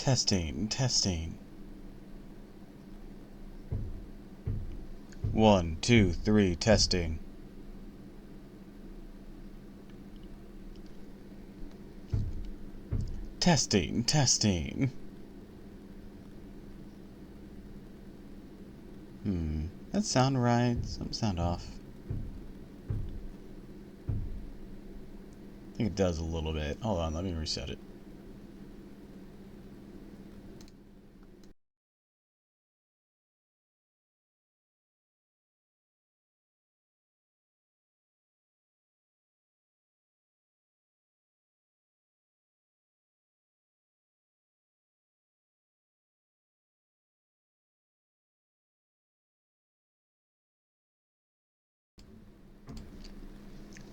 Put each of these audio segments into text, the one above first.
Testing, testing. 1, 2, 3, testing. Testing, testing. That sound right? Some sound off. I think it does a little bit. Hold on, let me reset it.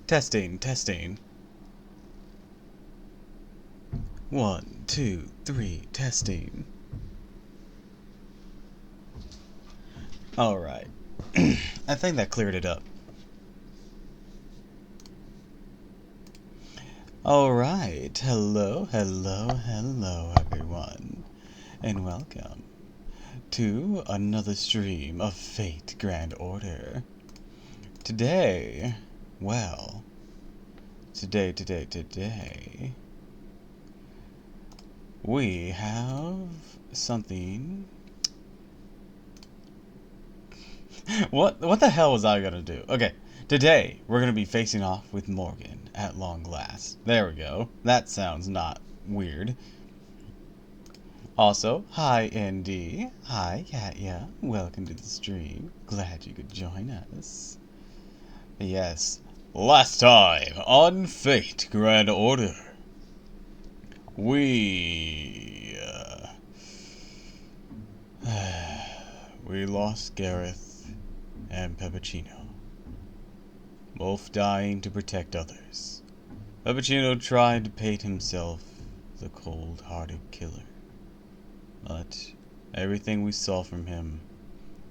Testing, testing. 1, 2, 3, testing. Alright. I think that cleared it up. Alright. Hello, hello, hello, everyone. And welcome to another stream of Fate Grand Order. Today, well, today, we have something. What the hell was I gonna do? Okay, today we're gonna be facing off with Morgan at long last. There we go. That sounds not weird. Also, hi ND. Hi Katya. Welcome to the stream. Glad you could join us. Yes. Last time on Fate Grand Order, we lost Gareth and Peppuccino, both dying to protect others. Peppuccino tried to paint himself as a cold-hearted killer, but everything we saw from him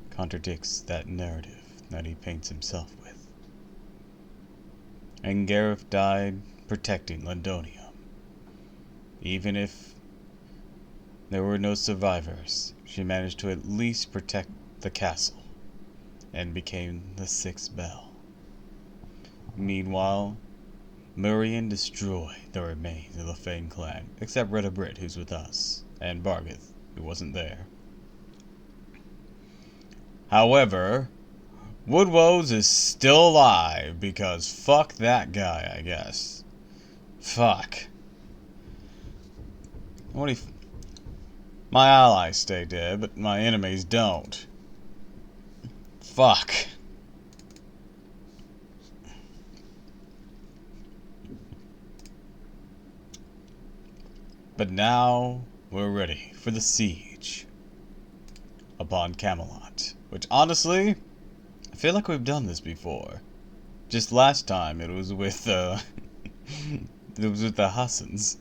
contradicts that narrative that he paints himself with. And Gareth died protecting Londonium. Even if there were no survivors, she managed to at least protect the castle and became the sixth belle. Meanwhile, Murian destroyed the remains of the Fane clan, except Retta Britt, who's with us, and Bargith, who wasn't there. However, Woodwose is still alive because fuck that guy, I guess. Fuck. My allies stay dead, but my enemies don't. Fuck. But now we're ready for the siege upon Camelot, which honestly, I feel like we've done this before. Just last time it was with it was with the Hussons.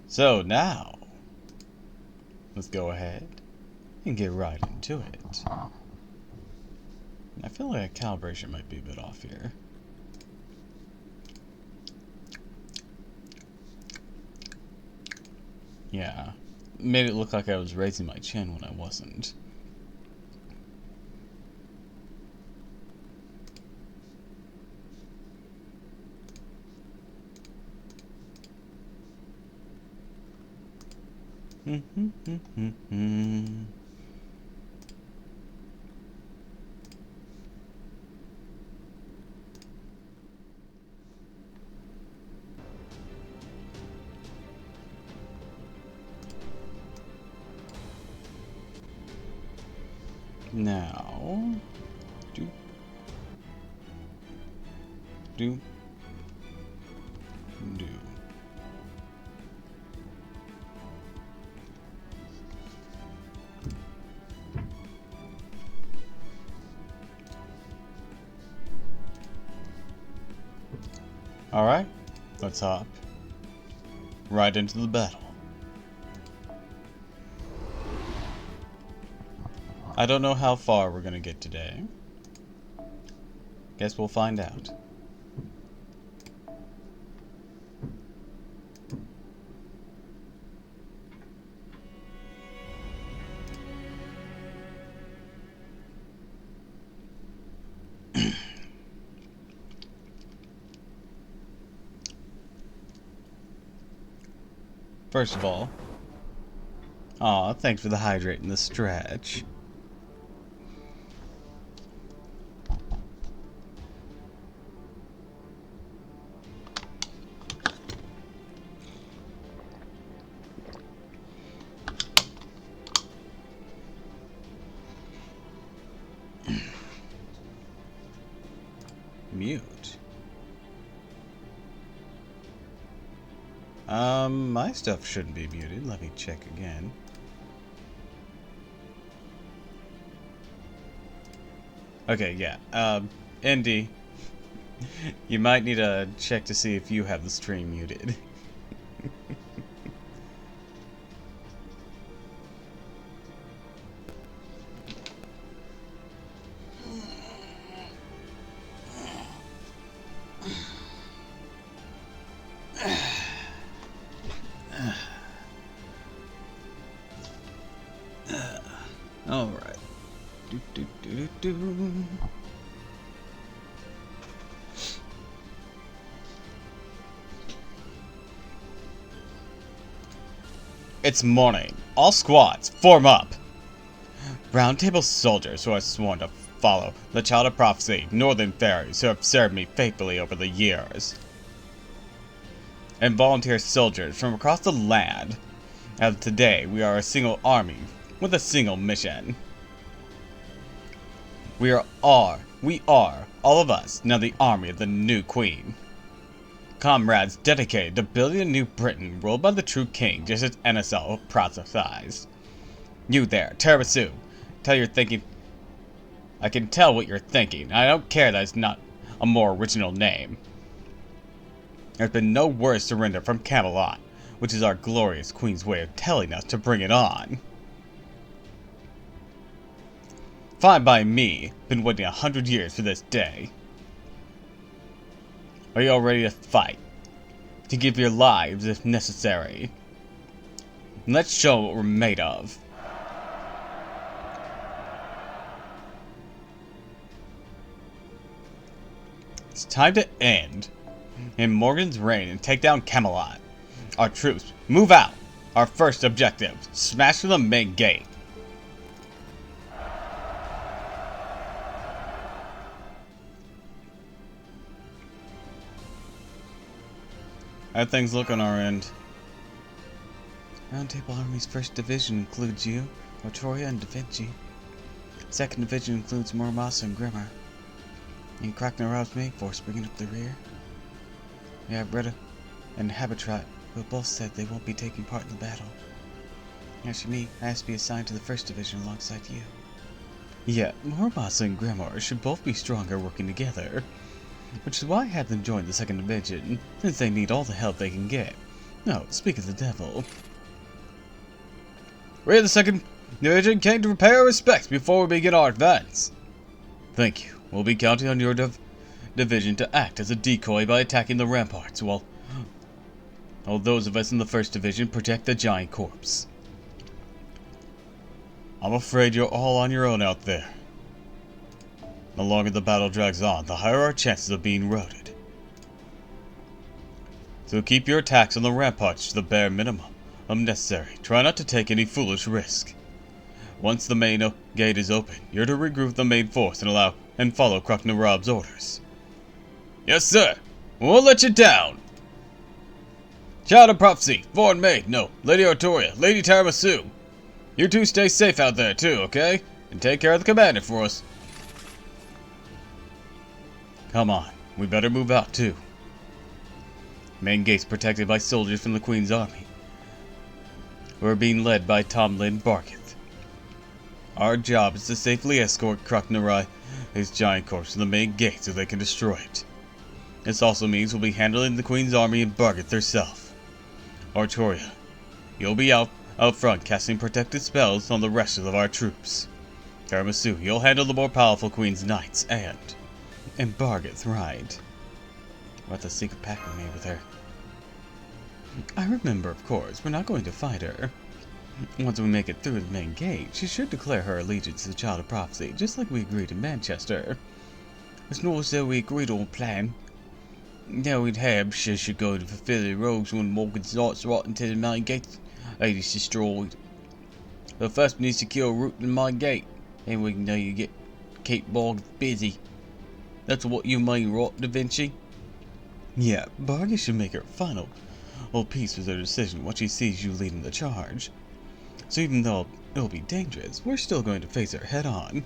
So now, let's go ahead and get right into it. I feel like calibration might be a bit off here. Yeah, made it look like I was raising my chin when I wasn't. Now, do. Alright, let's hop right into the battle. I don't know how far we're gonna get today. Guess we'll find out. First of all. Aw, thanks for the hydrate and the stretch. Mute. My stuff shouldn't be muted. Let me check again. Okay, yeah. Indy, you might need to check to see if you have the stream muted. Alright. It's morning. All squads, form up! Round Table soldiers who are sworn to follow the Child of Prophecy, Northern Fairies who have served me faithfully over the years. And volunteer soldiers from across the land. As of today, we are a single army with a single mission. We are, all of us, now the army of the new queen. Comrades dedicated to building a new Britain ruled by the true king, just as NSL prophesied. You there, Tiramisu, tell you're thinking. I can tell what you're thinking. I don't care that it's not a more original name. There's been no worse surrender from Camelot, which is our glorious queen's way of telling us to bring it on. Fine by me. Been waiting 100 years for this day. Are you all ready to fight? To give your lives if necessary? Let's show what we're made of. It's time to end in Morgan's reign and take down Camelot. Our troops, move out! Our first objective, smash through the main gate. How things look on our end? Round Table Army's 1st Division includes you, Artoria, and Da Vinci. 2nd Division includes Muramasa and Grimmer. And Kraknarab's main force bringing up the rear. We have Retta and Habitrat, who both said they won't be taking part in the battle. As for me, I have to be assigned to the 1st Division alongside you. Yeah, Muramasa and Grimmer should both be stronger working together. Which is why I had them join the 2nd Division, since they need all the help they can get. No, speak of the devil. We of the 2nd Division came to prepare our respects before we begin our advance. Thank you. We'll be counting on your division to act as a decoy by attacking the ramparts, while those of us in the 1st Division protect the giant corpse. I'm afraid you're all on your own out there. The longer the battle drags on, the higher our chances of being routed. So keep your attacks on the ramparts to the bare minimum. Unnecessary. Try not to take any foolish risk. Once the main gate is open, you're to regroup the main force and follow Kraknarab's orders. Yes, sir. We won't let you down. Child of Prophecy, Foreign Maid, no, Lady Artoria, Lady Tiramisu. You two stay safe out there too, okay? And take care of the commander for us. Come on, we better move out too. Main gate's protected by soldiers from the Queen's army, who are being led by Tomlin Barketh. Our job is to safely escort Kraknarab, his giant corpse, to the main gate so they can destroy it. This also means we'll be handling the Queen's army and Barketh herself. Artoria, you'll be out front casting protective spells on the rest of our troops. Tiramisu, you'll handle the more powerful Queen's knights, and Barketh, right? What the secret pact we made with her. I remember, of course. We're not going to fight her. Once we make it through the main gate, she should declare her allegiance to the Child of Prophecy, just like we agreed in Manchester. As long as we agreed on a plan. Now we'd have says you go to fulfill the robes when Morgan starts right into the main gate. It is destroyed. But first we need to kill Root in my gate. And we can know you keep Boggs busy. That's what you mean, right, Da Vinci? Yeah, Barney should make her final peace with her decision once she sees you leading the charge. So even though it'll be dangerous, we're still going to face her head on.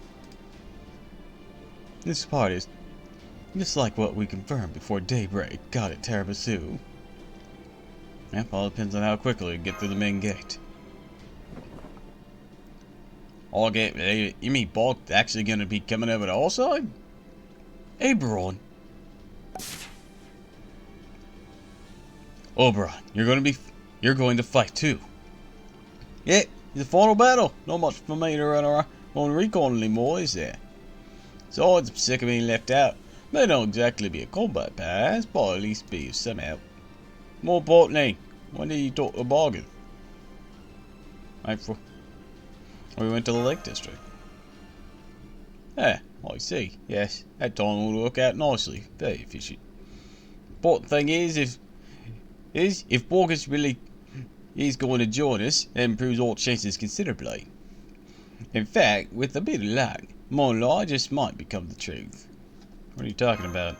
This part is just like what we confirmed before daybreak. Got it, Tarabasu. Yep, all depends on how quickly we get through the main gate. Okay, you mean Boggs actually gonna be coming over to our side? Hey, Braun. Oberon, you're going to fight too. Yeah, it's the final battle. Not much for me to run on recon anymore, is there? So I'm sick of being left out. May not exactly be a combat pass, but at least be of some help. More importantly, when did you talk to Bargain? We went to the Lake District. Ah, I see. Yes, that time will work out nicely. Very efficient. Important thing is if Borges really is going to join us, that improves our chances considerably. In fact, with a bit of luck, my lie just might become the truth. What are you talking about?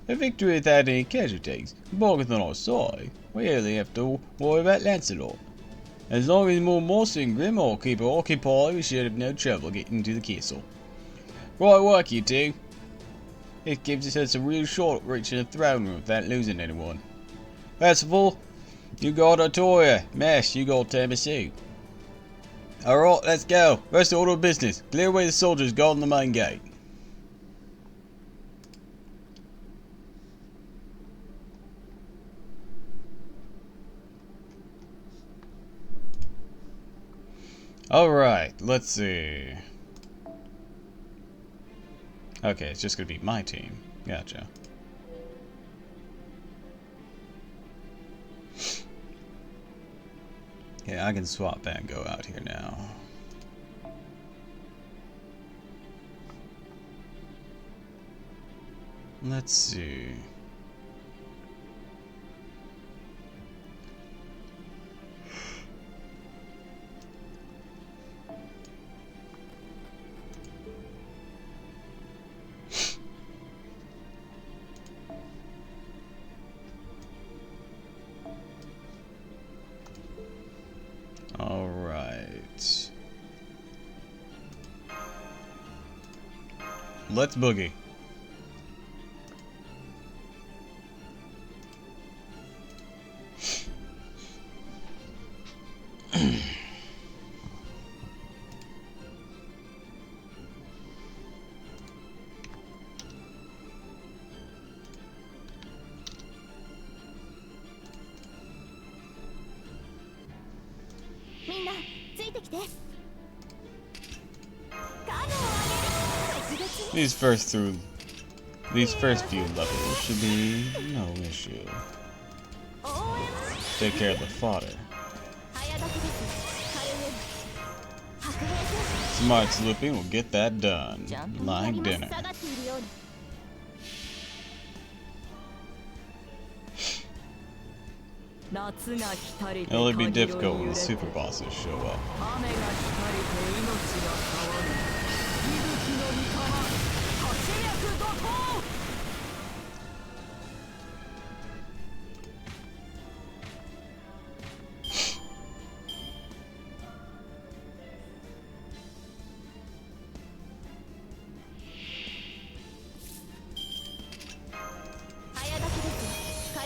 A victory without any casualties. Borges on our side. We only have to worry about Lancelot. As long as more Moss and Grimmauld keep her occupied, we should have no trouble getting to the castle. Right work, you two. It gives us a real shot at reaching the throne room without losing anyone. Festival, you got Artoria. Mesh, you got Tamasu. Alright, let's go. First order of business. Clear away the soldiers guarding the main gate. Alright, let's see. Okay, it's just gonna be my team. Gotcha. Yeah, I can swap and go out here now. Let's see. Alright. Let's boogie. These first few levels should be no issue. Take care of the fodder. Smart Sloopy will get that done. Like dinner. It'll be difficult when the super bosses show up.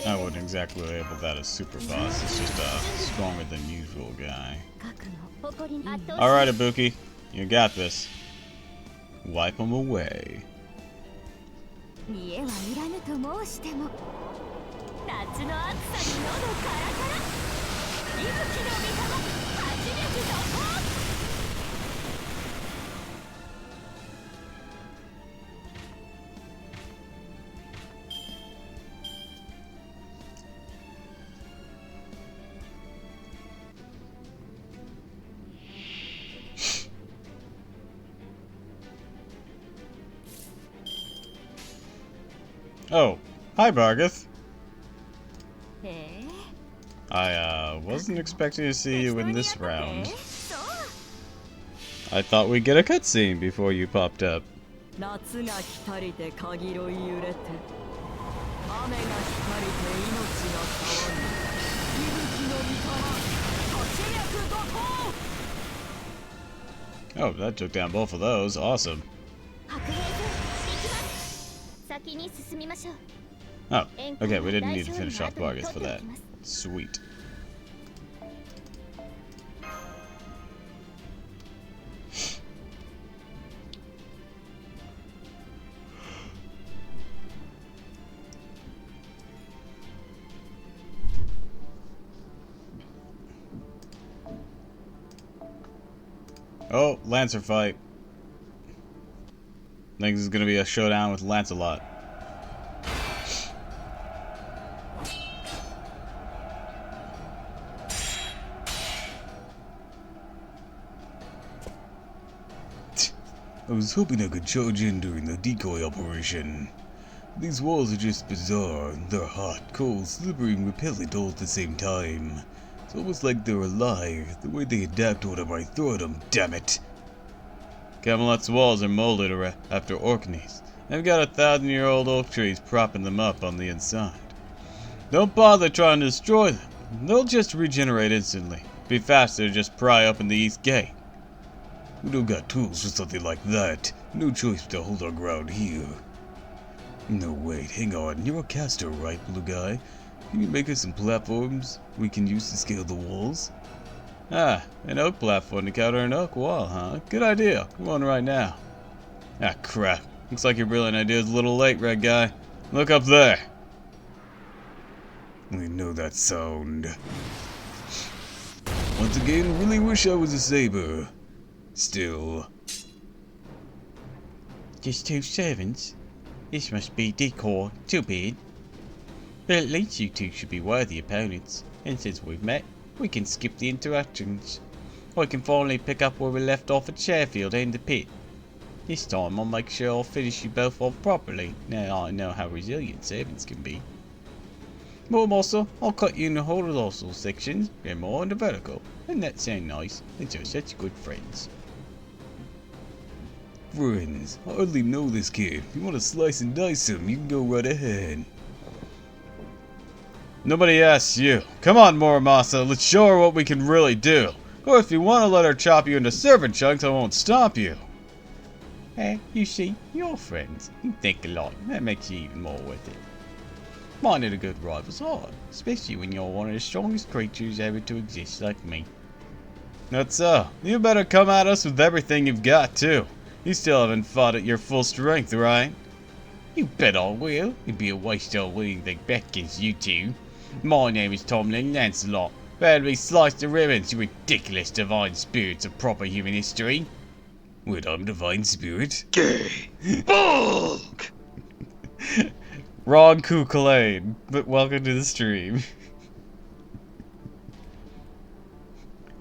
I wouldn't exactly label that a super boss, it's just a stronger than usual guy. Alright, Ibuki, you got this. Wipe him away. Oh, hi, Bargith. へえ I wasn't expecting to see you in 適当にや this ったって round. そう I thought we'd get a cutscene before you popped up. 夏が来たりて鍵ろ揺れて雨が来たりて命が騒ぐ息吹の御霊立役怒涛 Oh, that took down both of those. Awesome. 白兵軍行きます先に進みましょう Oh, okay, we didn't need to finish off Bargith for 取ってお that. きます Sweet. Oh, Lancer fight. I think this is gonna be a showdown with Lancelot. I was hoping I could charge in during the decoy operation. These walls are just bizarre. They're hot, cold, slippery, and repellent all at the same time. It's almost like they're alive, the way they adapt to whatever I throw at them, damn it! Camelot's walls are molded after Orkneys. They've got 1,000-year-old oak trees propping them up on the inside. Don't bother trying to destroy them. They'll just regenerate instantly. Be faster to just pry open the east gate. We don't got tools for something like that. No choice but to hold our ground here. No, wait, hang on. You're a caster, right, blue guy? Can you make us some platforms we can use to scale the walls? Ah, an oak platform to counter an oak wall, huh? Good idea. Come on right now. Ah, crap. Looks like your brilliant idea is a little late, red guy. Look up there. We know that sound. Once again, really wish I was a saber. Still. Just 2 servants? This must be decoy, too bad. But at least you two should be worthy opponents, and since we've met, we can skip the interactions. I can finally pick up where we left off at Sheffield and the pit. This time I'll make sure I'll finish you both off properly, now I know how resilient servants can be. More muscle, I'll cut you in the horizontal sections, and more in the vertical. Doesn't that sound nice? Since you're such good friends. Friends, I hardly know this kid. If you want to slice and dice him, you can go right ahead. Nobody asks you. Come on, Muramasa, let's show her what we can really do. Or if you want to let her chop you into servant chunks, I won't stop you. You see, you're friends. You think a lot, that makes you even more worth it. Finding a good rival's hard, especially when you're one of the strongest creatures ever to exist like me. That's so. You better come at us with everything you've got, too. You still haven't fought at your full strength, right? You bet I will. It'd be a waste of anything back against you two. My name is Tomlin Lancelot. Better be sliced to ribbons, you ridiculous divine spirits of proper human history. Wait, I'm divine spirit? Gay! Bulk! Wrong Kukulane, but welcome to the stream.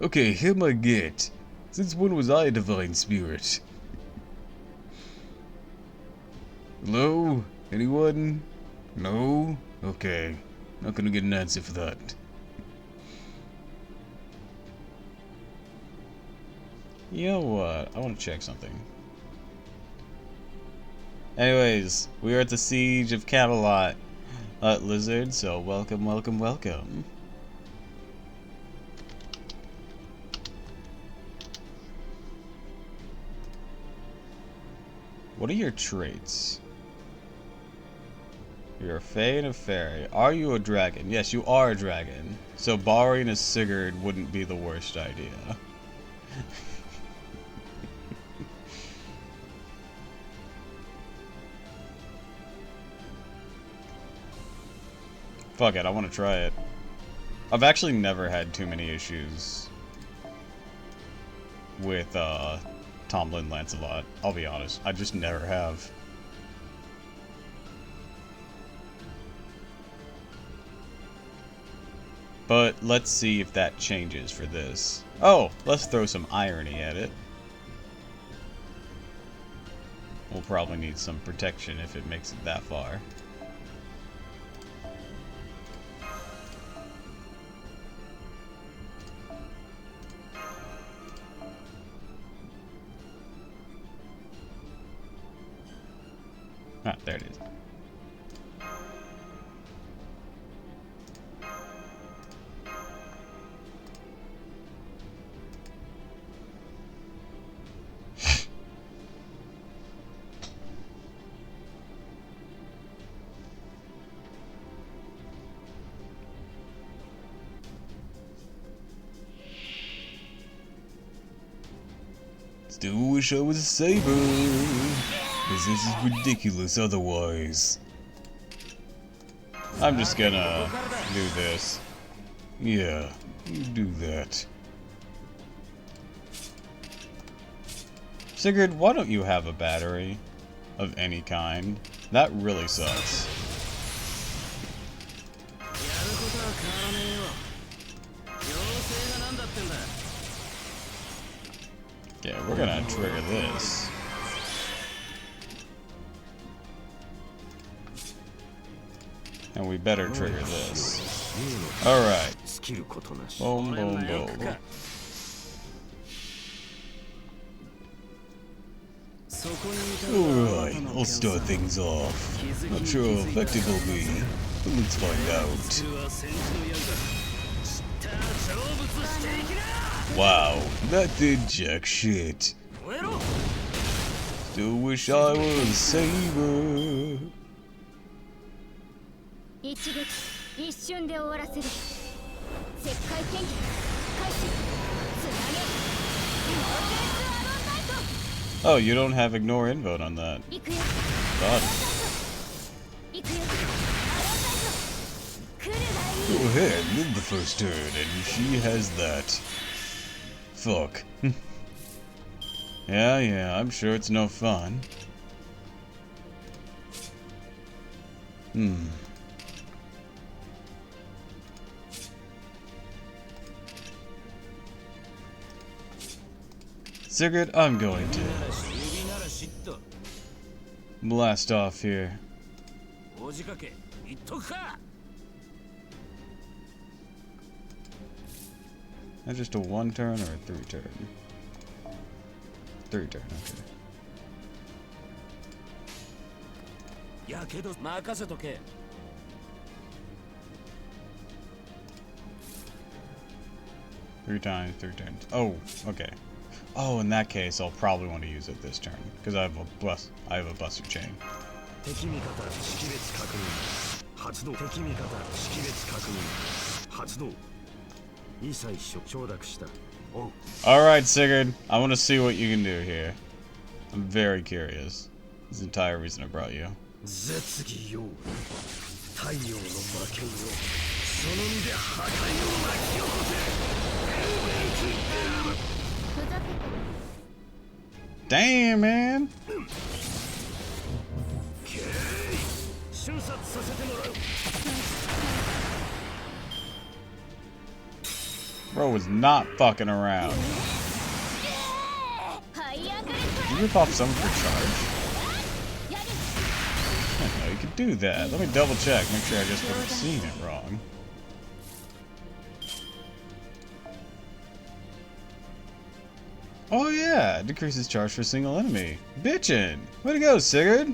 Okay, here my get. Since when was I a divine spirit? Hello? Anyone? No? Okay. Not gonna get an answer for that. You know what? I want to check something. Anyways, we are at the Siege of Camelot, Lizard, so welcome, welcome, welcome. What are your traits? You're a fae and a fairy. Are you a dragon? Yes, you are a dragon. So borrowing a Sigurd wouldn't be the worst idea. Fuck it, I want to try it. I've actually never had too many issues with Tomlin Lancelot. I'll be honest, I just never have. But let's see if that changes for this. Oh, let's throw some irony at it. We'll probably need some protection if it makes it that far. Ah, there it is. Still wish I was a saber, cause this is ridiculous otherwise. I'm just gonna do this. Yeah, you do that. Sigurd, why don't you have a battery of any kind? That really sucks. Yeah, we're gonna trigger this. And we better trigger this. Alright. Boom, boom, boom. Alright, I'll start things off. Not sure how effective it'll be, but let's find out. Wow, that did jack shit. Still wish I was saber. 一撃一瞬で終わらせる。石灰剣技開始。つなげ。モーテンスアロータイト。 Oh, you don't have ignore invote on that. 行くよ。 God. 行くよ。アロータイト。来るがいい。 Go ahead, live the first turn, and she has that. Fuck. Yeah, I'm sure it's no fun. Sigurd, I'm going to blast off here. That just a 1 turn or a 3 turn? 3 turn, okay. やけど任せとけ。 3 times, 3 turns. Oh, okay. Oh, in that case, I'll probably want to use it this turn because I have a buster chain. 敵味方識別確認。発動。敵味方識別確認。発動。一切承諾した。おう。 All right, Sigurd. I want to see what you can do here. I'm very curious. This is the entire reason I brought you. 絶技よ。太陽の魔剣よ。その身で破壊を巻き起こせ。 Damn, man. Bro was not fucking around. Did you rip off some for charge? I didn't know you could do that. Let me double check, make sure I just wasn't seeing it wrong. Oh yeah, decreases charge for a single enemy. Bitchin'! Way to go, Sigurd!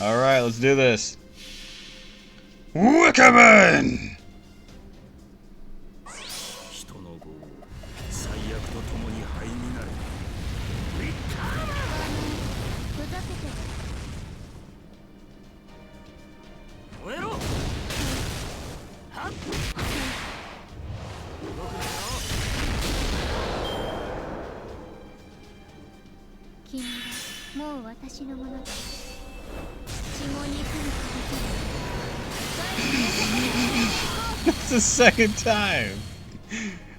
Alright, let's do this. Wickerman! That's the second time.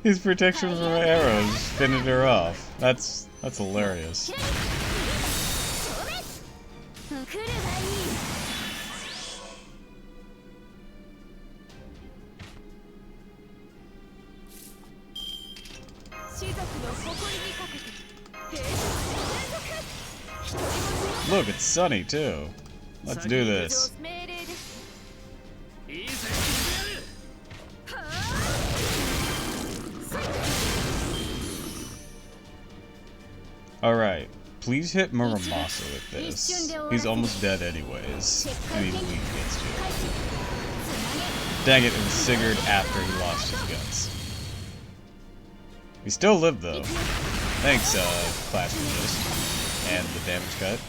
His protection from arrows finished her off. That's hilarious. Look, it's sunny too. Let's do this. Alright. Please hit Muramasa with this. He's almost dead anyways. And he's weak against you. Dang it, it was Sigurd after he lost his guts. He still lived though. Thanks, Clash Resist. And the damage cut.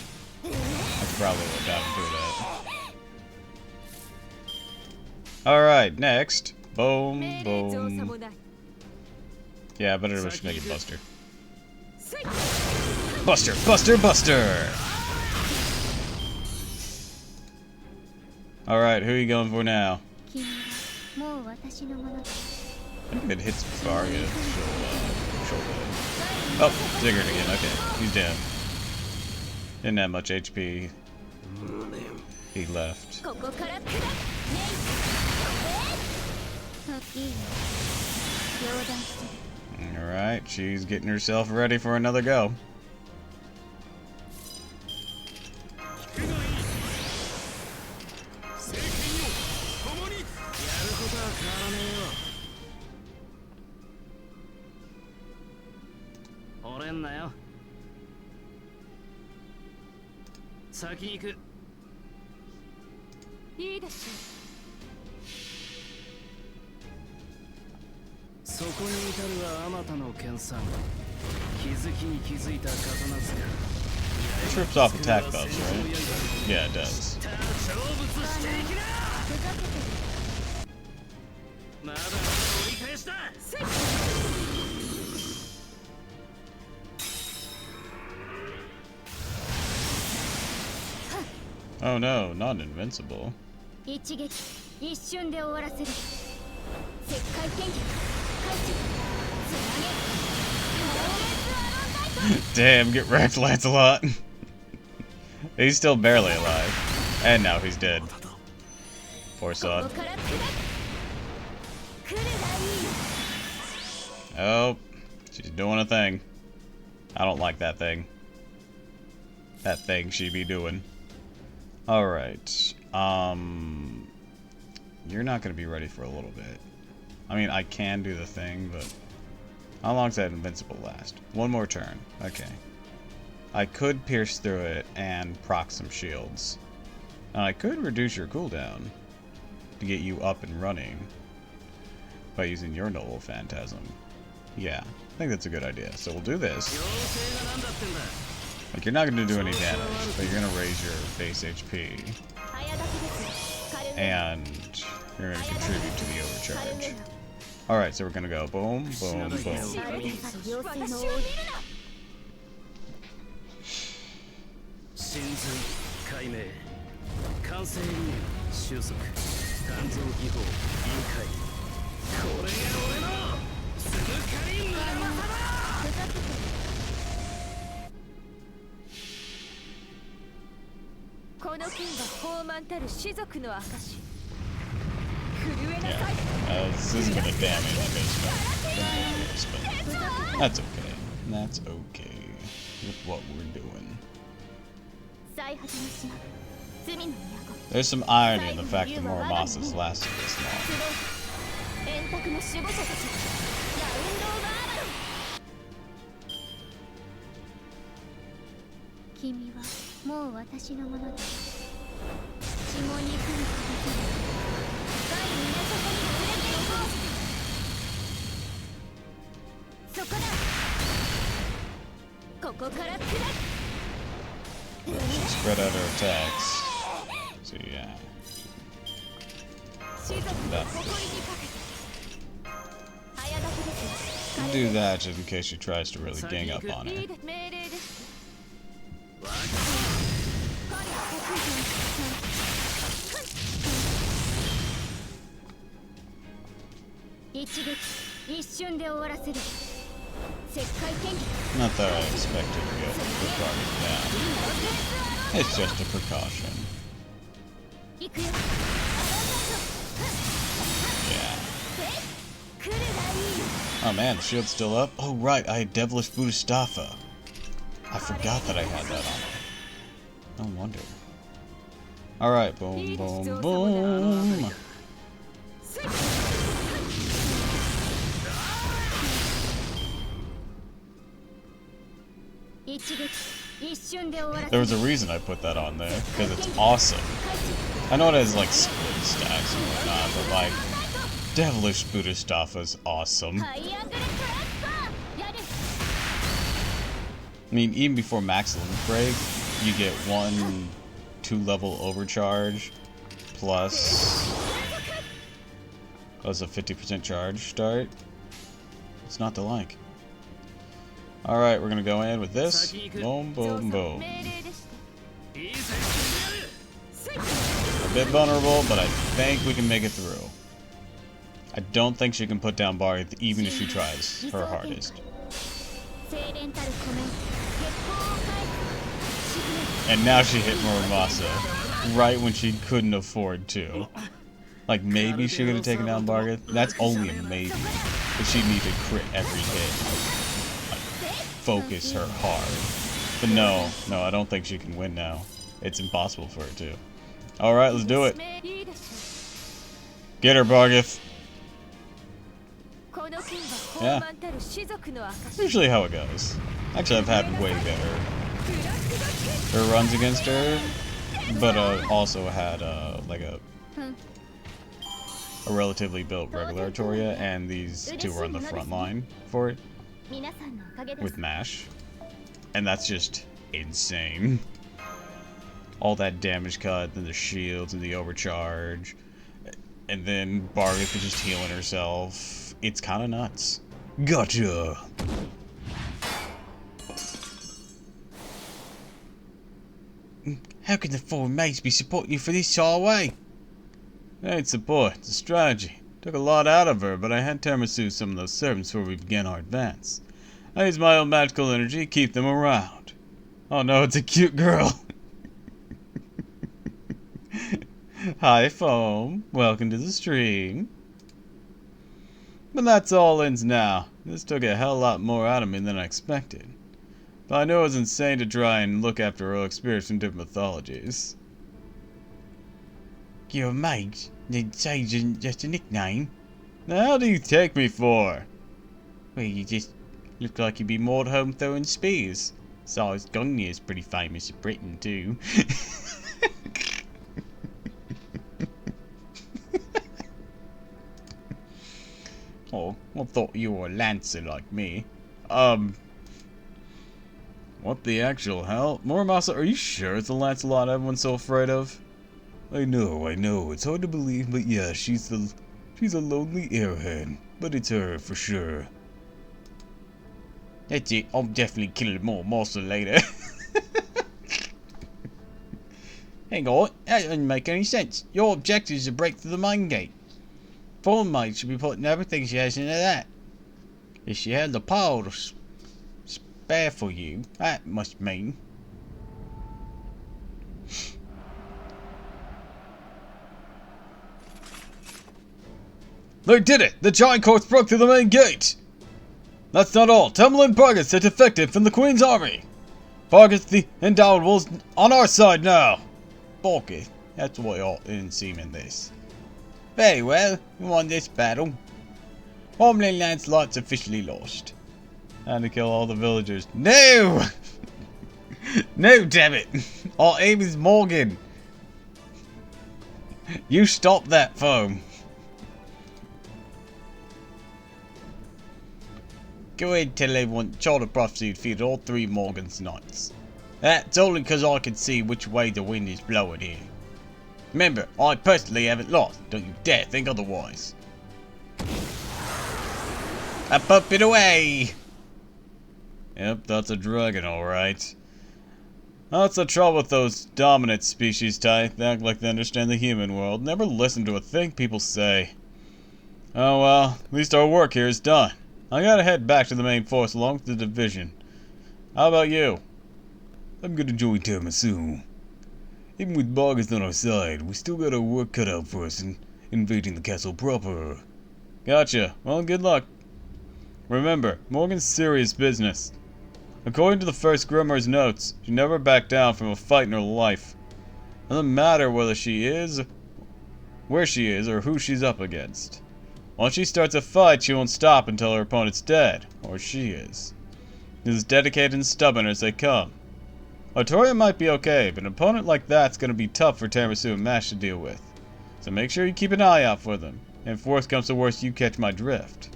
That's probably what got him through that. Alright, next. Boom, boom. Yeah, better wish to make it Buster. Buster, Buster, Buster! Alright, who are you going for now? I think it hits target. Oh, Sigurd again. Okay, he's dead. Didn't have much HP. He left. Alright, she's getting herself ready for another go. Trips off attack buffs, right? Yeah, it does. Oh no, not invincible. Damn, get wrecked, Lancelot. He's still barely alive. And now he's dead. Poor Sod. Oh, she's doing a thing. I don't like that thing. That thing she be doing. Alright. You're not gonna be ready for a little bit. I mean, I can do the thing, but how long does that invincible last? One more turn. Okay. I could pierce through it and proc some shields. And I could reduce your cooldown to get you up and running by using your Noble Phantasm. Yeah, I think that's a good idea. So we'll do this. Like, you're not going to do any damage, but you're going to raise your base HP. And you're going to contribute to the overcharge. Alright, so we're going to go boom, boom, boom. Yeah, this isn't gonna damage my base, but that's okay. That's okay with what we're doing. There's some irony in the fact that Muramasa's lasted this long. Spread out our attacks. So yeah. Do that just in case she tries to really gang up on her. Not that I expected to go regarding down. It's just a precaution. Yeah. Oh man, the shield's still up? Oh right, I had Devilish Buddhistafa. I forgot that I had that on it. No wonder. Alright, boom, boom, boom. There was a reason I put that on there, because it's awesome. I know it has like split stacks and whatnot, but like Devilish Buddha stuff is awesome. I mean, even before Max Limit Break, you get 2-level overcharge plus a 50% charge start. It's not to like. Alright, we're gonna go in with this. Boom, boom, boom. A bit vulnerable, but I think we can make it through. I don't think she can put down Barth even if she tries her hardest. And now she hit Muramasa right when she couldn't afford to. Like, maybe she could have taken down Barth. That's only a maybe. But she'd need to crit every hit. Like, focus her hard. But no, I don't think she can win now. It's impossible for her to. Alright, let's do it. Get her, Bargith. Yeah. Usually how it goes. Actually, I've had way better runs against her, but also had like a relatively built regular Artoria, and these two were on the front line for it with MASH, and that's just insane. All that damage cut, then the shields and the overcharge, and then Bargith is just healing herself. It's kind of nuts. Gotcha! How can the foreign mates be supporting you for this far away? It ain't support, it's a strategy. Took a lot out of her, but I had Tiramisu some of those servants before we began our advance. I used my own magical energy to keep them around. Oh no, it's a cute girl. Hi, Foam. Welcome to the stream. But that's all ends now. This took a hell lot more out of me than I expected. But I knew it was insane to try and look after heroic spirits from different mythologies. You're a mage? The Sage isn't just a nickname? Now, how do you take me for? Well, you just look like you'd be more at home throwing spears. Besides, Gungnir is pretty famous in Britain, too. Oh, I thought you were a lancer like me. What the actual hell? Muramasa, are you sure it's the Lancelot everyone's so afraid of? I know, it's hard to believe, but yeah, she's a lonely airhead. But it's her, for sure. That's it, I'll definitely kill Muramasa later. Hang on, that doesn't make any sense. Your objective is to break through the main gate. Foreign mate should be putting everything she has into that. If she had the power to spare for you, that must mean. They did it! The giant courts broke through the main gate! That's not all. Temple and Bargith are defected from the Queen's army. Bargith the Indomitable's on our side now. Bargith, that's what all didn't seem in this. Very well, we won this battle. Formerly Lancelot's officially lost. Had to kill all the villagers. No! No, damn it! Our aim is Morgan. You stop that, Foam. Go ahead and tell everyone Child of Prophecy defeated all 3 Morgan's knights. That's only because I can see which way the wind is blowing here. Remember, I personally haven't lost. Don't you dare think otherwise. Up, up, and away! Yep, that's a dragon, alright. That's the trouble with those dominant species type. They act like they understand the human world. Never listen to a thing people say. Oh well, at least our work here is done. I gotta head back to the main force along with the division. How about you? I'm gonna join Tiramisu. Even with Bargith on our side, we still got our work cut out for us in invading the castle proper. Gotcha. Well, good luck. Remember, Morgan's serious business. According to the first Grimmer's notes, she never backed down from a fight in her life. Doesn't matter whether she is, where she is, or who she's up against. Once she starts a fight, she won't stop until her opponent's dead, or she is. She's as dedicated and stubborn as they come. Artoria might be okay, but an opponent like that's gonna be tough for Tiramisu and Mash to deal with. So make sure you keep an eye out for them. And if worse comes to worse, you catch my drift.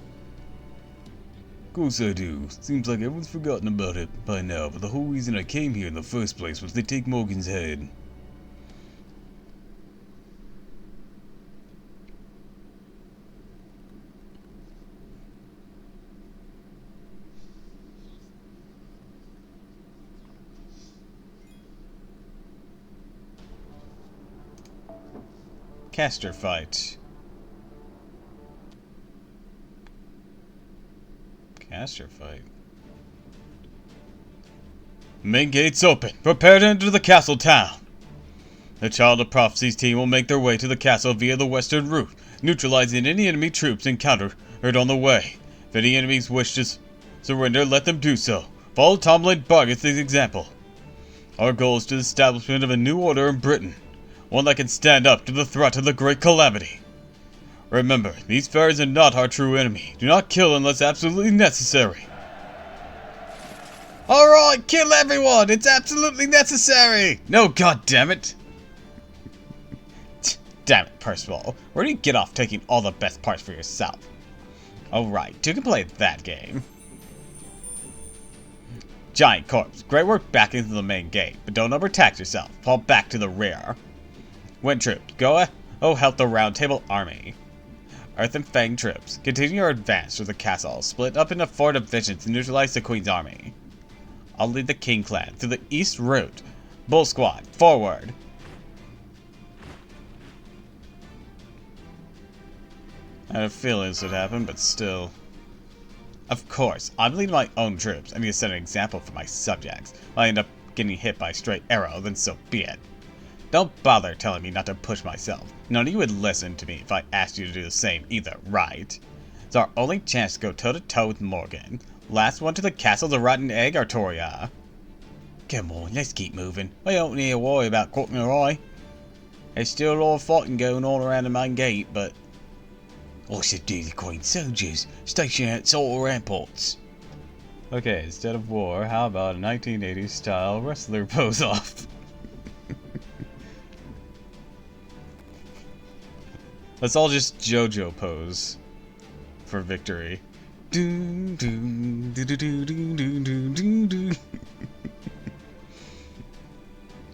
Of course I do. Seems like everyone's forgotten about it by now, but the whole reason I came here in the first place was to take Morgan's head. Caster fight. Caster fight. Main gates open. Prepare to enter the castle town. The Child of Prophecy's team will make their way to the castle via the western route, neutralizing any enemy troops encountered on the way. If any enemies wish to surrender, let them do so. Follow Tomlin Bargath's example. Our goal is the establishment of a new order in Britain, one that can stand up to the threat of the Great Calamity. Remember, these fairies are not our true enemy. Do not kill unless absolutely necessary. Alright, kill everyone! It's absolutely necessary! No, god damn it! Damn it, Percival. Where do you get off taking all the best parts for yourself? Alright, you can play that game. Giant corpse. Great work back into the main gate, but don't overtax yourself. Fall back to the rear. Wind troops, go help the Round Table army. Earth and Fang troops, continue your advance through the castle, split up into 4 divisions to neutralize the Queen's army. I'll lead the King clan through the east route. Bull squad, forward. I had a feeling this would happen, but still. Of course, I'm leading my own troops. I need to set an example for my subjects. If I end up getting hit by a stray arrow, then so be it. Don't bother telling me not to push myself. None of you would listen to me if I asked you to do the same either, right? It's our only chance to go toe-to-toe with Morgan. Last one to the castle's a rotten egg, Artoria. Come on, let's keep moving. We don't need to worry about caught in the eye. There's still a lot of fighting going on around the main gate, but I should do the Queen's soldiers stationed at all ramparts. Okay, instead of war, how about a 1980s style wrestler pose off? Let's all just JoJo pose for victory.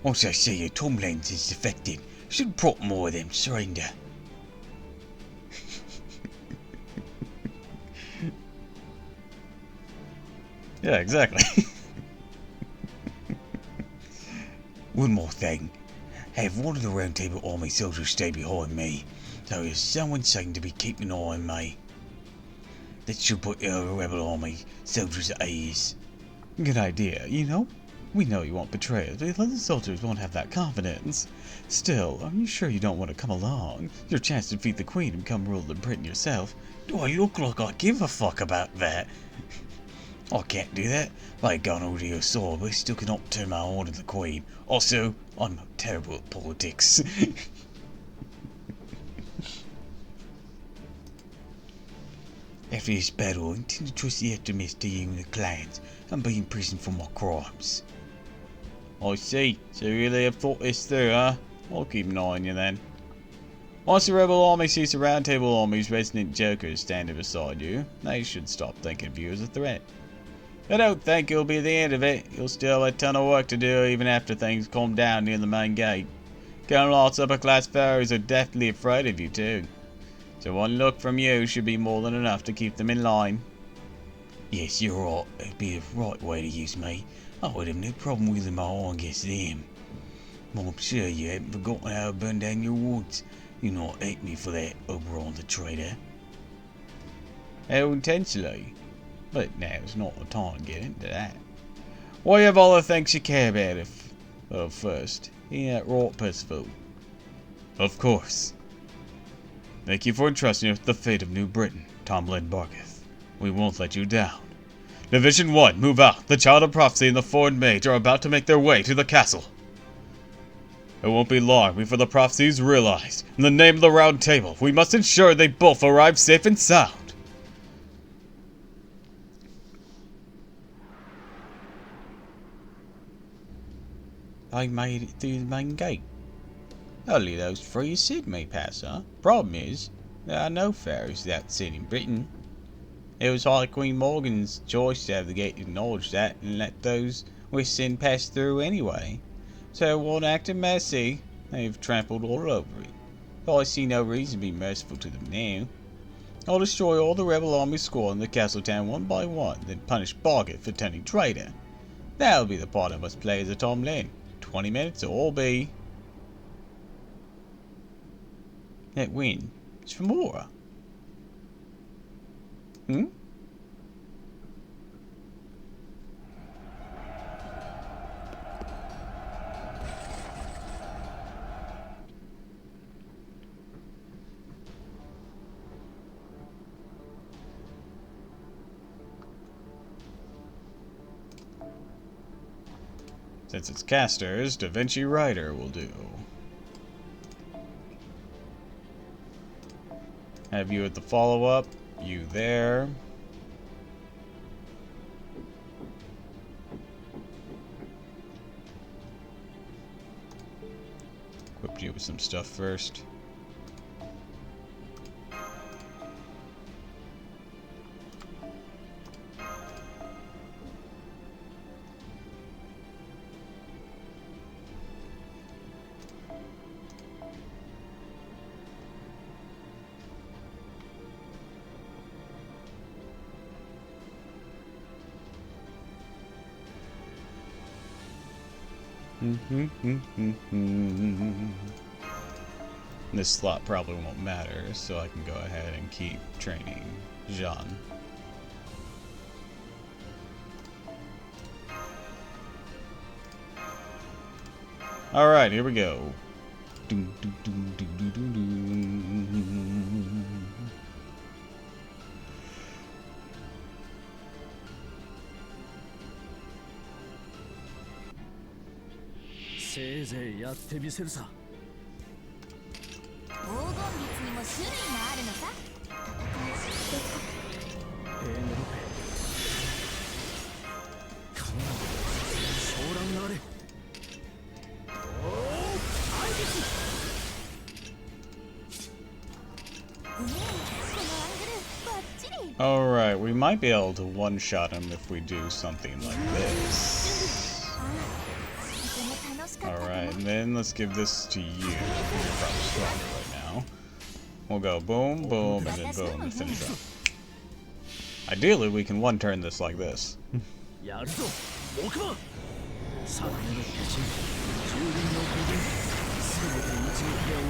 Once I see your tomb lens is defected, should have brought more of them surrender. Yeah, exactly. One more thing. Have one of the Round Table army soldiers stay behind me, so there's someone saying to be keeping an eye on me. That should put the other rebel army soldiers at ease. Good idea, you know? We know you won't betray us, but the other soldiers won't have that confidence. Still, are you sure you don't want to come along? Your chance to defeat the Queen and become ruler of Britain yourself. Do I look like I give a fuck about that? I can't do that. Like gone over to your sword, but I still cannot turn my eye on the Queen. Also, I'm terrible at politics. After this battle, I intend to trust the aftermath to you and the clans and be in prison for my crimes. I see. So you really have thought this through, huh? I'll keep an eye on you then. Once the rebel army sees the Round Table army's resident jokers standing beside you, they should stop thinking of you as a threat. I don't think it'll be the end of it. You'll still have a ton of work to do even after things calm down near the main gate. Camelot's upper-class fairies are deathly afraid of you too. So one look from you should be more than enough to keep them in line. Yes, you're right. It'd be the right way to use me. I would have no problem wheeling my eye against them. Well, I'm sure you haven't forgotten how I burned down your woods. You not hate me for that, Oberon the traitor. Oh, intentionally. But now's not the time to get into that. What have all the things you care about first? Ain't that right, Percival? Of course. Thank you for entrusting us with the fate of New Britain, Tomlin Bargath. We won't let you down. Division 1, move out. The Child of Prophecy and the Foreign Mage are about to make their way to the castle. It won't be long before the prophecy is realized. In the name of the Round Table, we must ensure they both arrive safe and sound. I made it through the main gate. Only those three as Sid may pass, huh? Problem is, there are no pharaohs without Sid in Britain. It was High Queen Morgan's choice to have the gate acknowledge that and let those with sin pass through anyway. So one act of mercy, they've trampled all over it. But I see no reason to be merciful to them now. I'll destroy all the rebel army squad in the castle town one by one, then punish Barget for turning traitor. That'll be the part I must play as a Tom Lin. 20 minutes or all be. That win is from Aura. Hmm? Since it's casters, Da Vinci Rider will do. Have you at the follow-up. You there. Equip you with some stuff first. This slot probably won't matter, so I can go ahead and keep training Jean. Alright, here we go. Alright, we might be able to one-shot him if we do something like this. Alright, and then let's give this to you. You're probably stronger right now. We'll go boom, boom, and then boom, and finish up. Ideally, we can one-turn this like this.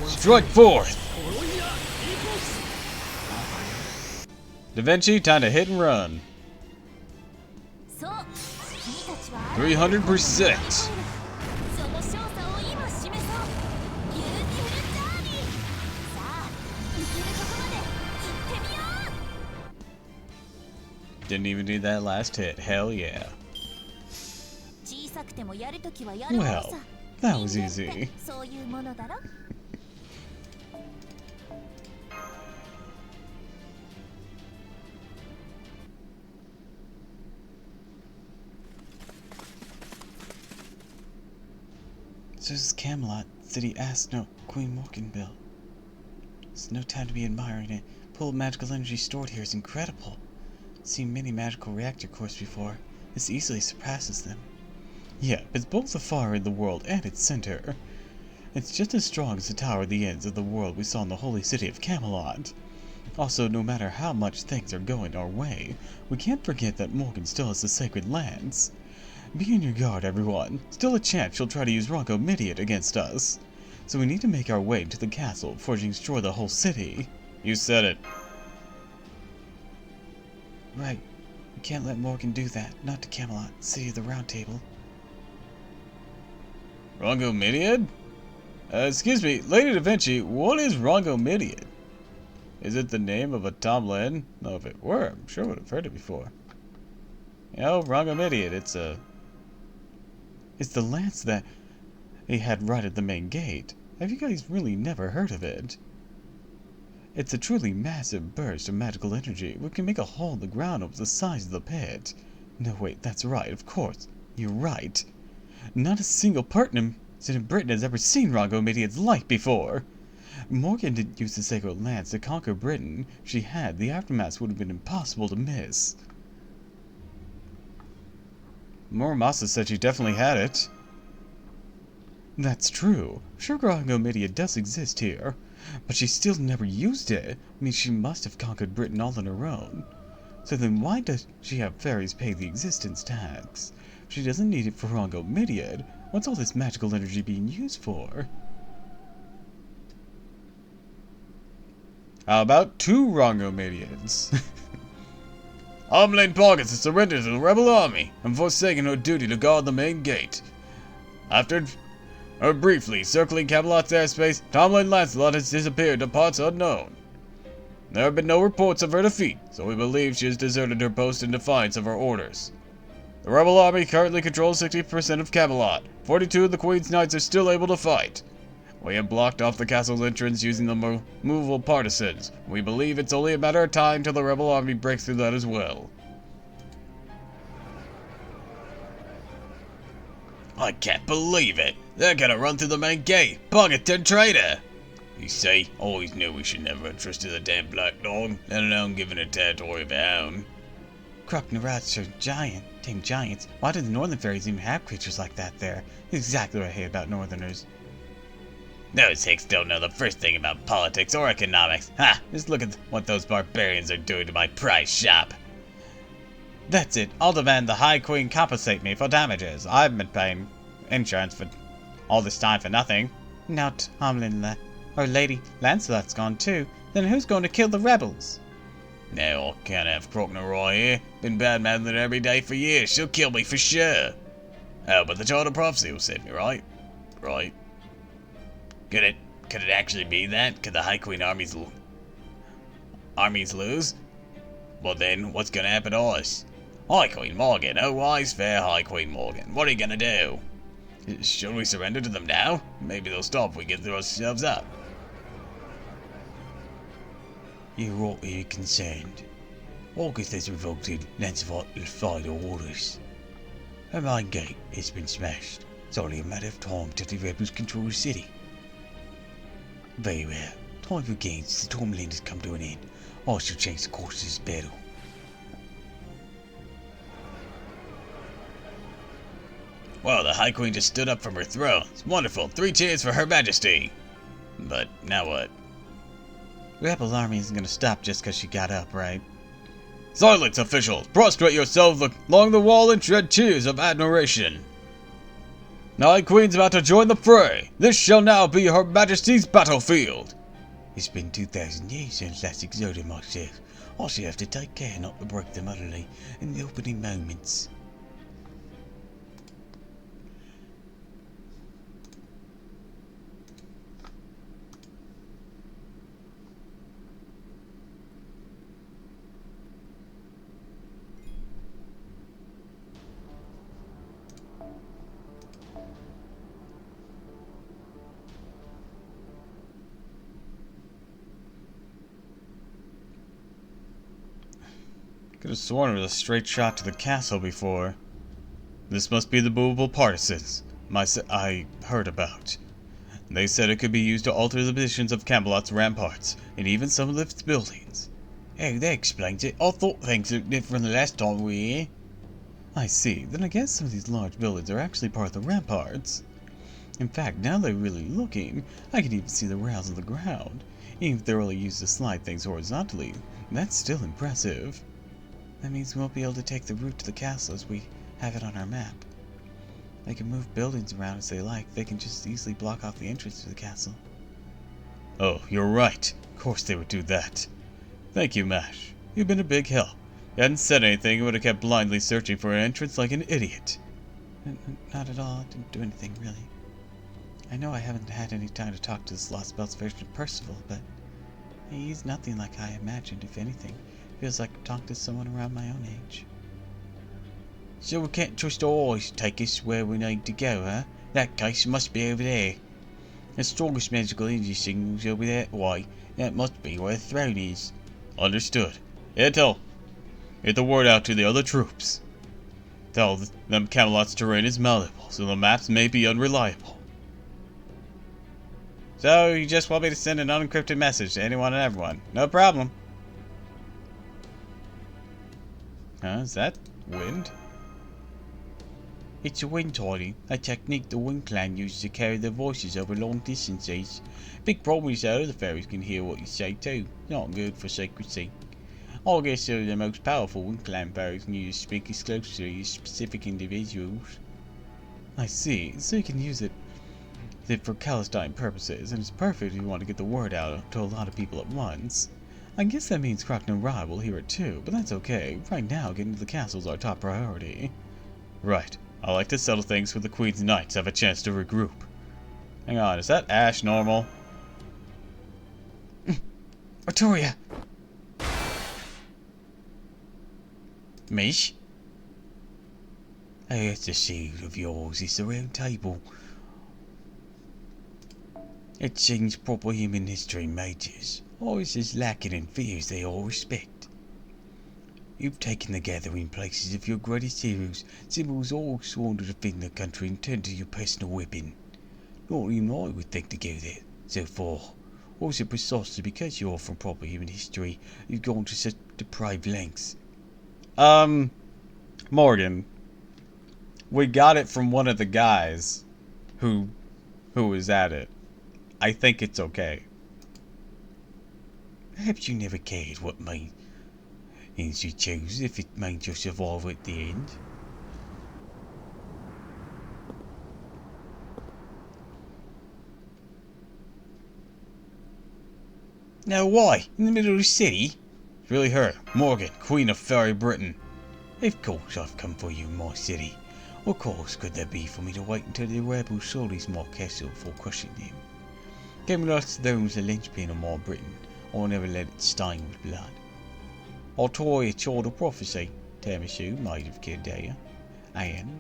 Strike forth! Da Vinci, time to hit and run. 300%. Didn't even need that last hit. Hell yeah. Well, that was easy. So this is Camelot, city asked no Queen Morgan built. There's no time to be admiring it. Pool of magical energy stored here is incredible. Seen many magical reactor cores before. This easily surpasses them. Yeah, it's both the far in the world and its center. It's just as strong as the tower at the ends of the world we saw in the holy city of Camelot. Also, no matter how much things are going our way, we can't forget that Morgan still has the sacred lands. Be on your guard, everyone. Still a chance she'll try to use Rongo Midiot against us. So we need to make our way to the castle before she can destroy the whole city. You said it. Right. We can't let Morgan do that. Not to Camelot, city of the Round Table. Rongo Midiot? Excuse me, Lady Da Vinci, what is Rongo Midiot? Is it the name of a Tom Lin? No, if it were, I'm sure I would have heard it before. You know, Rongo Midiot, it's the lance that he had right at the main gate. Have you guys really never heard of it? It's a truly massive burst of magical energy. We can make a hole in the ground over the size of the pit. No, wait, that's right, of course. You're right. Not a single person in Britain has ever seen Rongo Midian's like before. Morgan didn't use the sacred lance to conquer Britain. If she had, the aftermath would have been impossible to miss. Muramasa said she definitely had it. That's true. Sure, Rongo Midian does exist here, but she still never used it. I mean, she must have conquered Britain all on her own. So then why does she have fairies pay the existence tax? If she doesn't need it for Rongo Midian, what's all this magical energy being used for? How about 2 Rongo Midians? Armlane Poggins has surrendered to the rebel army and forsaken her duty to guard the main gate. After her briefly circling Camelot's airspace, Tomlin Lancelot has disappeared to parts unknown. There have been no reports of her defeat, so we believe she has deserted her post in defiance of our orders. The rebel army currently controls 60% of Camelot. 42 of the Queen's Knights are still able to fight. We have blocked off the castle's entrance using the movable partisans. We believe it's only a matter of time till the rebel army breaks through that as well. I can't believe it! They're gonna run through the main gate! Buggington traitor! You see, always knew we should never have trusted the damn black dog, let alone giving it territory of our own. Croc-Narats are damn giants. Why do the northern fairies even have creatures like that there? That's exactly what I hate about northerners. Those hicks don't know the first thing about politics or economics. Ha! Just look at what those barbarians are doing to my prize shop. That's it. I'll demand the High Queen compensate me for damages. I've been paying insurance for all this time for nothing. Now Tomlin or Lady Lancelot's gone too. Then who's going to kill the rebels? No, I can't have Croc-Narats here. Been bad-mouthing her every day for years. She'll kill me for sure. Oh, but the Child of Prophecy will save me, right? Right. Could it actually be that? Could the High Queen armies lose? Well then, what's gonna happen to us? High Queen Morgan, oh wise fair High Queen Morgan, what are you gonna do? Should we surrender to them now? Maybe they'll stop if we get ourselves up. You ought to be concerned. August has revolted Lancelot's final orders. Her main gate has been smashed. It's only a matter of time till the rebels control the city. Very well. Time for games. The tournament has come to an end. I shall change the course of this battle. Well, the High Queen just stood up from her throne. It's wonderful. 3 cheers for Her Majesty. But now what? The rebel army isn't gonna stop just because she got up, right? Silence, officials! Prostrate yourselves along the wall and shed tears of admiration. The High Queen's about to join the fray. This shall now be Her Majesty's battlefield. It's been 2,000 years since last exerted myself. I shall have to take care not to break them utterly in the opening moments. Could have sworn it was a straight shot to the castle before. This must be the movable partisans I heard about. They said it could be used to alter the positions of Camelot's ramparts, and even some of its buildings. Oh, that explains it. I thought things were different the last time we were here. I see. Then I guess some of these large buildings are actually part of the ramparts. In fact, now they're really looking, I can even see the rails on the ground. Even if they're only used to slide things horizontally, that's still impressive. That means we won't be able to take the route to the castle as we have it on our map. They can move buildings around as they like. They can just easily block off the entrance to the castle. Oh, you're right. Of course they would do that. Thank you, Mash. You've been a big help. You hadn't said anything, you would have kept blindly searching for an entrance like an idiot. Not at all. I didn't do anything, really. I know I haven't had any time to talk to this Lost Belts version of Percival, but he's nothing like I imagined. If anything, feels like talking to someone around my own age. So we can't trust our eyes to take us where we need to go, huh? In that case, it must be over there. The strongest magical energy signals over that way. That must be where the throne is. Understood. Ito, get the word out to the other troops. Tell them Camelot's terrain is malleable, so the maps may be unreliable. So, you just want me to send an unencrypted message to anyone and everyone? No problem. Is that wind? It's a wind tiding, a technique the Wind Clan uses to carry their voices over long distances. Big problem is though, the fairies can hear what you say too. Not good for secrecy. I guess they're the most powerful Wind Clan fairies can use to speak exclusively to specific individuals. I see, so you can use it for clandestine purposes, and it's perfect if you want to get the word out to a lot of people at once. I guess that means Croc and Rye will hear it too, but that's okay. Right now, getting to the castle is our top priority. Right. I like to settle things so the Queen's Knights have a chance to regroup. Hang on, is that Ash normal? Artoria! Mish? Hey, it's a shield of yours, it's the round table. It seems proper human history mages. Always is lacking in fears they all respect. You've taken the gathering places of your greatest heroes, symbols all sworn to defend the country and turned to your personal weapon. Not even I would think to go there so far. Or is it precisely because you're from proper human history you've gone to such depraved lengths? Morgan. We got it from one of the guys who was at it. I think it's okay. Perhaps you never cared what means you chose if it means you'll survive at the end. Now why? In the middle of the city? It's really her, Morgan, Queen of Fairy Britain. Of course I've come for you in my city. What cause could there be for me to wait until the rebels sullies my castle before crushing them? Camelot's throne's the linchpin of my Britain. I'll never let it stain with blood. I'll tell you a child of prophecy, Tiramisu, maid of Kildare, and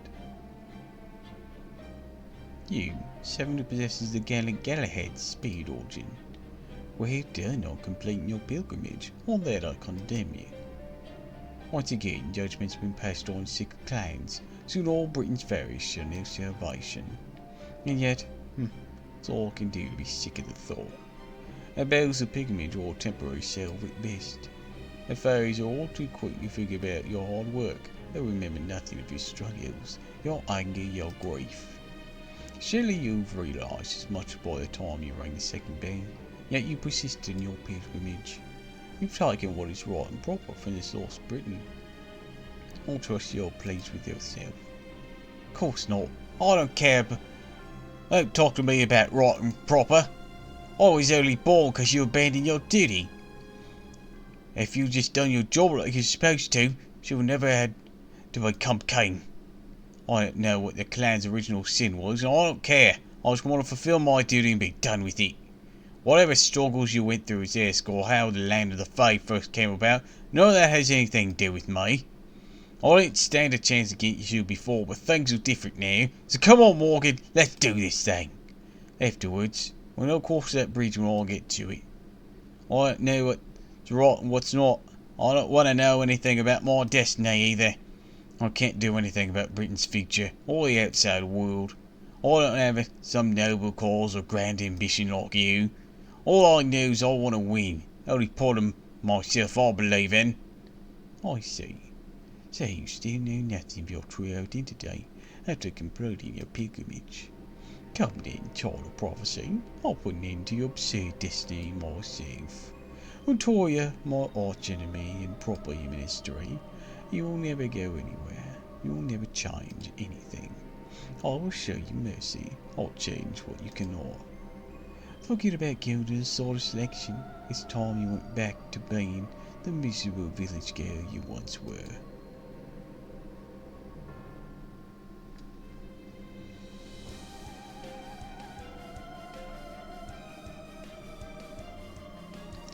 you, someone who possesses the gallant Galahad's speed origin. Well done on completing your pilgrimage. On that I condemn you. Once again, judgment's been passed on sick clans. Soon all Britain's fairies shall know salvation. And yet, it's all I can do to be sick of the thought. A bells of pilgrimage or temporary salve at best. The fairies are all too quick to forget about your hard work. They'll remember nothing of your struggles, your anger, your grief. Surely you've realised as much by the time you rang the second bell, yet you persist in your pilgrimage. You've taken what is right and proper from this lost Britain. I trust you're pleased with yourself. Of course not. I don't care, but don't talk to me about right and proper. I was only born because you abandoned your duty. If you just done your job like you're supposed to, you would never had to become king. I don't know what the clan's original sin was, and I don't care. I just want to fulfill my duty and be done with it. Whatever struggles you went through as Esk, or how the land of the Fae first came about, none of that has anything to do with me. I didn't stand a chance against you before, but things are different now. So come on, Morgan, let's do this thing. Afterwards, we'll cross that bridge when I get to it. I don't know what's right and what's not. I don't want to know anything about my destiny either. I can't do anything about Britain's future, or the outside world. I don't have some noble cause or grand ambition like you. All I know is I want to win. Only part of myself I believe in. I see. So you still know nothing of your true identity after completing your pilgrimage. Come then, child of prophecy. I'll put an end to your absurd destiny myself. Artoria, my arch enemy in proper human history, you will never go anywhere. You will never change anything. I will show you mercy. I'll change what you cannot. Forget about Gilda's sort of selection. It's time you went back to being the miserable village girl you once were.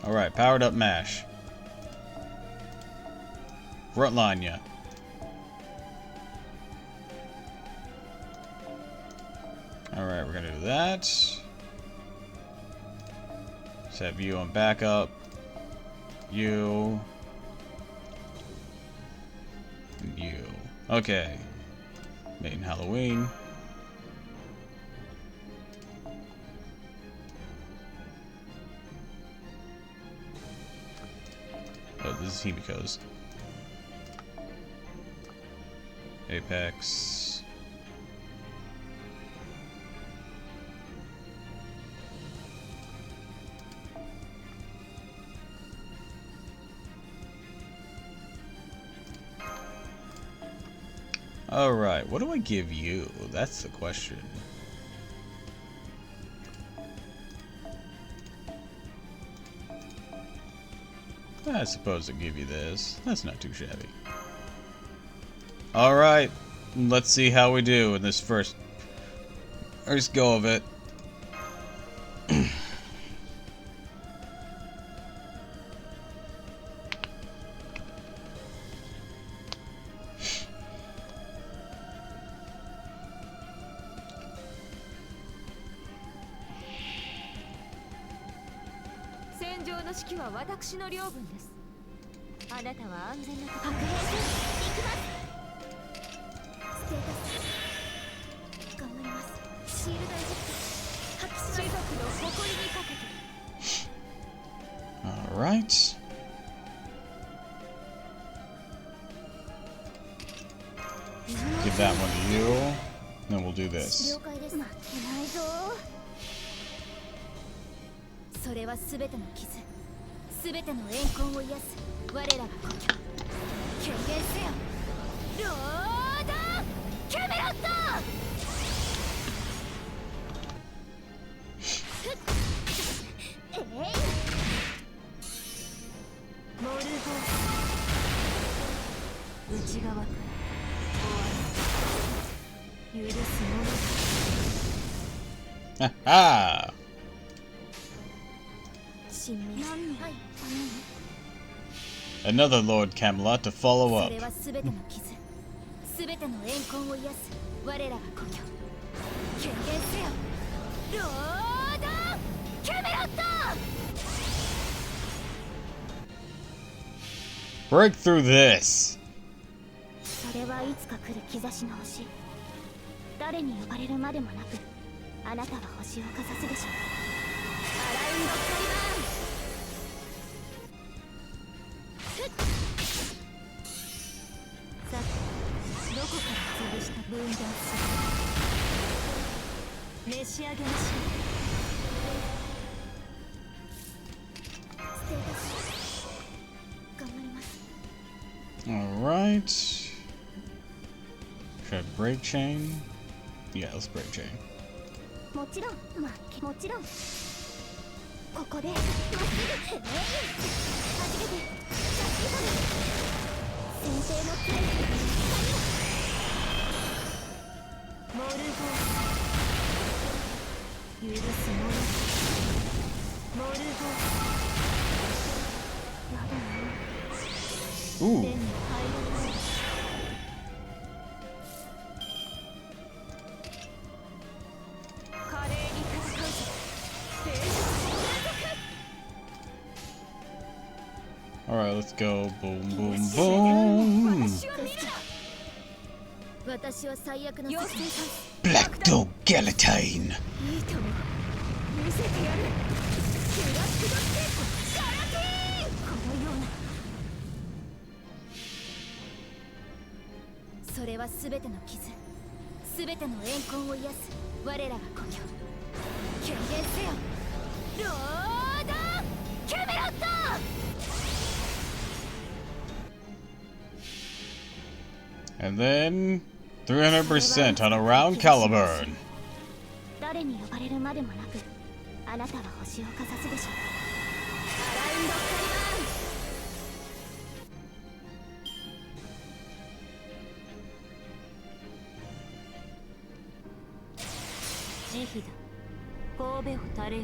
Alright, powered up mash. Front line ya. Alright, we're gonna do that. Set view on backup. You. You. Okay. Main Halloween. Oh, this is Himiko's. Apex. Alright, what do I give you? That's the question. I suppose I'll give you this. That's not too shabby. Alright, let's see how we do in this first go of it. Alright. Give that one to you. Then we'll do this. それは全ての傷、全ての怨恨を癒す我らが故郷。権限せよ、ロード・キャメロット。モルゴー内側から終わり許すもの。 Ha ha! Another Lord Camelot to follow up. Break through this. それはいつか来る兆しの星。誰に呼ばれるまでもなく、あなたは星をかざすでしょう。アラウンドカリバーン。さて、どこから潰した分断する。召し上げましょう。ステータス。頑張ります。 Alright. Should I break chain? Yeah, let's break chain. もちろん、もちろん。ここでまっすぐはじけて先生のプレイモルゴー許すものモルゴーやだな Ooh. 手に入らない華麗に戦うぞ Alright, let's go. Boom, boom, boom. Black Dog Galatine. それはすべての傷、すべての怨恨を癒す我らが故郷。権限せよ、ロード・キャメロット。 And then 300% on a round Caliburn. 誰に呼ばれるまでもなく、あなたは星をかざすでしょう。アラウンドカリバーン。慈悲だ。神戸を垂れよ。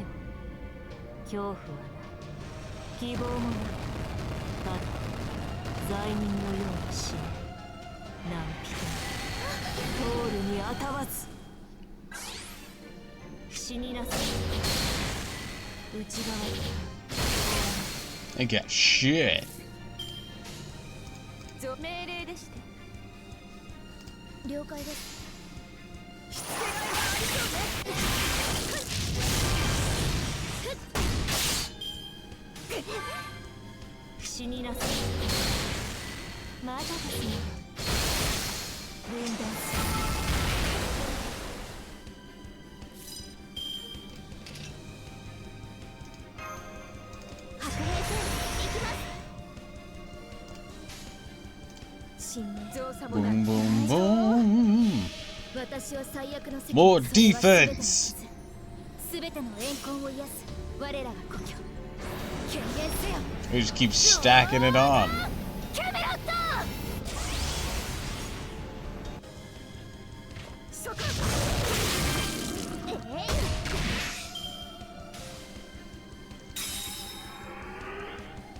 恐怖はない。希望もない。ただ罪人のように死ね。 何人トールに当たわず死になさい内側から They got shit. 命令でして了解です死になさい。まだですね。分断する。白兵戦行きます。信念造作もな Boom, い。 boom, boom. 私を最悪の責 More 任すれば defense. 全ての怨恨を癒す我らが故郷。権限せよ。 We just keep stacking it on. キャメロット。そこ。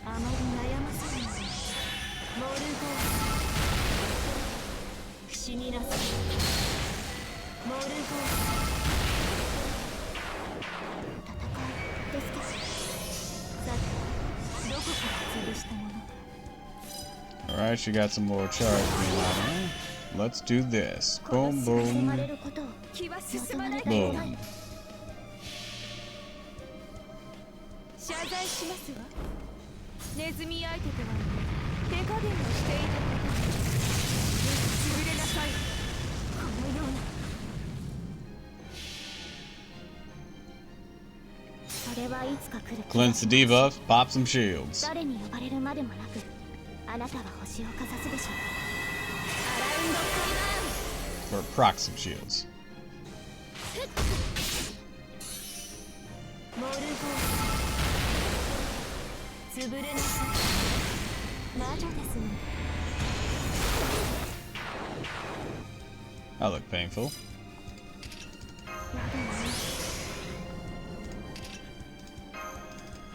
あまり悩ませない。モルゴー。死になさい。モルゴー。戦いですか。さて、どこから潰したものか。 Alright, she got some more charge being on her. Let's do this. Boom, 迫 boom, れることを気は進まない。 boom. 謝罪しますわ。ネズミ相手とはいえ手加減をしていたこと潰れなさい。このような。それはいつか来る。 Cleanse the debuff, pop some shields. 誰に呼ばれるまでもなく、あなたは星をかざすでしょう。アラウンド開番。 Or proc some shields. モルゴー。潰れなさい。魔女ですね。 That looked painful.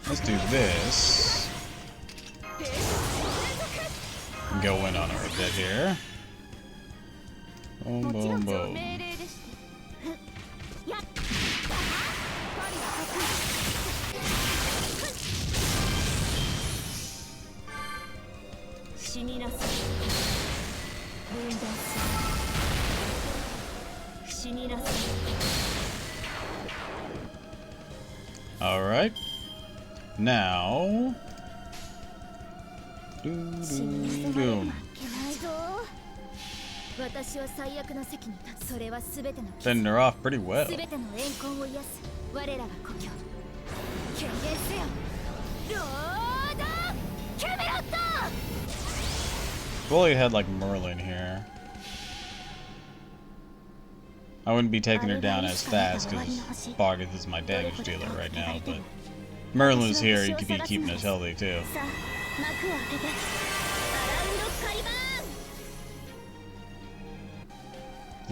Let's do this. Go in on her a bit here. Boom, もちろ boom, ん boom. 命令でしてやっ死になさい。分断する。死になさい。 Alright. Now. 死に Doo, 急がれ doo, る doo. 負けないぞ。私は最悪の席に立つ。それは全ての Fending her off pretty well. 全ての怨恨を癒す我らが故郷。権限せよ。ロードキャメロット。 If only it had like Merlin here. I wouldn't be taking her down as fast because Bargath is my damage dealer right now, but Merlin's here, he could be keeping us healthy too. さあ幕を開けてアラウンド開番。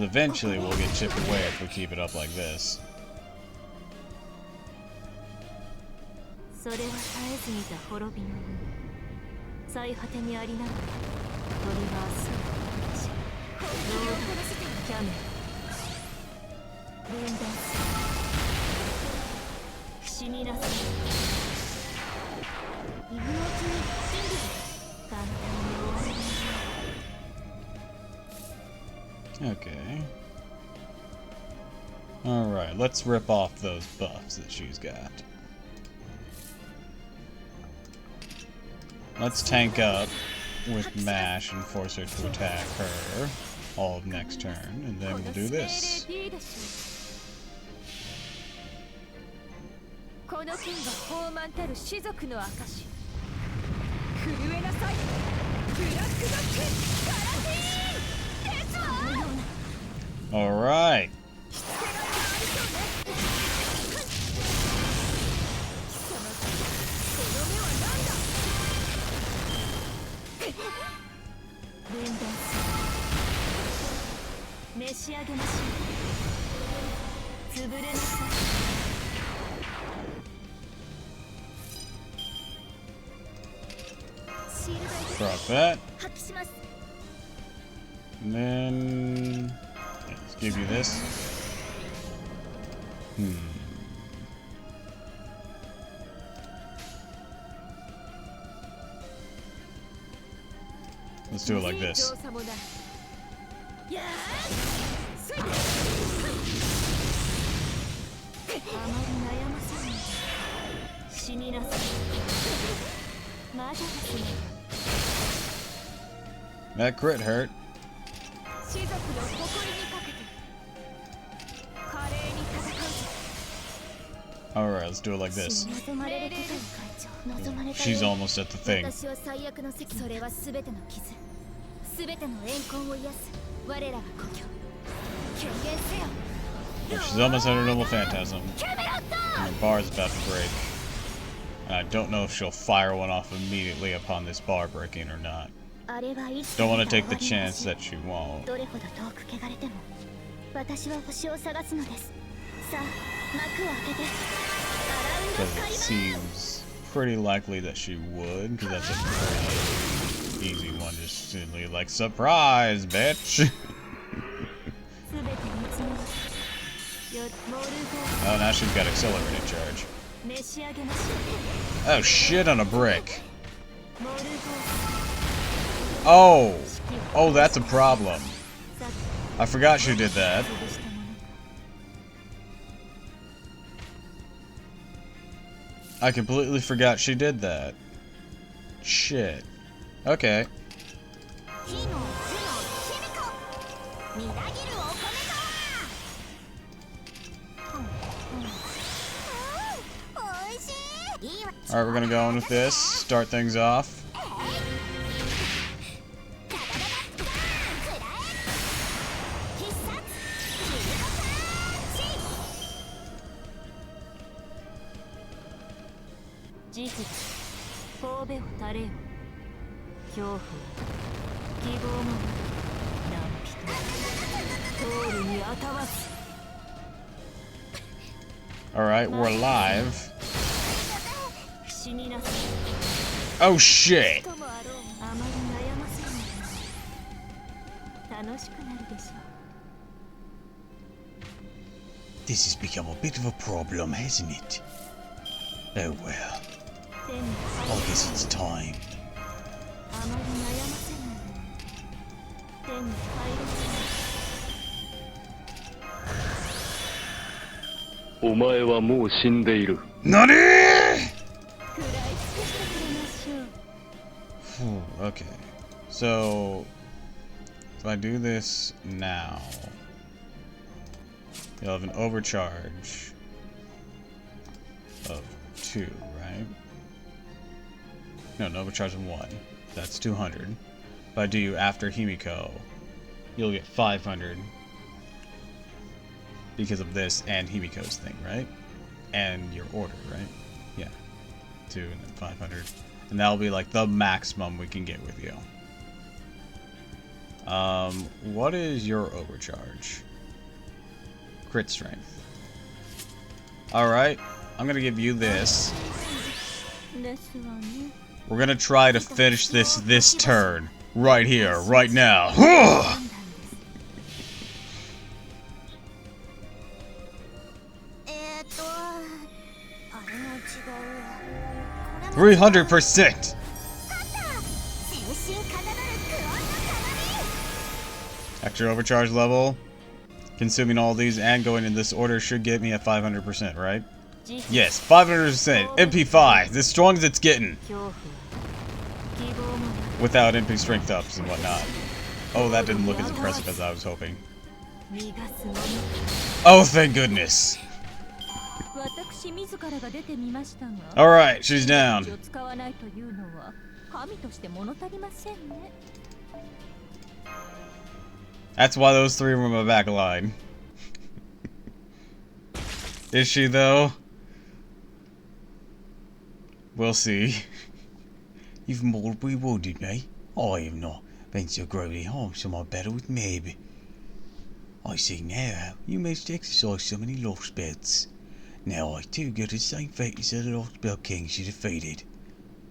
Eventually we'll get chipped away if we keep it up like this. それは絶えず見た滅びの海。最果てにありながらトリガースをロードキャメロ分断する。死になさい。今のうちに準備。簡単に終われない。 Okay. Alright, let's rip off those buffs that she's got. Let's tank up with Mash and force her to attack her all of next turn, and then we'll do this. この剣が傲慢たる士族の証。震えなさい。ブラックバックガラティーンですわ。 Alright. 分断する。召し上げましょう。潰れなさい。 Drop that. 発揮します。 And then let's give you this. Let's do it like this. やー That crit hurt. Alright, let's do it like this. She's almost at the thing. She's almost at her noble phantasm. And her bar is about to break. And I don't know if she'll fire one off immediately upon this bar breaking or not. Don't want to take the chance that she won't. Because it seems pretty likely that she would, because that's a pretty easy one. Just simply like, surprise, bitch! Oh, now she's got accelerated charge. Oh, shit on a brick. Oh! Oh, that's a problem. I forgot she did that. I completely forgot she did that. Shit. Okay. Alright, we're gonna go in with this. Start things off. Alright, we're live. Oh shit! This has become a bit of a problem, hasn't it? Oh well. I guess it's time. NANI?! Okay. So if I do this now, you'll have an overcharge of 2, right? No, an overcharge of 1. That's 200. If I do you after Himiko, you'll get 500 because of this and Himiko's thing, right? And your order, right? Yeah. 2 and then 500. And that'll be like the maximum we can get with you. What is your overcharge? Crit strength. Alright, I'm gonna give you this. We're gonna try to finish this turn. Right here, right now. 300%! Extra overcharge level. Consuming all these and going in this order should get me at 500%, right? Yes, 500%. MP5, the strongest it's getting. Without MP strength ups and whatnot. Oh, that didn't look as impressive as I was hoping. Oh, thank goodness. Alright, she's down. That's why those 3 were my back line. Is she though? We'll see. You've more rewarded me. I have not been so greatly harmed, so my battle with Meb. I see now you must exercise so many lost beds. Now I too go to the same fate as the lost belt kings you defeated.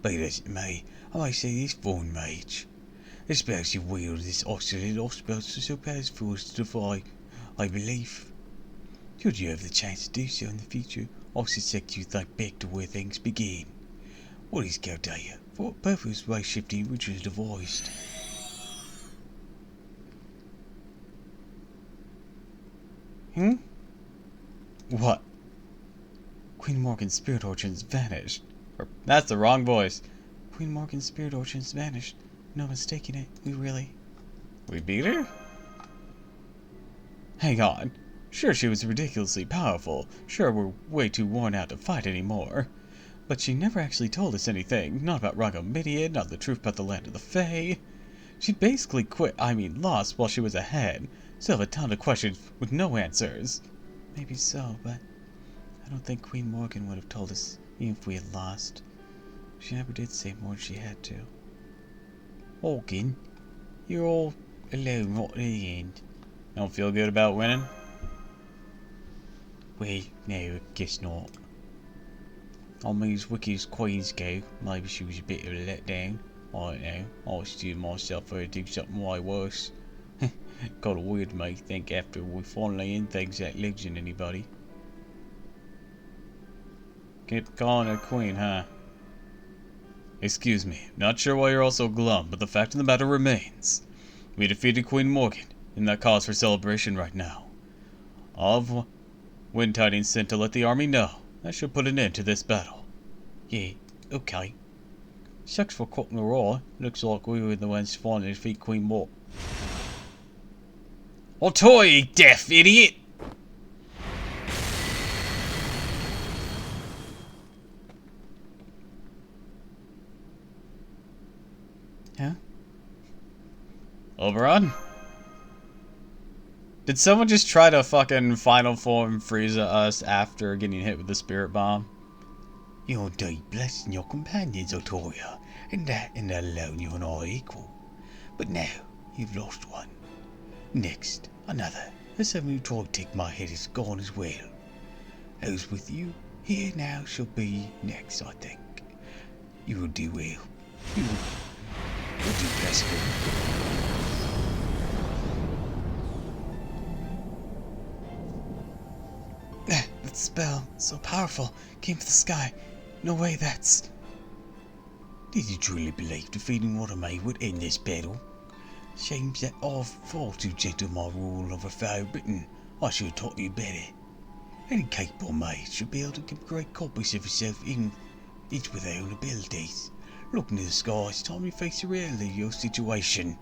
Be as it may, I may see this foreign mage. The spells you wield this oscillated lost belts are so powerful as to defy, I believe. Should you have the chance to do so in the future, I suspect you think back to where things begin. What is Galdea? For what purpose was shifting rituals devised? What? Queen Morgan's spirit origins vanished. That's the wrong voice. Queen Morgan's spirit origins vanished. No mistaking it. We beat her? Hang on. Sure, she was ridiculously powerful. Sure, we're way too worn out to fight anymore. But she never actually told us anything. Not about Rogomedian, not the truth about the land of the Fae. She basically lost while she was ahead. Still have a ton of questions with no answers. Maybe so, but I don't think Queen Morgan would have told us even if we had lost. She never did say more than she had to. Morgan, you're all alone right at the end. Don't feel good about winning? Well, no, I guess not. I mean, as wicked as queens go, maybe she was a bit of a letdown. I don't know. I was stealing myself for her to do something way worse. Kinda weird to me to think after we finally end things that losing anybody. Keep calling her queen, huh? Excuse me, not sure why you're all so glum, but the fact of the matter remains. We defeated Queen Morgan, and that cause for celebration right now. I've wind tidings sent to let the army know. That should put an end to this battle. Yeah, okay. Shucks for cutting the roar. Looks like we were the ones to finally defeat Queen Morgan. I'll toy you, deaf idiot! Huh? Oberon? Did someone just try to fucking final form Frieza us after getting hit with the spirit bomb? You're indeed blessing your companions, Otoya, and that alone you and I are equal. But now, you've lost one. Next, another. The seven who tried to take my head is gone as well. Those with you here now shall be next, I think. You will do well. You will do blessable. That spell, so powerful, came from the sky. No way that's... Did you truly believe defeating Watermaid would end this battle? Shames that I've far too gentle my rule over Fae Britain. I should have taught you better. Any capable maid should be able to give great copies of herself, even each with their own abilities. Look into the skies, time you face the reality of your situation.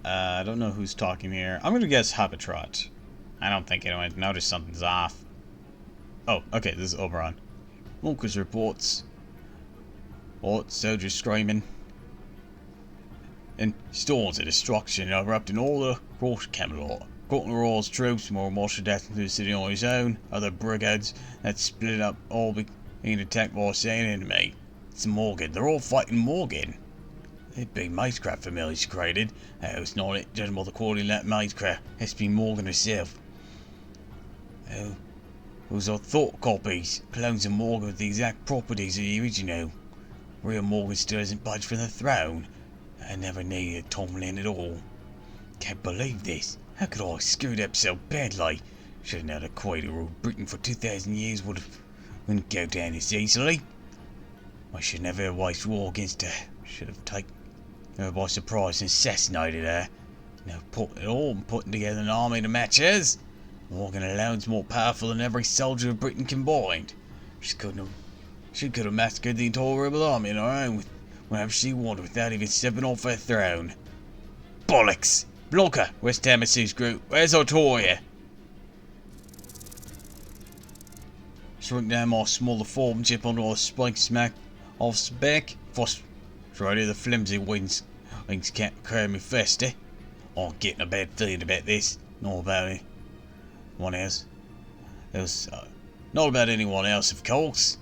I don't know who's talking here. I'm gonna guess Habitrot. I don't think anyone noticed something's off. Oh, okay, this is Oberon. Walker's reports. What? Soldiers screaming. And storms of destruction erupting all across Camelot. Royal's troops were marshaled out into the city on his own. Other brigades that split up all being attacked by a sand enemy. It's Morgan. They're all fighting Morgan. That big Magecraft familiar's created. It's not it, judging by the quality of that Magecraft. Has to be Morgan herself. Oh, those are thought copies. Clones of Morgan with the exact properties of the original. Real Morgan still hasn't budged from the throne. I never needed Tomlin at all. Can't believe this. How could I have screwed up so badly? Should have known a Queen who ruled Britain for 2,000 years wouldn't go down this easily. I should never have waged war against her. Should have taken her by surprise and assassinated her. Now put it all and putting together an army to match hers. Morgan alone's more powerful than every soldier of Britain combined. She could have massacred the entire rebel army on her own whenever she wanted without even stepping off her throne. Bollocks! Blocker, where's Tamasu's group? Where's Otoya? Shrink down my smaller form, jump onto a spike smack off his back. Right here, the flimsy wings can't carry me fast, eh? I'm getting a bad feeling about this. Not about anyone else. Not about anyone else, of course.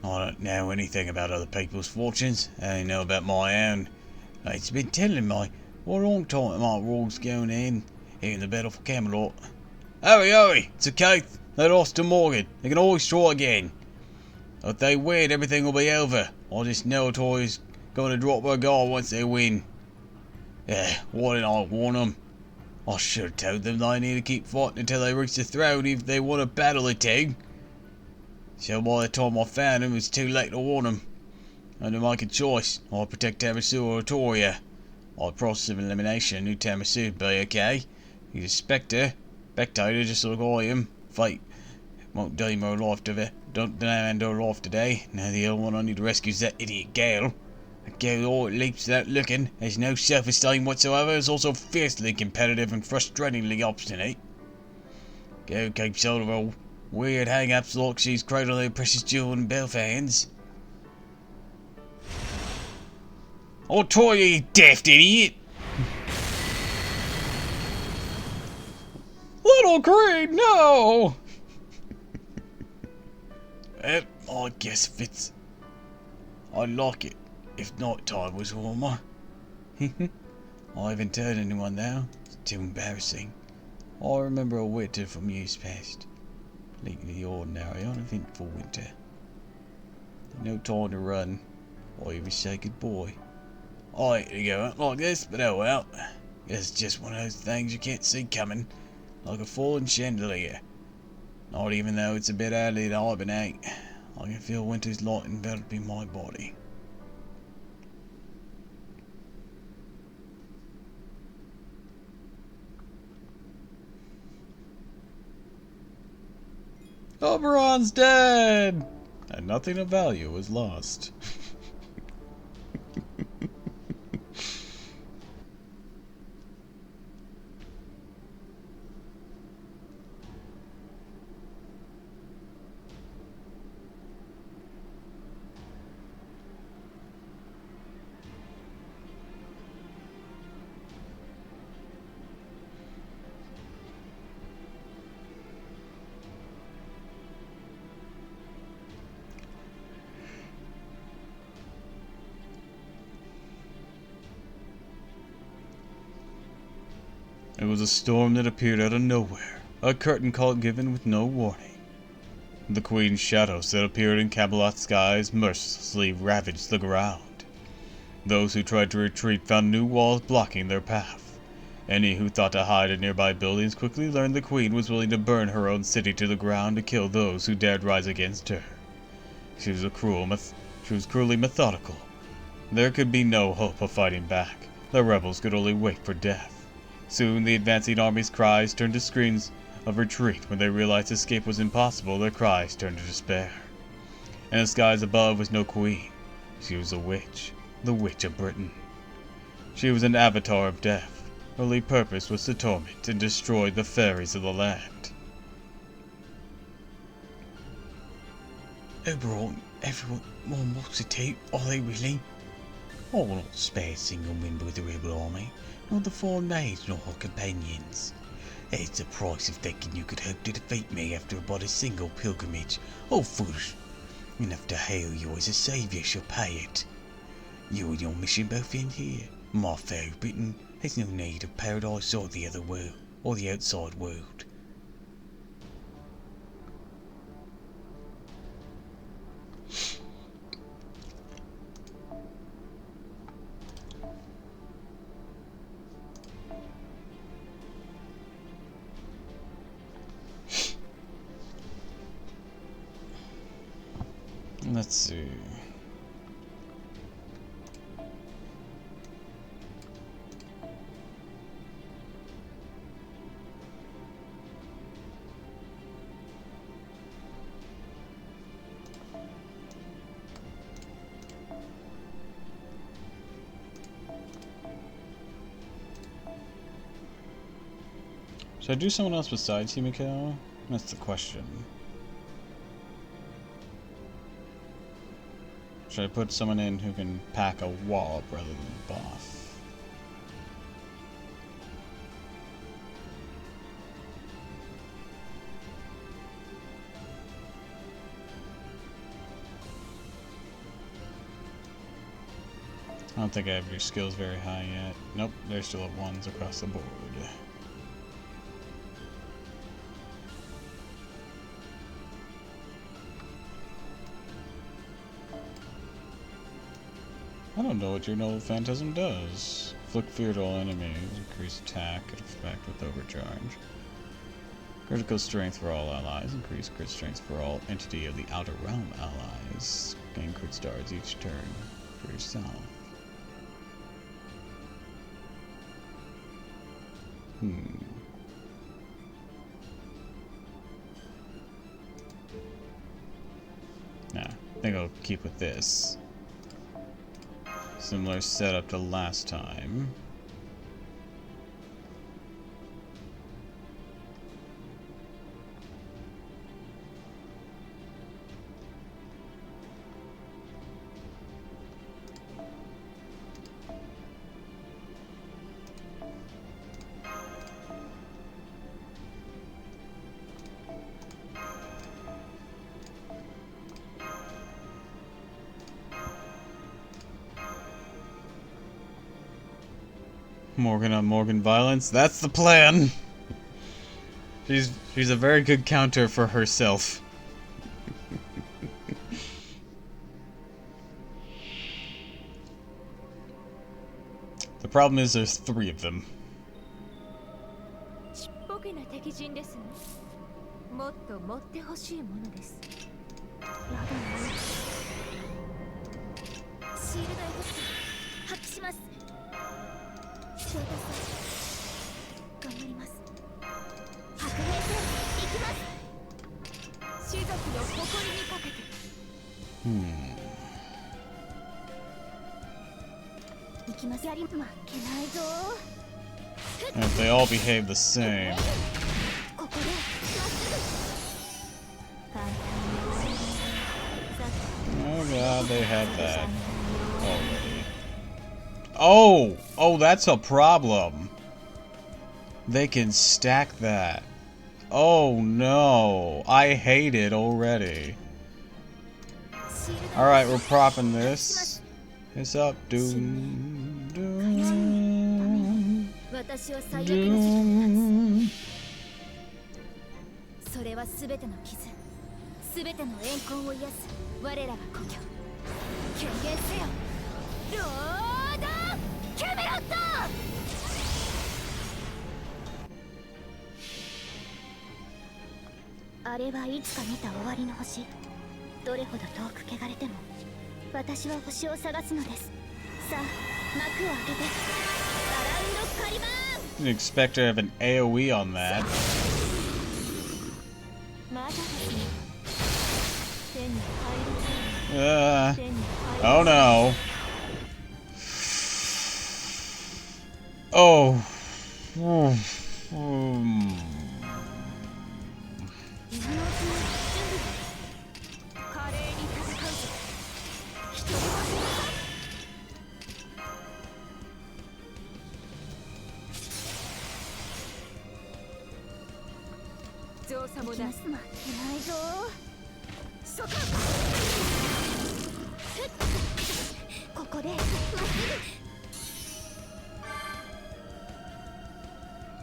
I don't know anything about other people's fortunes. I only know about my own. It's been telling me for a long time my rules going in here in the battle for Camelot. Hurry! It's okay. They lost to Morgan. They can always try again. If they win, everything will be over. I just know Tori's going to drop her guard once they win. Why didn't I warn them? I should have told them they need to keep fighting until they reach the throne if they want to battle it too. So by the time I found them, it was too late to warn them. I had to make a choice. I'd protect Tamasu or Toria. I'd process of elimination, knew Tamasu'd be okay. He's a spectator just like I am. Fate won't demand her life today. Now the other one I need to rescue is that idiot Gale. A girl all leaps without looking, has no self-esteem whatsoever, is also fiercely competitive and frustratingly obstinate. Girl keeps hold of her weird hang-ups like she's cradling her precious jewel in both hands. Oh, Toya, you daft idiot! Little Green, no! I guess if it's... I'd like it if night time was warmer. I haven't told anyone now. It's too embarrassing. I remember a winter from years past. Completely the ordinary, uneventful winter. No time to run, or even say goodbye. I hate to go out like this, but oh well. It's just one of those things you can't see coming, like a falling chandelier. Not even though it's a bit early to hibernate. I can feel winter's light enveloping my body. Oberon's dead! And nothing of value was lost. It was a storm that appeared out of nowhere, a curtain call given with no warning. The Queen's shadows that appeared in Camelot skies mercilessly ravaged the ground. Those who tried to retreat found new walls blocking their path. Any who thought to hide in nearby buildings quickly learned the Queen was willing to burn her own city to the ground to kill those who dared rise against her. She was cruelly methodical. There could be no hope of fighting back. The rebels could only wait for death. Soon the advancing army's cries turned to screams of retreat. When they realized escape was impossible, their cries turned to despair. In the skies above was no queen. She was a witch, the Witch of Britain. She was an avatar of death. Her only purpose was to torment and destroy the fairies of the land. Oberon, everyone more multitude, are they really? I will not spare a single member of the rebel army, nor the foreign maids nor her companions. That is the price of thinking you could hope to defeat me after but a single pilgrimage. Oh, foolish! Enough to hail you as a saviour shall pay it. You and your mission both end here. My fair Britain has no need of paradise or the other world, or the outside world. Let's see. Should I do someone else besides Himiko? That's the question. Should I put someone in who can pack a wallop rather than buff? I don't think I have your skills very high yet. Nope, they're still at 1s across the board. I don't know what your Noble Phantasm does. Inflict fear to all enemies. Increase attack and effect with overcharge. Critical strength for all allies. Increase crit strength for all entity of the Outer Realm allies. Gain crit stars each turn for yourself. Nah, I think I'll keep with this. Similar setup to last time. Morgan on Morgan violence. That's the plan. She's a very good counter for herself. The problem is there's 3 of them. ちっぽけな敵陣ですね。もっと持ってほしいものです。やだな。シールドエフェクト発揮します。翔太さん、頑張ります。白兵戦行きます。士族の誇りにかけて。行きますやり負けないぞ。And if they all behave the same. ここでまっすぐ。簡単に終わり。 Oh god, they have that already. Oh! Oh, that's a problem. They can stack that. Oh no. I hate it already. Alright, we're propping this. It's up, doom. Doom. 私を最悪の時に立 Doom. つ。それは全ての傷、全ての怨恨を癒す我らが故郷。権限せよ、ロード・キャメロット。あれはいつか見た終わりの星。どれほど遠く汚れても私は星を探すのです。さあ、幕を開けてアラウンドカリバーン。 Didn't expect to have an AoE on that. まだですね。手に入る。手に入る。 Oh no. Oh. 今のうちに準備。華麗に戦うぞ。一人も死ぬぞ。造作もなす負けないぞ。そこ。ここでまっすぐ。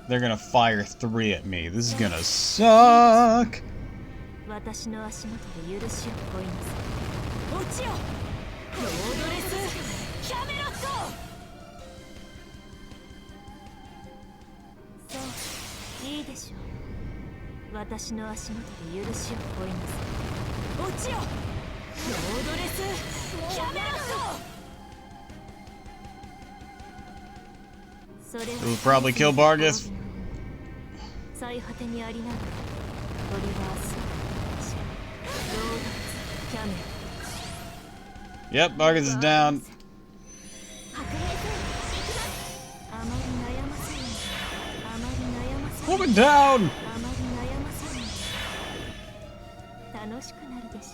They're gonna fire 3 at me. This is gonna suck. 私の足元で許しを乞いなさい。落ちよ。ロードレスキャメロット。そういいでしょう。私の足元で許しを乞いなさい。落ちよ。ロードレスキャメロット。 It will probably kill Vargas. 最果てにありながらトリバースロードキャメロ。 Yep, Vargas is down. 白兵戦行きます。あまり悩ませない。あまり悩ませない。 Woman down. あまり悩ませない。楽しくなるでしょ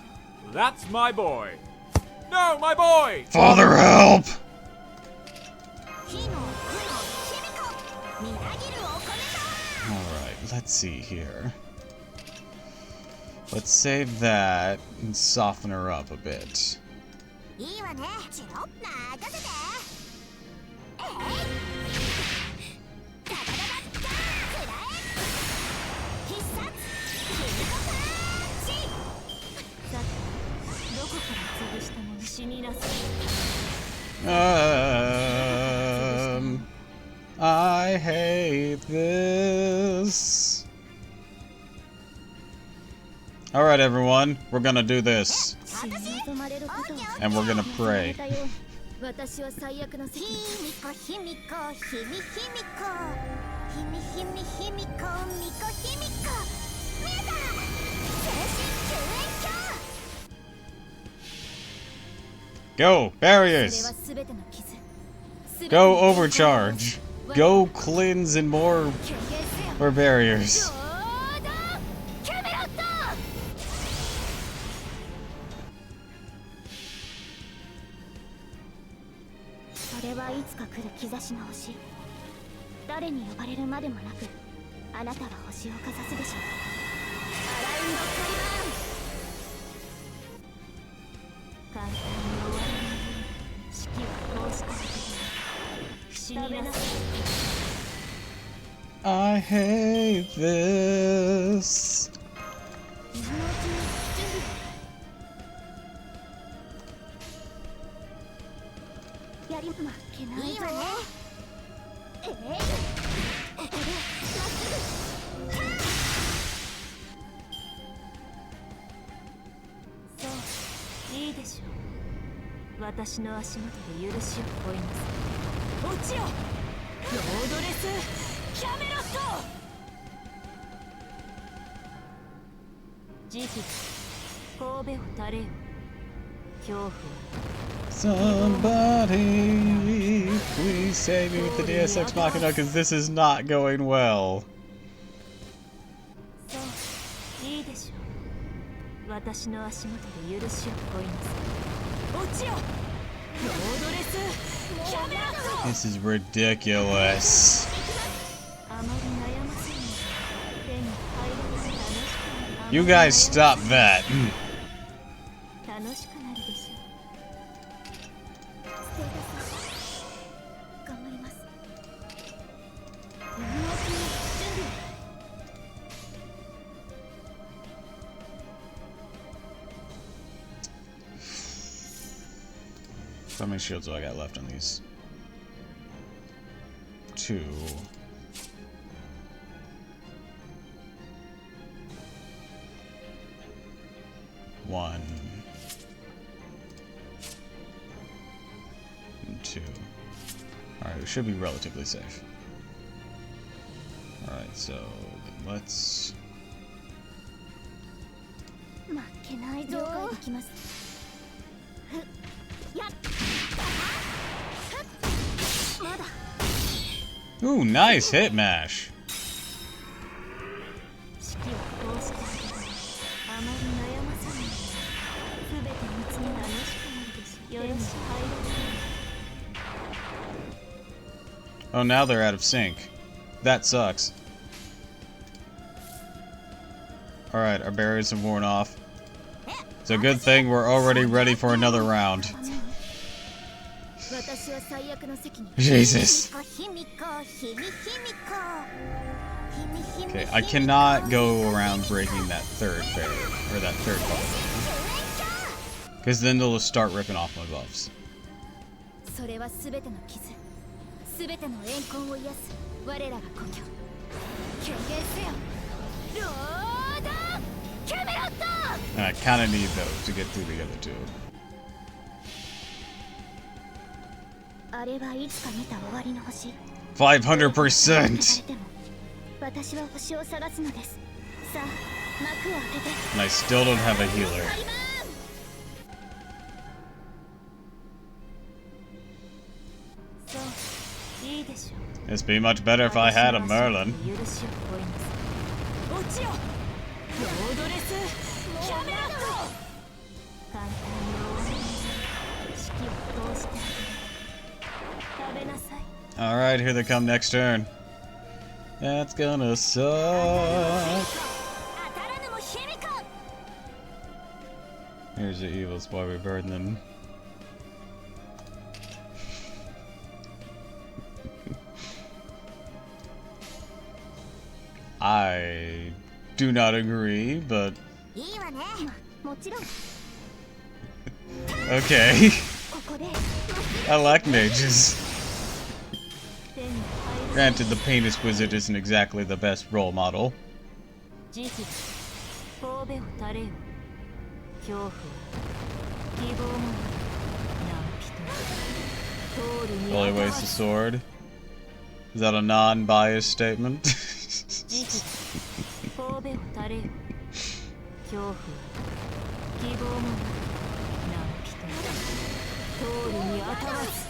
う。 That's my boy. No, my boy. Father, help! 火の火の響くみなぎるお米だ。 Alright, let's see here. Let's save that and soften her up a bit. いいわね。チロ任せて。えい。ダダダダッカー。くらえ。必殺。キルコパンチ。さて、どこから潰したもの死になさい。I hate this. Alright, everyone. We're gonna do this. And we're gonna pray. 私を最悪の席にひみこひみこひみひみこひみひみひみこみこひみこ見えた精神救援鏡 Go! Barriers! それは全ての傷 Go overcharge. Go cleanse and more barriers. キャメロット それはいつか来る兆しの星誰に呼ばれるまでもなくあなたは星をかざすでしょうアラインドカリバン簡単に終わらない式は通しただけで不思議な I hate this. 今のうちに準備やり負けないぞいいわねここでまっすぐそういいでしょう私の足元で許しを乞います落ちよロードレスキャメロット慈悲神戸を垂れよ恐怖は Somebody, please save me with the Deus Ex Machina, because this is not going well. そういいでしょう私の足元で許しを乞います落ちよロードレスキャメロット This is ridiculous. あまり悩ませに手に入らない楽しくなる You guys stop that. 楽しくなるでしょうステータス頑張ります今のうちに準備 How many shields do I got left on these? 2. One. And 2. Alright, we should be relatively safe. Alright, so let's... 負けないぞ了解できますやっまだ Ooh, nice hit mash. 式を通してあまり悩まさないすべて見つめ楽しくなるでしょよし入ろう Oh, now they're out of sync. That sucks. Alright, our barriers have worn off. It's a good thing we're already ready for another round. Jesus. Okay, I cannot go around breaking that third barrier, or that third bubble. Because then they'll just start ripping off my buffs. それはすべての傷すべての怨恨を癒す我らが故郷権限せよロードキャメロット And I kind of need those to get through the other two. あれはいつか見た終わりの星 500%! 私は星を探すのですさあ幕を開けて And I still don't have a healer. そういいでしょう It'd be much better if I had a Merlin. 許しを乞います落ちよロードレスキャメロット簡単に終わらない式を通して食べなさい Alright, here they come next turn. That's gonna suck. 当たらぬも卑弥呼 Here's the evils while we burn them. I do not agree, but いいわねもちろん okay. ここで I like mages. 手に入ら Granted, the Penis Wizard isn't exactly the best role model. 慈悲神戸を垂れよ恐怖は希望もなき人通るに While he waves the sword. Is that a non-biased statement? 慈悲神戸を垂れよ恐怖は希望もなき人通るにあたわず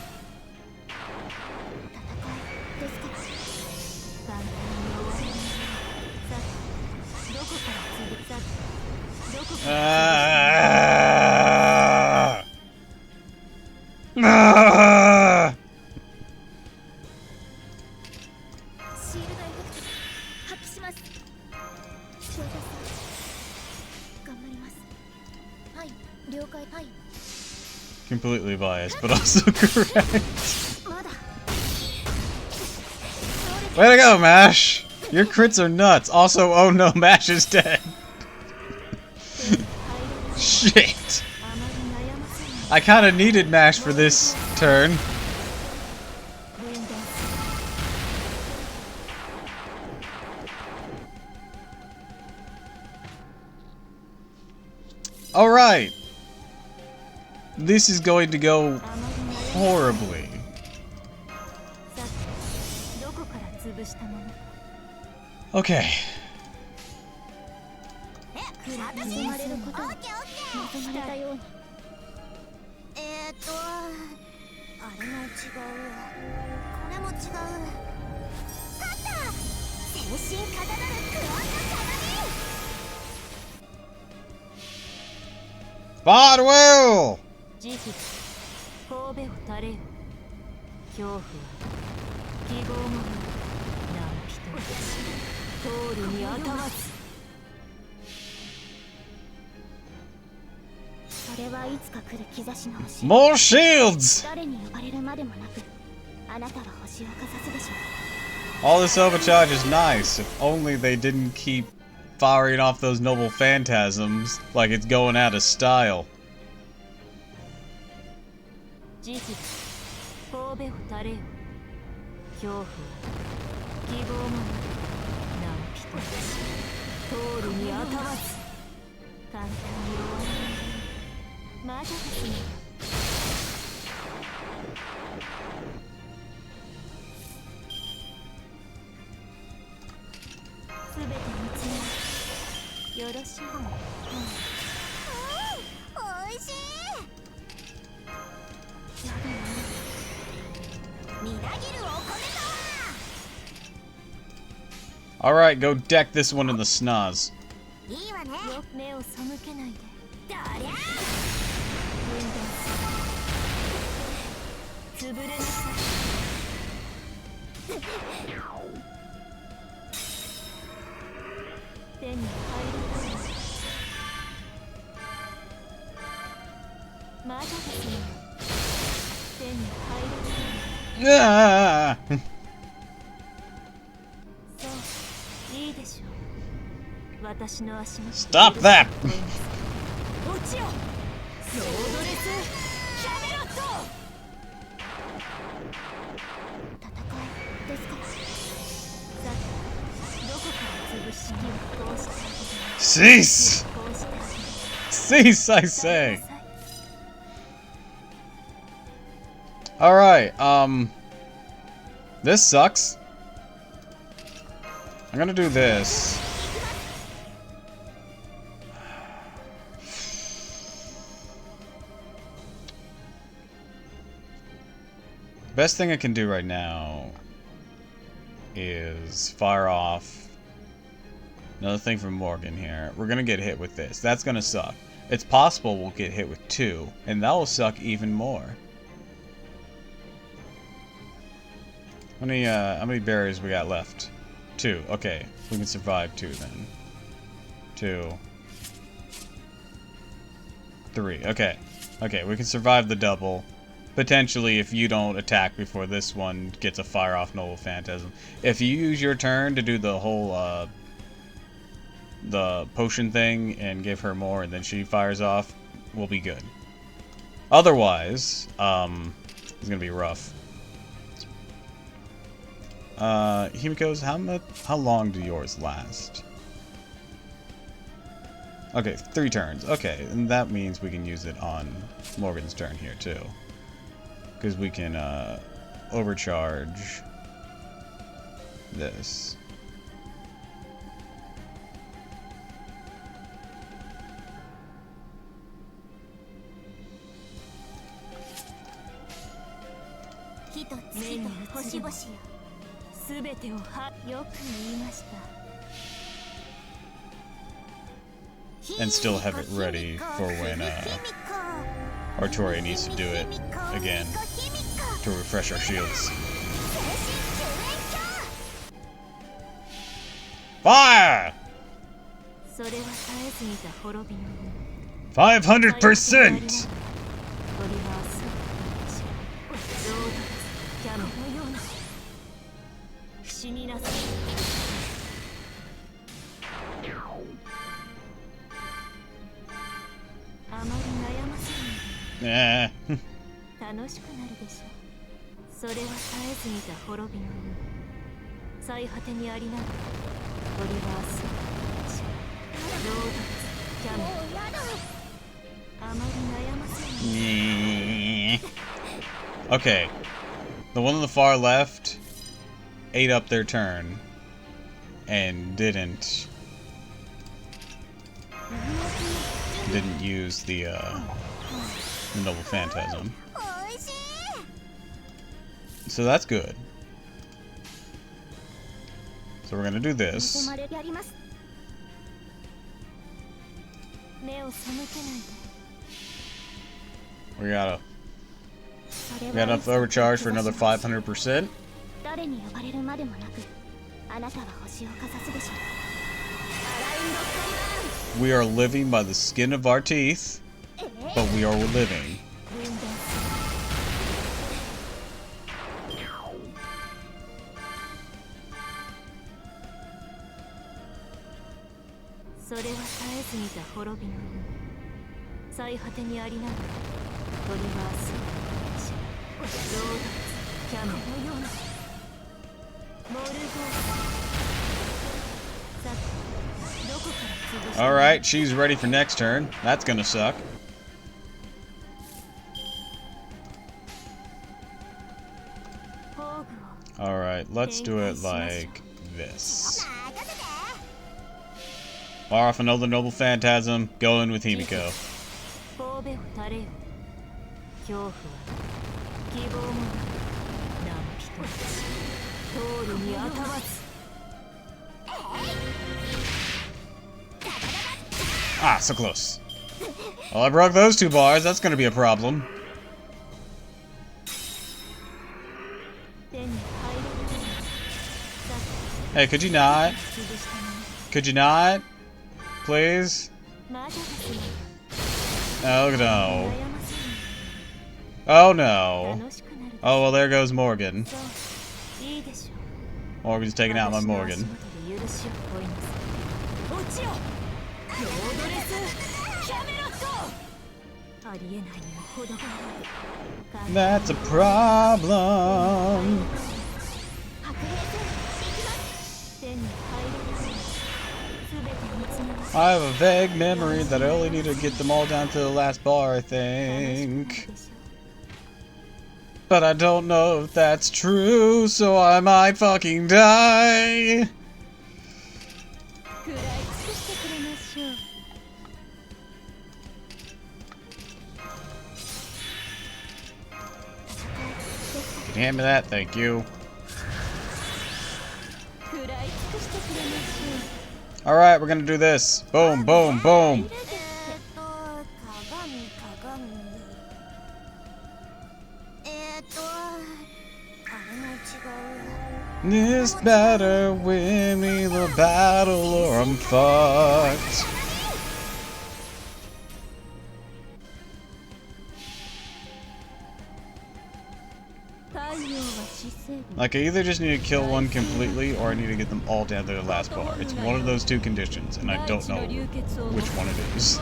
戦いですから簡単に終わらないさてどこから続くさてどこからシールドエフェクト発揮します翔太さん頑張りますはい了解はい Completely biased, but also correct. まだ Way to go, MASH! Your crits are nuts. Also, oh no, MASH is dead. Shit. I kinda needed MASH for this turn. Alright. This is going to go horribly. Okay. あれも違うこれも違う勝った精神型なるクワンの Bodwill! 慈悲神戸を垂れよ恐怖は希望もな人通るにあたわずそれはいつか来る兆しの星 More shields! 誰に呼ばれるまでもなくあなたは星をかざすでしょう All this overcharge is nice. If only they didn't keep firing off those noble phantasms like it's going out of style. 慈悲神戸を垂れよ恐怖は希望もな人通るにあたわず簡単に終わらないまだですねすべてのつもりよろしいのおいしいみなぎるお米と Alright, go deck this one in the snaz. いいわね目を背けないでだりゃ潰れなさい手に入るまだですね手に入る Ah! そういいでしょう私の足の Stop that! 落ちよロードレスキャメロット戦いですからさてどこから潰し気をこうして Cease! こうして Cease, I say! Alright, this sucks. I'm gonna do this. Best thing I can do right now is fire off another thing from Morgan here. We're gonna get hit with this. That's gonna suck. It's possible we'll get hit with 2, and that will suck even more. How many barriers we got left? 2. Okay, we can survive 2 then. 2. 3. Okay. Okay, we can survive the double. Potentially, if you don't attack before this one gets a fire off Noble Phantasm. If you use your turn to do the whole, the potion thing and give her more and then she fires off, we'll be good. Otherwise, it's gonna be rough. Himiko's, how long do yours last? Okay, 3 turns. Okay, and that means we can use it on Morgan's turn here too. Because we can overcharge this. And still have it ready for when Artoria needs to do it again to refresh our shields. Fire! 500%! Yeah. 楽しくなるでしょう。それは絶えず見た滅びの運。最果てにありながらオリバースロードキャメあまり悩ませない。Okay. The one on the far left ate up their turn and didn't use the Noble Phantasm. So that's good. So we're gonna do this. We got enough overcharge for another 500%. We are living by the skin of our teeth, but we are living. Alright, she's ready for next turn. That's gonna suck. Alright, let's do it like this. Fire off another Noble Phantasm, go in with Himiko. Ah, so close. Well, I broke those 2 bars, that's gonna be a problem. Hey, could you not? Could you not? Please? Oh no. Oh no. Oh, well, there goes Morgan. Morgan's taking out my Morgan. That's a problem. I have a vague memory that I only need to get them all down to the last bar, I think. But I don't know if that's true, so I might fucking die. Can you hand me that? Thank you. Alright, we're gonna do this. Boom, boom, boom. This better win me the battle or I'm fucked. Like, I either just need to kill one completely, or I need to get them all down to the last bar. It's one of those 2 conditions, and I don't know which one it is.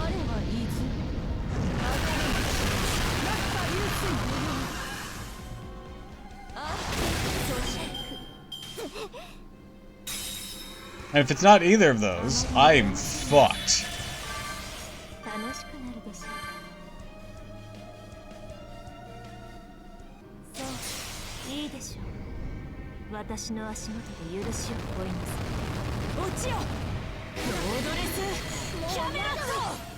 And if it's not either of those, I'm fucked. 楽しくなるでしょう。そういいでしょう。私の足元で許しを請います。落ちよロードレスキャメロット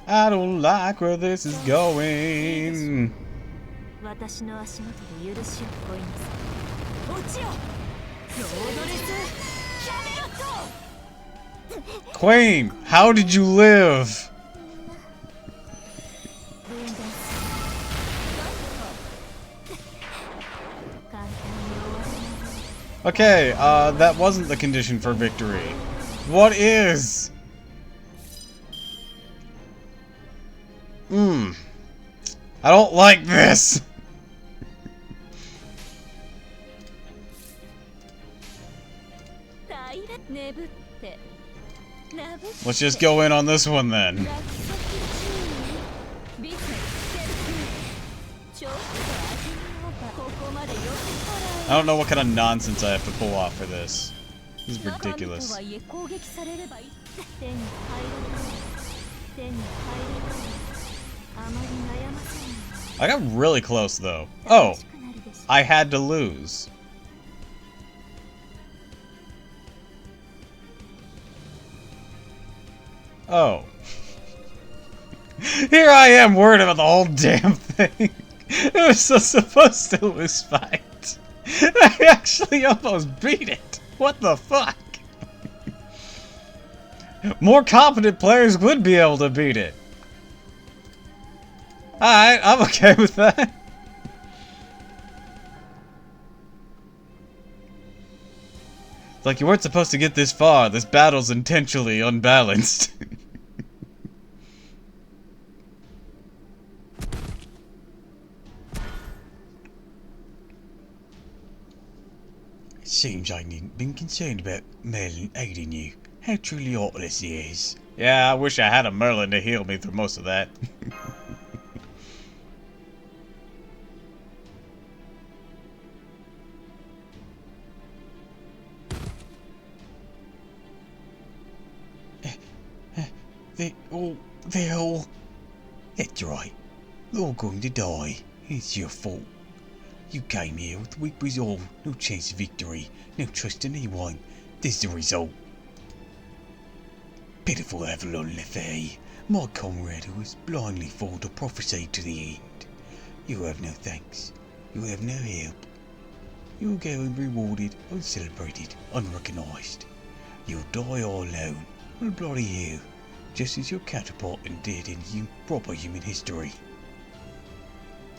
I don't like where this is going. 私の足元で許しを請います。落ちよロードレスキャメロット Queen, how did you live? Okay, that wasn't the condition for victory. What is? I don't like this. Let's just go in on this one then. I don't know what kind of nonsense I have to pull off for this. This is ridiculous. I got really close though. Oh, I had to lose. Oh. Here I am worried about the whole damn thing. It was supposed to lose fight. I actually almost beat it. What the fuck? More competent players would be able to beat it. Alright, I'm okay with that. It's like you weren't supposed to get this far. This battle's intentionally unbalanced. Seems I needn't been concerned about Merlin aiding you. How truly heartless he is. Yeah, I wish I had a Merlin to heal me through most of that. They're all... That's right. They're all going to die. It's your fault. You came here with weak resolve, no chance of victory, no trust in anyone. This is the result. Pitiful Avalon Lefay, my comrade who has blindly followed the prophecy to the end. You have no thanks. You have no help. You will go unrewarded, uncelebrated, unrecognised. You'll die all alone, on a bloody hill, just as your counterpart did in proper human history.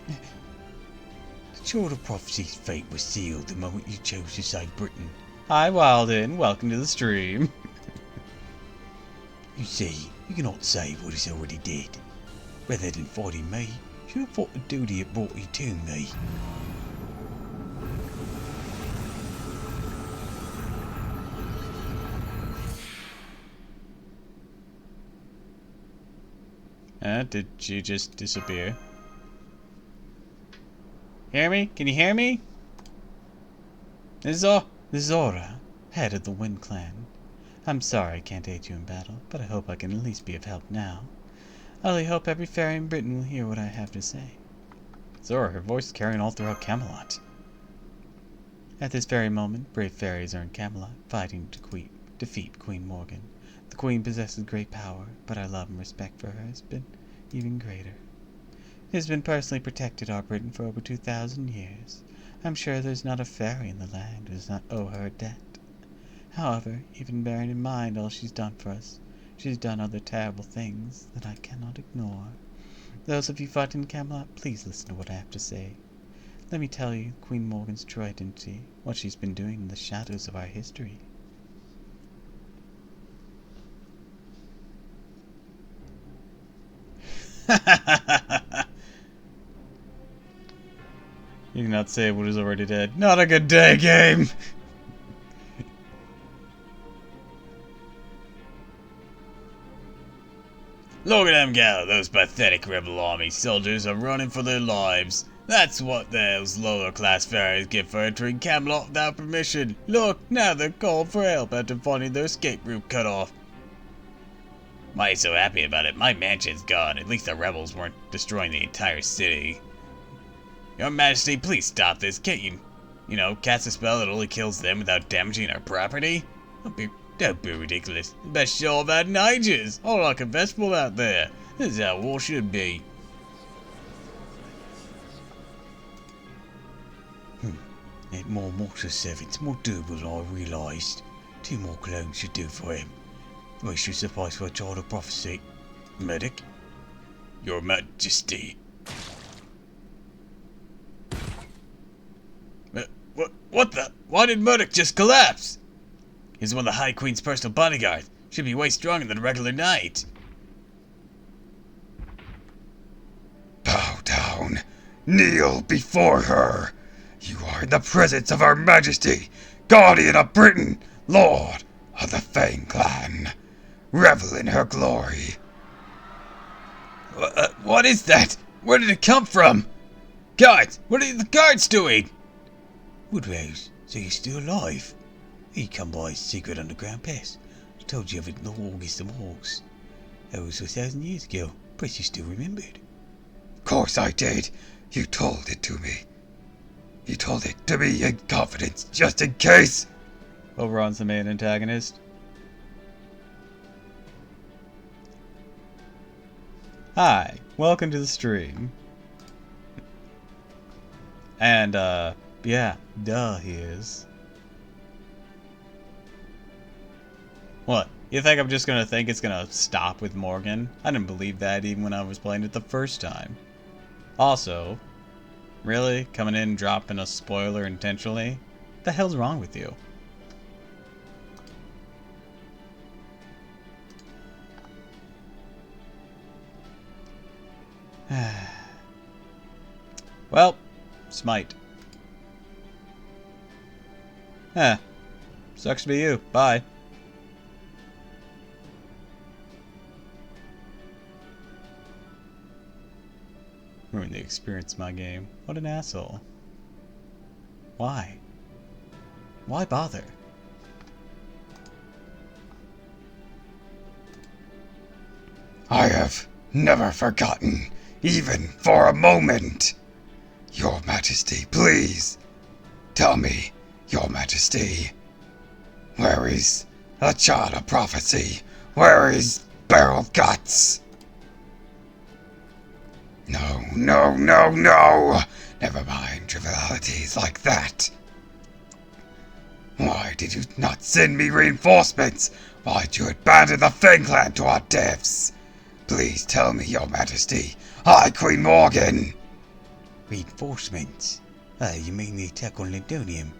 The sword of prophecy's fate was sealed the moment you chose to save Britain. Hi Wilden, welcome to the stream. You see, you cannot save what is already dead. Rather than fighting me, you should have fought the duty that brought you to me. Did she just disappear? Hear me? Can you hear me? Zora, head of the Wind Clan. I'm sorry I can't aid you in battle, but I hope I can at least be of help now. I only hope every fairy in Britain will hear what I have to say. Zora, her voice is carrying all throughout Camelot. At this very moment, brave fairies are in Camelot, fighting to defeat Queen Morgan. The Queen possesses great power, but our love and respect for her has been even greater. It has been personally protected our Britain for over 2,000 years. I'm sure there's not a fairy in the land who does not owe her a debt. However, even bearing in mind all she's done for us, she's done other terrible things that I cannot ignore. Those of you fighting in Camelot, please listen to what I have to say. Let me tell you Queen Morgan's true identity, what she's been doing in the shadows of our history. You cannot say what is already dead. Not a good day, game! Look at them go! Those pathetic rebel army soldiers are running for their lives. That's what those lower class fairies get for entering Camelot without permission. Look, now they're called for help after finding their escape route cut off. Why are you so happy about it? My mansion's gone. At least the rebels weren't destroying the entire city. Your Majesty, please stop this. Can't you, cast a spell that only kills them without damaging our property? Don't be ridiculous. The best show I've had in ages. All like a festival out there. This is how war should be. Need more mortar servants, more doable than I realised. 2 more clones should do for him. 3 should suffice for a child of prophecy. Medic? Your Majesty. What the? Why did Murdoch just collapse? He's one of the High Queen's personal bodyguards. Should be way stronger than a regular knight. Bow down. Kneel before her. You are in the presence of Her Majesty, Guardian of Britain, Lord of the Fang Clan. Revel in her glory. What is that? Where did it come from? Guards! What are the guards doing? Woodrose, so you're still alive? He come by his secret underground pass. I told you of it in the August of Hawks. That was 1,000 years ago. Perhaps you still remembered. Of course I did. You told it to me. You told it to me in confidence, just in case. Oberon's the main antagonist. Hi, welcome to the stream. And, yeah, duh, he is. What? You think I'm just gonna think it's gonna stop with Morgan? I didn't believe that even when I was playing it the first time. Also, really? Coming in and dropping a spoiler intentionally? What the hell's wrong with you? Well, smite. Sucks to be you. Bye. Ruined the experience, my game. What an asshole. Why? Why bother? I have never forgotten, even for a moment. Your Majesty, please, tell me, Your Majesty, where is a child of prophecy? Where is Barrel Guts? No, no, no, no! Never mind trivialities like that. Why did you not send me reinforcements? Why did you abandon the Fang Clan to our deaths? Please tell me, Your Majesty. Hi, Queen Morgan! Reinforcements? You mean the attack on Lindonium?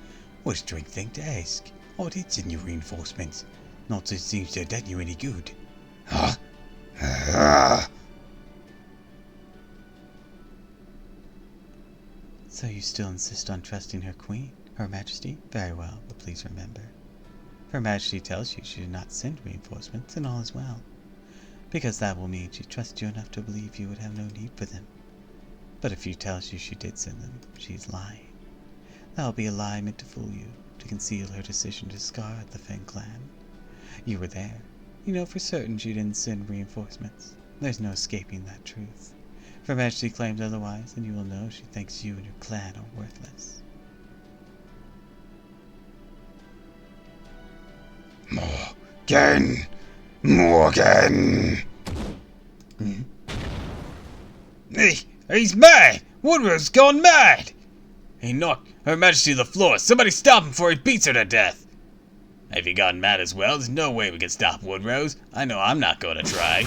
What a strange thing to ask. I did send you reinforcements. Not that it seems to have done you any good. Huh? So you still insist on trusting her queen, Her Majesty? Very well, but please remember. If Her Majesty tells you she did not send reinforcements, then all is well. Because that will mean she trusts you enough to believe you would have no need for them. But if she tells you she did send them, she's lying. That will be a lie meant to fool you, to conceal her decision to discard the Fang Clan. You were there. You know for certain she didn't send reinforcements. There's no escaping that truth. If Her Majesty claims otherwise, then you will know she thinks you and your clan are worthless. Morgan! Morgan! He's mad! Woodrose's gone mad! He knocked Her Majesty to the floor. Somebody stop him before he beats her to death. Have you gotten mad as well? There's no way we can stop Woodrose. I know I'm not going to try.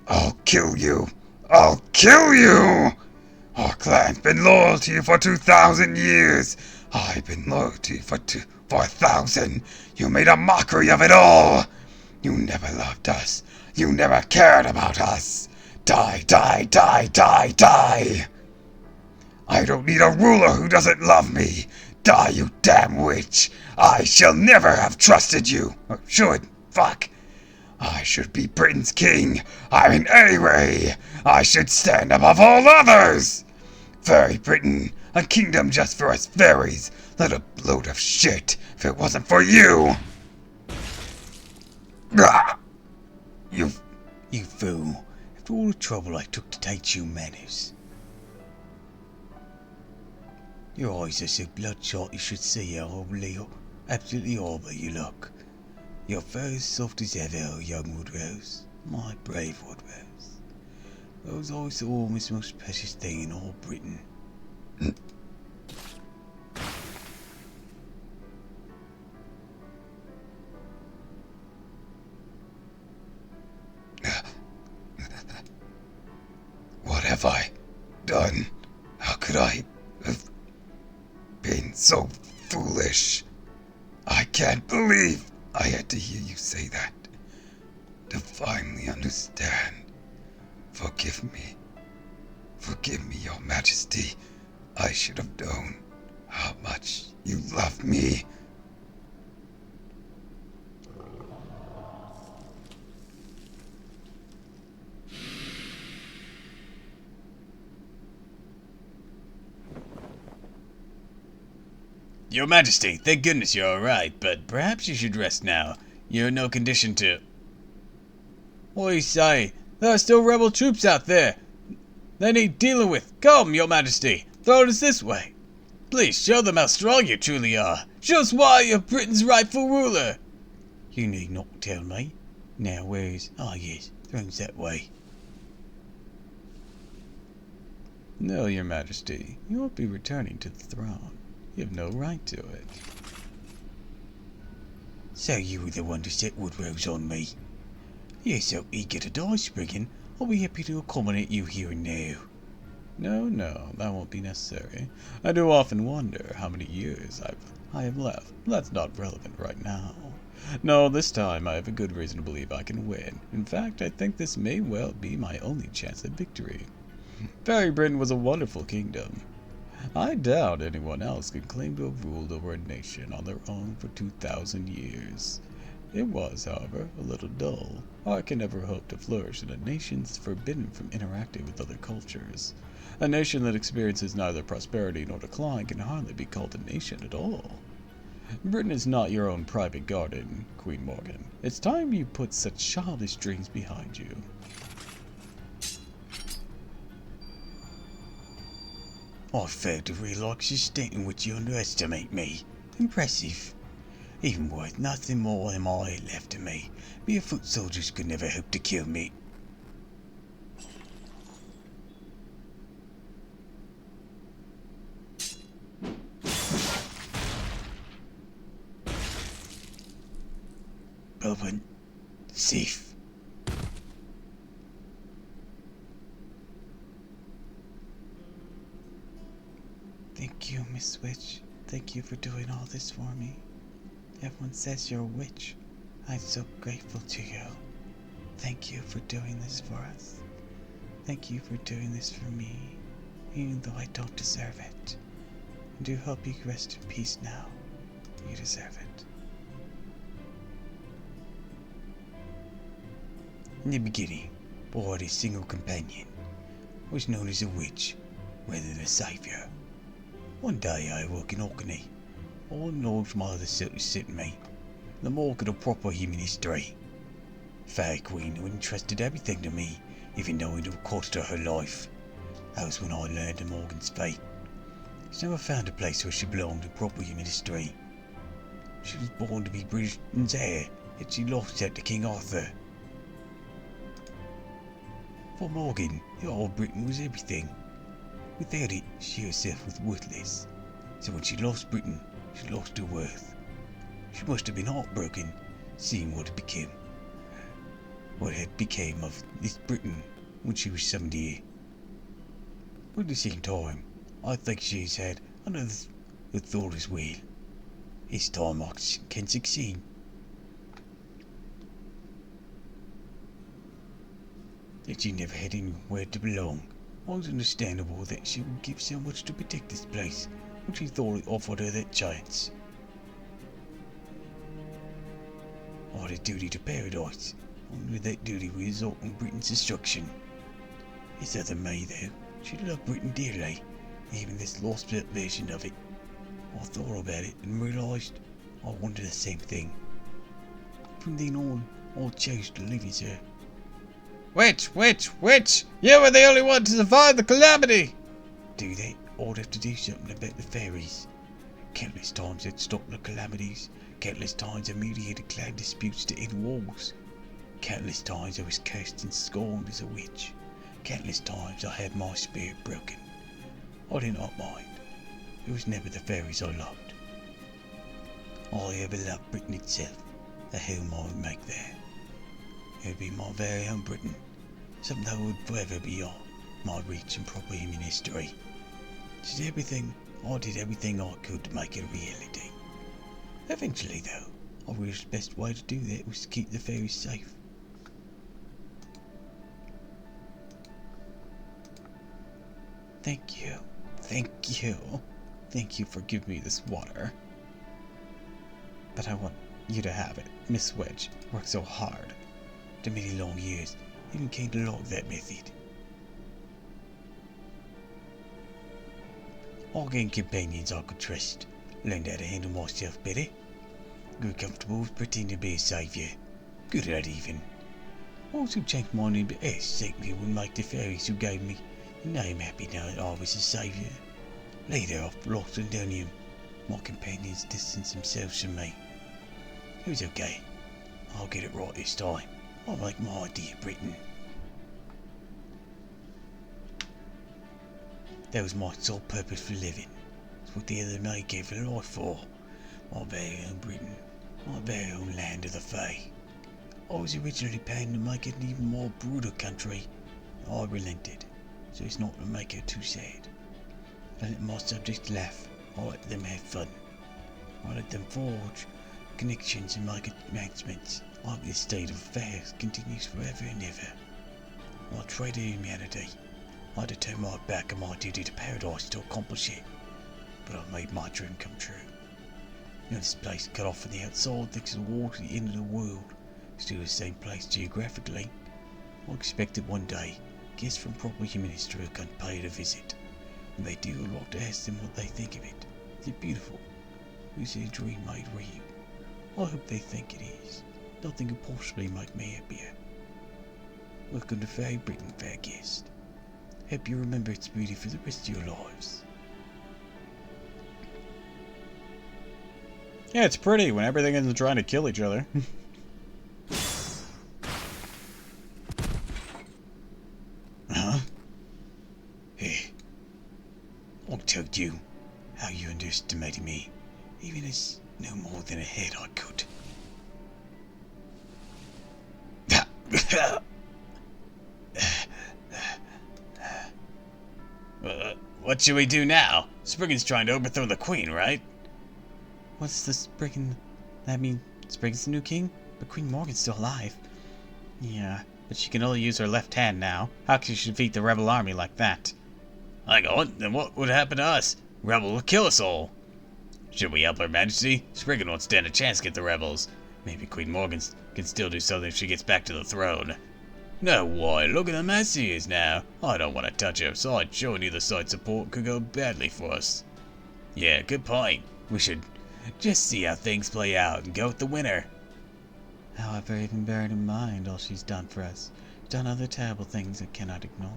I'll kill you! I'll kill you! Our clan's been loyal to you for 2,000 years. I've been loyal to you for 1,000. You made a mockery of it all. You never loved us. You never cared about us. Die, die, die, die, die. I don't need a ruler who doesn't love me. Die, you damn witch. I shall never have trusted you. Or should. Fuck. I should be Britain's king. I mean, anyway, I should stand above all others. Fairy Britain, a kingdom just for us fairies. Little load of shit if it wasn't for you. Ah! You fool. After all the trouble I took to teach you manners. Your eyes are so bloodshot you should see how absolutely horrible you look. You're very soft as ever, young Woodrose. My brave Woodrose. Those eyes are almost the most precious thing in all Britain. What have I done? How could I have been so foolish? I can't believe I had to hear you say that. To finally understand. Forgive me. Forgive me, Your Majesty. I should have known how much you love me. Your Majesty, thank goodness you're alright, but perhaps you should rest now. You're in no condition to... What do you say? There are still rebel troops out there. They need dealing with. Come, Your Majesty, throw us this way. Please show them how strong you truly are. Show us why you're Britain's rightful ruler. You need not tell me. Now where is... Ah yes, throws that way. No, Your Majesty, you won't be returning to the throne. You have no right to it. So you were the one to set Woodrose on me. You're so eager to die, Spriggan. I'll be happy to accommodate you here and now. No, that won't be necessary. I do often wonder how many years I have left. That's not relevant right now. No, this time I have a good reason to believe I can win. In fact, I think this may well be my only chance at victory. Fairy Britain was a wonderful kingdom. I doubt anyone else can claim to have ruled over a nation on their own for 2,000 years. It was, however, a little dull. I can never hope to flourish in a nation that's forbidden from interacting with other cultures. A nation that experiences neither prosperity nor decline can hardly be called a nation at all. Britain is not your own private garden, Queen Morgan. It's time you put such childish dreams behind you. I fail to realise the extent in which you underestimate me. Impressive. Even worth nothing more than my head left to me. Mere foot soldiers could never hope to kill me. Open. Safe. Thank you, Miss Witch. Thank you for doing all this for me. Everyone says you're a witch. I'm so grateful to you. Thank you for doing this for us. Thank you for doing this for me, even though I don't deserve it. I do hope you rest in peace now. You deserve it. In the beginning, boy, a single companion was known as a witch, rather than a savior. One day I awoke in Orkney. All the knowledge my other sisters sent me, the morgue of proper human history. Fairy Queen who entrusted everything to me, even though it would cost her her life. That was when I learned of Morgan's fate. She never found a place where she belonged in proper human history. She was born to be Britain's heir, yet she lost that to King Arthur. For Morgan, the old Britain was everything. Without it, she herself was worthless. So when she lost Britain, she lost her worth. She must have been heartbroken, seeing what had become of this Britain when she was summoned here. But at the same time, I think she has had another thought as well. This time I can succeed. That she never had anywhere to belong. It was understandable that she would give so much to protect this place when she thought it offered her that chance. I had a duty to paradise. Only that duty will result in Britain's destruction. It's other me, though. She loved Britain dearly, even this lost version of it. I thought about it and realised I wanted the same thing. From then on, I chose to live as her. Witch! You were the only one to survive the calamity! Do that, I'd have to do something about the fairies. Countless times I'd stopped the calamities. Countless times I mediated clan disputes to end wars. Countless times I was cursed and scorned as a witch. Countless times I had my spirit broken. I did not mind. It was never the fairies I loved. I ever loved Britain itself, the home I would make there. It would be my very own Britain, something that would forever be beyond my reach and proper human history. I did everything I could to make it a reality. Eventually, though, I realized the best way to do that was to keep the fairies safe. Thank you. Thank you for giving me this water. But I want you to have it. Miss Wedge worked so hard. To many long years, even came to love that method. I gained companions I could trust. Learned how to handle myself better. Grew comfortable with pretending to be a saviour. Good at it even. I also changed my name to S. Simply would make the fairies who gave me the name happy knowing I was a saviour. Later, after lost Londonium, my companions distanced themselves from me. It was okay. I'll get it right this time. I'll make my idea of Britain. That was my sole purpose for living. It's what the other me gave their life for. My very own Britain. My very own land of the Fae. I was originally planning to make it an even more brutal country. I relented, so it's not to make it too sad. I let my subjects laugh. I let them have fun. I let them forge connections and make advancements. I hope this state of affairs continues forever and ever. I traded humanity. I had to turn my back on my duty to paradise to accomplish it. But I made my dream come true. You know, this place cut off from the outside thanks to the war to the end of the world. Still the same place geographically. I expected one day guests from proper human history will come pay it a visit. When they do, I'd like to ask them what they think of it. Is it beautiful? Or is it a dream made real? I hope they think it is. Nothing could possibly make me happier. Welcome to Fairy Britain, fair guest. Hope you remember its beauty for the rest of your lives. Yeah, it's pretty when everything isn't trying to kill each other. Huh? Hey. I told you how you underestimated me, even as no more than a head I could. What should we do now? Spriggan's trying to overthrow the queen, right? What's the Spriggan? That mean Spriggan's the new king? But Queen Morgan's still alive. Yeah, but she can only use her left hand now. How can she defeat the rebel army like that? Hang on, then what would happen to us? Rebel will kill us all. Should we help Her Majesty? Spriggan won't stand a chance against the rebels. Maybe Queen Morgan can still do something if she gets back to the throne. No way, look at how mess she is now. I don't want to touch her, so showing either side support could go badly for us. Yeah, good point. We should just see how things play out and go with the winner. However, even bearing in mind all she's done for us, she's done other terrible things I cannot ignore.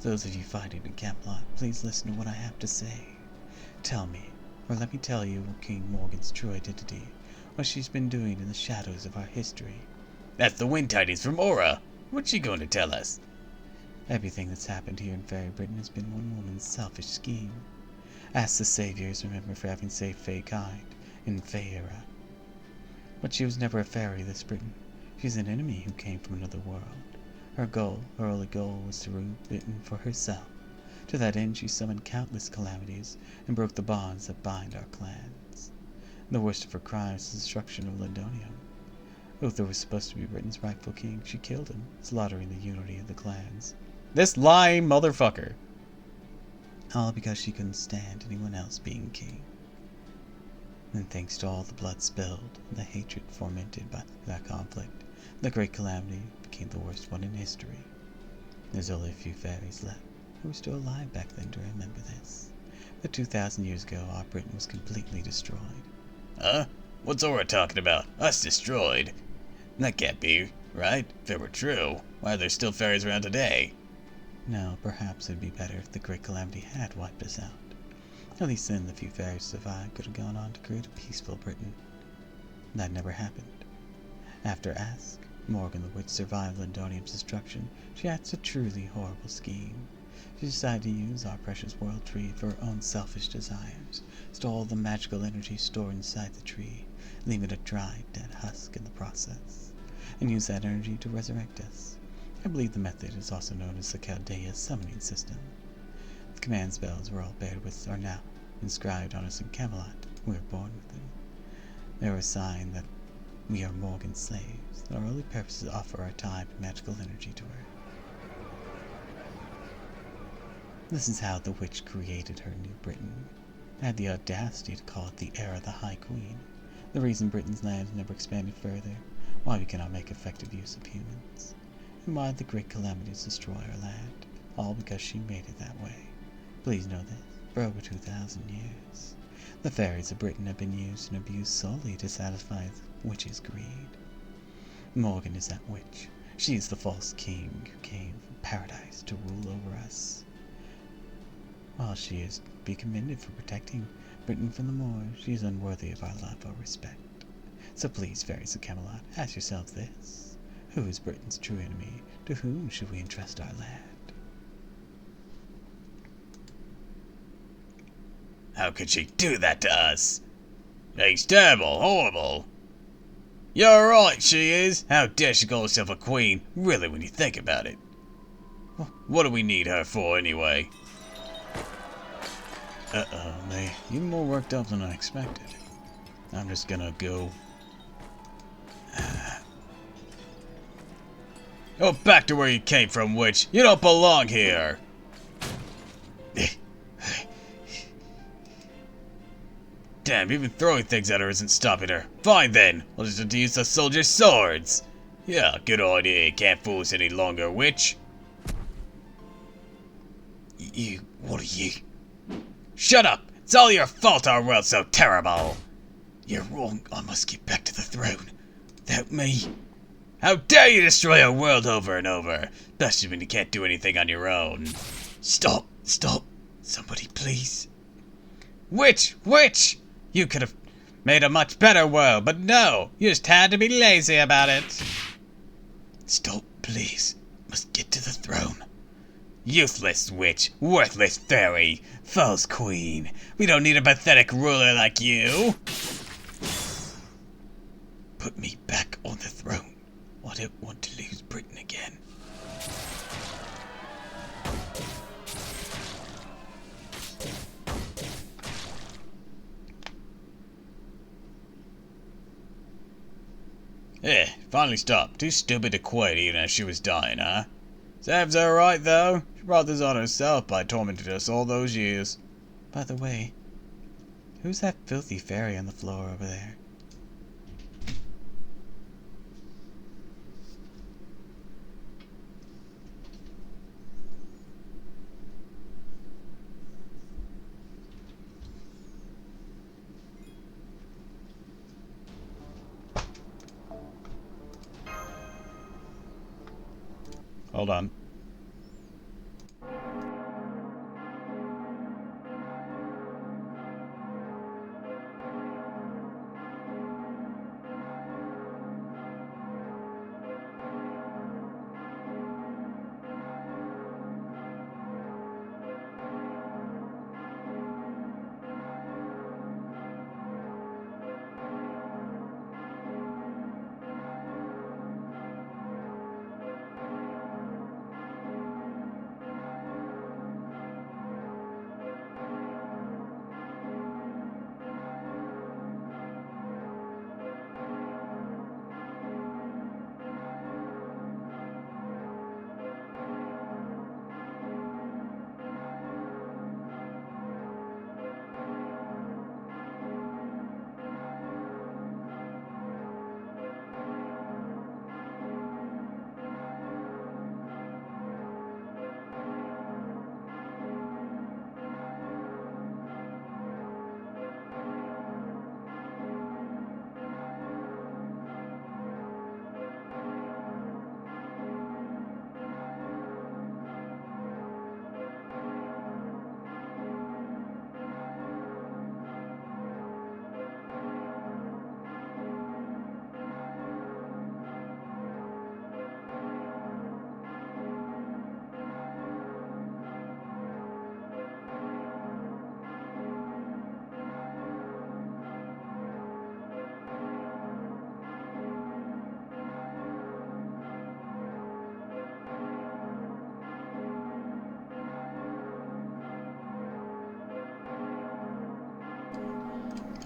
Those of you fighting in Camelot, please listen to what I have to say. Tell me, or let me tell you what King Morgan's true identity, what she's been doing in the shadows of our history. That's the wind tidings from Aura. What's she going to tell us? Everything that's happened here in Fairy Britain has been one woman's selfish scheme. Ask the saviors remember for having saved Fae kind in Faera. But she was never a fairy, this Britain. She's an enemy who came from another world. Her only goal, was to rule Britain for herself. To that end, she summoned countless calamities and broke the bonds that bind our clans. The worst of her crimes is the destruction of Londonium. Uther was supposed to be Britain's rightful king. She killed him, slaughtering the unity of the clans. This lying motherfucker. All because she couldn't stand anyone else being king. And thanks to all the blood spilled and the hatred fomented by that conflict, The Great Calamity became the worst one in history. There's only a few fairies left who were still alive back then to remember this. But 2,000 years ago, our Britain was completely destroyed. Huh? What's Aura talking about? Us destroyed? That can't be, right? If it were true, why are there still fairies around today? No, perhaps it'd be better if the Great Calamity had wiped us out. At least then the few fairies survived could have gone on to create a peaceful Britain. That never happened. After Ask, Morgan the Witch survived Lindonium's destruction, she hatched a truly horrible scheme. She decided to use our precious world tree for her own selfish desires, stole the magical energy stored inside the tree, leaving a dry, dead husk in the process, and use that energy to resurrect us. I believe the method is also known as the Chaldea summoning system. The command spells we're all paired with are now inscribed on us in Camelot. We were born with them. They were a sign that we are Morgan's slaves, and our only purpose is to offer our time and magical energy to her. This is how the witch created her new Britain. It had the audacity to call it the Era of the High Queen. The reason Britain's lands never expanded further, why we cannot make effective use of humans, and why the great calamities destroy our land, all because she made it that way. Please know this, for over 2,000 years, the fairies of Britain have been used and abused solely to satisfy the witch's greed. Morgan is that witch. She is the false king who came from paradise to rule over us. While she is to be commended for protecting Britain from the Moors, she is unworthy of our love or respect. So please, fairies of Camelot, ask yourselves this. Who is Britain's true enemy? To whom should we entrust our land? How could she do that to us? She's terrible, horrible. You're right, she is. How dare she call herself a queen, really, when you think about it. What do we need her for, anyway? Uh-oh, they even more worked up than I expected. I'm just gonna go... Go back to where you came from, witch. You don't belong here. Damn, even throwing things at her isn't stopping her. Fine then, we'll just have to use the soldiers' swords. Yeah, good idea. Can't fool us any longer, witch. What are you? Shut up! It's all your fault our world's so terrible. You're wrong. I must get back to the throne. Without me... How dare you destroy our world over and over, especially when you can't do anything on your own. Stop! Stop! Somebody please. Witch! Witch! You could have made a much better world, but no, you just had to be lazy about it. Stop, please. Must get to the throne. Useless witch, worthless fairy, false queen. We don't need a pathetic ruler like you. Put me back on the throne. I don't want to lose Britain again. Finally stopped. Too stupid to quit even as she was dying, huh? Serves her right, though. She brought this on herself by tormenting us all those years. By the way, who's that filthy fairy on the floor over there? Hold on.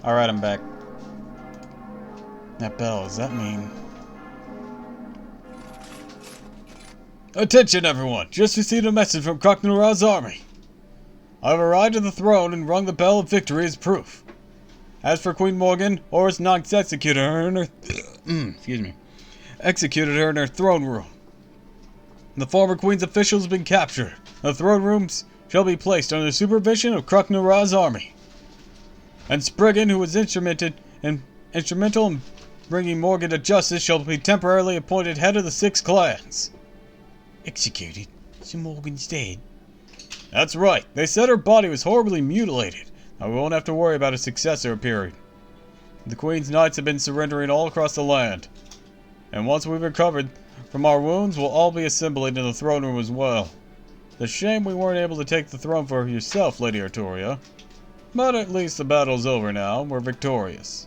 Alright, I'm back. That bell, does that mean... Attention, everyone! Just received a message from Kroknura's army. I have arrived at the throne and rung the bell of victory as proof. As for Queen Morgan, Horus Nox executed her in her... excuse me. Executed her in her throne room. The former queen's officials have been captured. The throne rooms shall be placed under the supervision of Kroknura's army. And Spriggan, who was instrumental in bringing Morgan to justice, shall be temporarily appointed head of the 6 clans. Executed? So Morgan's dead? That's right. They said her body was horribly mutilated. Now we won't have to worry about a successor appearing. The Queen's knights have been surrendering all across the land. And once we've recovered from our wounds, we'll all be assembling in the throne room as well. It's a shame we weren't able to take the throne for yourself, Lady Artoria. But at least the battle's over now, and we're victorious.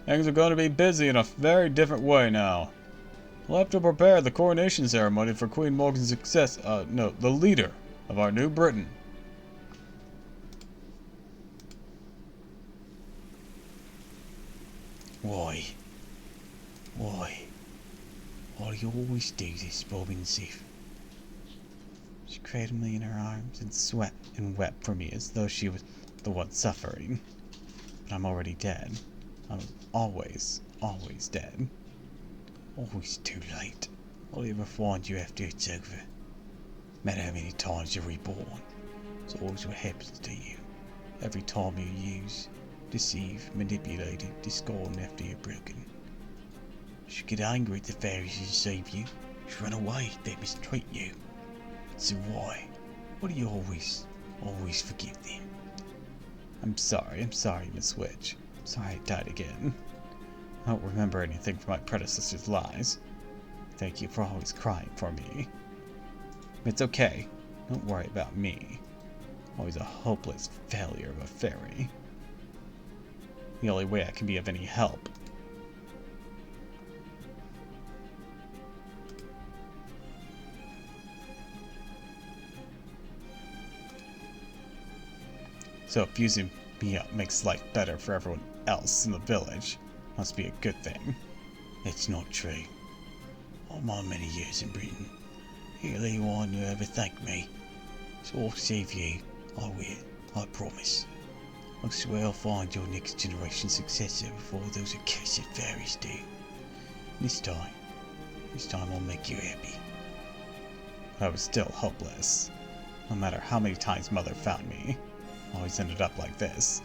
Things are going to be busy in a very different way now. We'll have to prepare the coronation ceremony for Queen Morgan's the leader of our new Britain. Why? Why do you always do this, Bob and Sif? She cradled me in her arms and wept for me as though she was the one suffering. But I'm already dead. I'm always dead. Always too late. I'll ever find you after it's over. No matter how many times you're reborn, it's always what happens to you. Every time you use, deceive, manipulate, discard after you're broken. You should get angry at the fairies who save you. You should run away if they mistreat you. So why do you always forgive them? I'm sorry, Miss Witch. I'm sorry I died again. I don't remember anything from my predecessor's lies. Thank you for always crying for me. It's okay. Don't worry about me. Always a hopeless failure of a fairy. The only way I can be of any help. So fusing me up makes life better for everyone else in the village. Must be a good thing. That's not true. All my many years in Britain, you're the only one who ever thanked me. So I'll save you. I will. I promise. I swear I'll find your next generation successor before those accursed fairies do. This time I'll make you happy. I was still hopeless. No matter how many times Mother found me, I always ended up like this.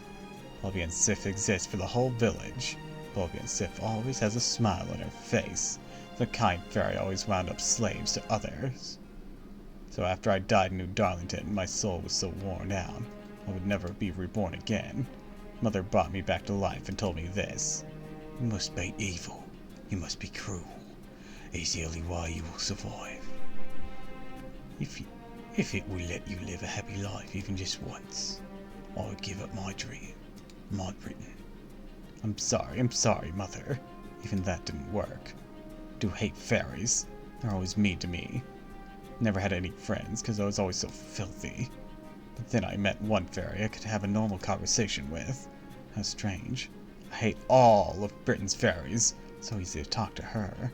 Bobby and Sif exist for the whole village. Bobby and Sif always has a smile on her face. The kind fairy always wound up slaves to others. So after I died in New Darlington, my soul was so worn out, I would never be reborn again. Mother brought me back to life and told me this. You must be evil. You must be cruel. It's the only way you will survive. If it will let you live a happy life even just once, I would give up my dream, my Britain. I'm sorry, Mother. Even that didn't work. I do hate fairies. They're always mean to me. Never had any friends because I was always so filthy. But then I met one fairy I could have a normal conversation with. How strange. I hate all of Britain's fairies. So easy to talk to her.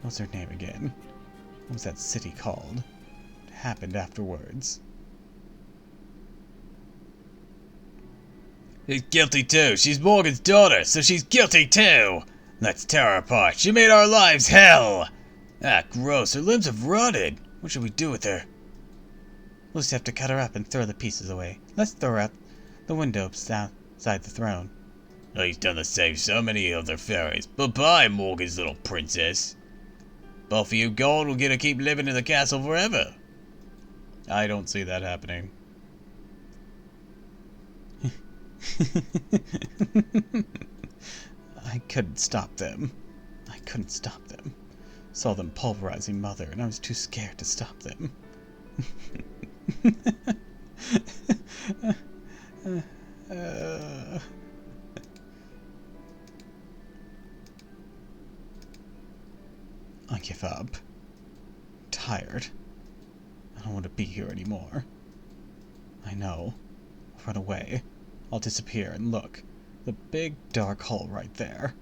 What's her name again? What was that city called? What happened afterwards? She's guilty too. She's Morgan's daughter, so she's guilty too. Let's tear her apart. She made our lives hell. Ah, gross. Her limbs have rotted. What should we do with her? We'll just have to cut her up and throw the pieces away. Let's throw her out the window outside the throne. Oh, he's done the same so many other fairies. Bye-bye, Morgan's little princess. Both of you gone will get to keep living in the castle forever. I don't see that happening. I couldn't stop them. Saw them pulverizing Mother, and I was too scared to stop them. I give up. I'm tired. I don't want to be here anymore. I know. I'll run away. I'll disappear and look. The big dark hole right there.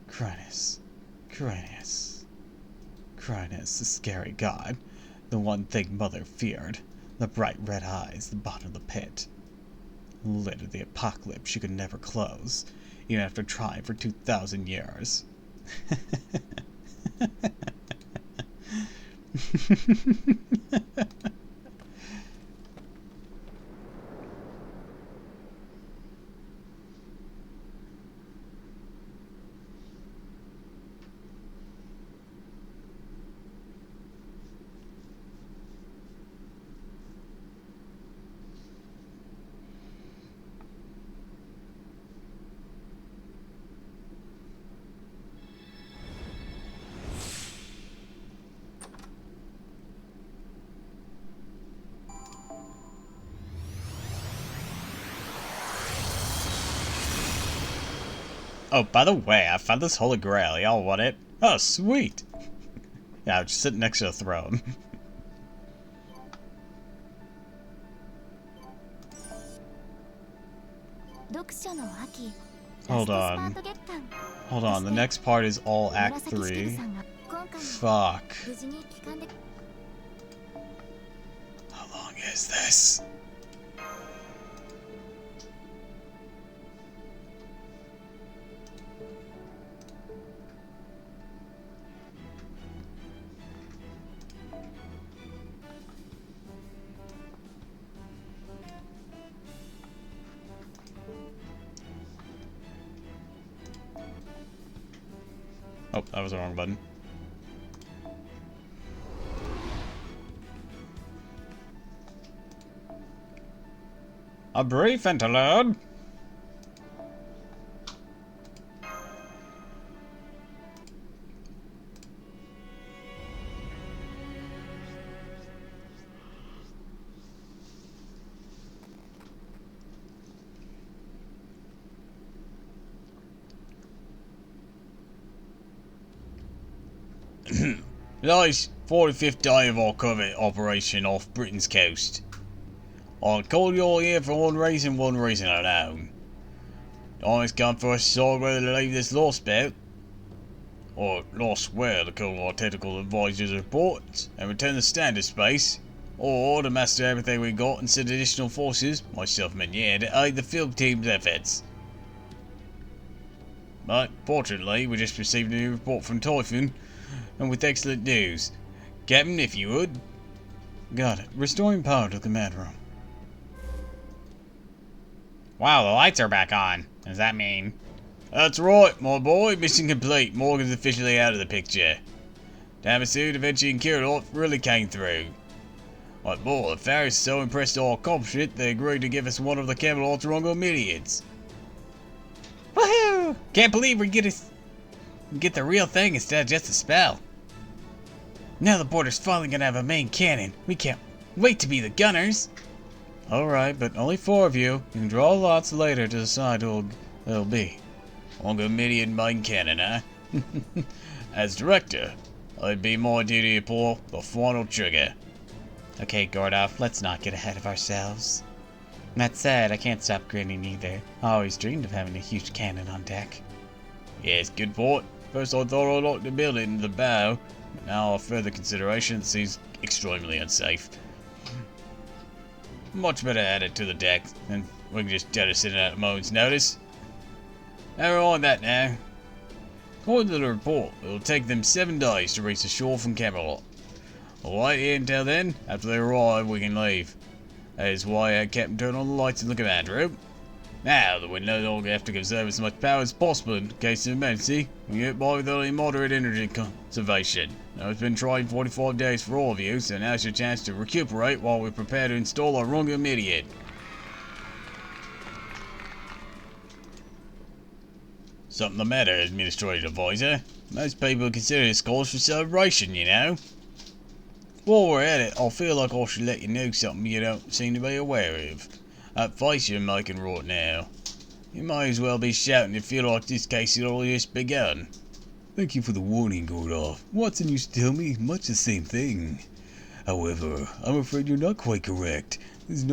Cronus. Cronus. Cronus, the scary god. The one thing Mother feared. The bright red eyes, the bottom of the pit. Lid of the apocalypse she could never close, even after trying for 2,000 years. Oh, by the way, I found this Holy Grail. Y'all want it? Oh, sweet! Yeah, I'll just sit next to the throne. Hold on. Hold on, the next part is all Act 3. Fuck. How long is this? Oh, that was the wrong button. A brief interlude. Nice 45th day of our covert operation off Britain's coast. I called you all here for one reason alone. Time has come for us to decide whether to leave this lost boat, or lost where to call our technical advisor's report and return the standard space, or to master everything we got and send additional forces, myself and Menier, to aid the field team's efforts. But, fortunately, we just received a new report from Typhoon, and with excellent news. Captain, if you would. Got it. Restoring power to the command room. Wow, the lights are back on. Does that mean? That's right, my boy. Mission complete. Morgan's officially out of the picture. Damasu, Da Vinci, and Camelot really came through. My boy, Faris is so impressed with our accomplishment, they agreed to give us one of the Camelot's Rongomedians. Woohoo! Can't believe we get the real thing instead of just a spell. Now the border's finally gonna have a main cannon. We can't wait to be the gunners. Alright, but only 4 of you. You can draw lots later to decide who it'll be. Rongomedian main cannon, huh? As director, it'd be my duty to pull the final trigger. Okay, Gordoff, let's not get ahead of ourselves. That said, I can't stop grinning either. I always dreamed of having a huge cannon on deck. Yes, good point. First I thought I'd like to build it into the bow, but now on further consideration it seems extremely unsafe. Much better add it to the deck, and we can just jettison it at a moment's notice. Never mind that now. According to the report, it'll take them 7 days to reach the shore from Camelot. We'll wait here until then. After they arrive, we can leave. That is why I had Captain turn on the lights in the command room. Now that we no longer have to conserve as much power as possible in case of emergency, we get by with only moderate energy conservation. Now it's been trying 45 days for all of you, so now's your chance to recuperate while we prepare to install our Rongomedian. Something the matter, Administrative Advisor? Most people consider this cause for celebration, you know. While we're at it, I feel like I should let you know something you don't seem to be aware of. That face you're making right now. You may as well be shouting to feel like this case has only just begun. Thank you for the warning, Gordoff. Watson used to tell me much the same thing. However, I'm afraid you're not quite correct. There's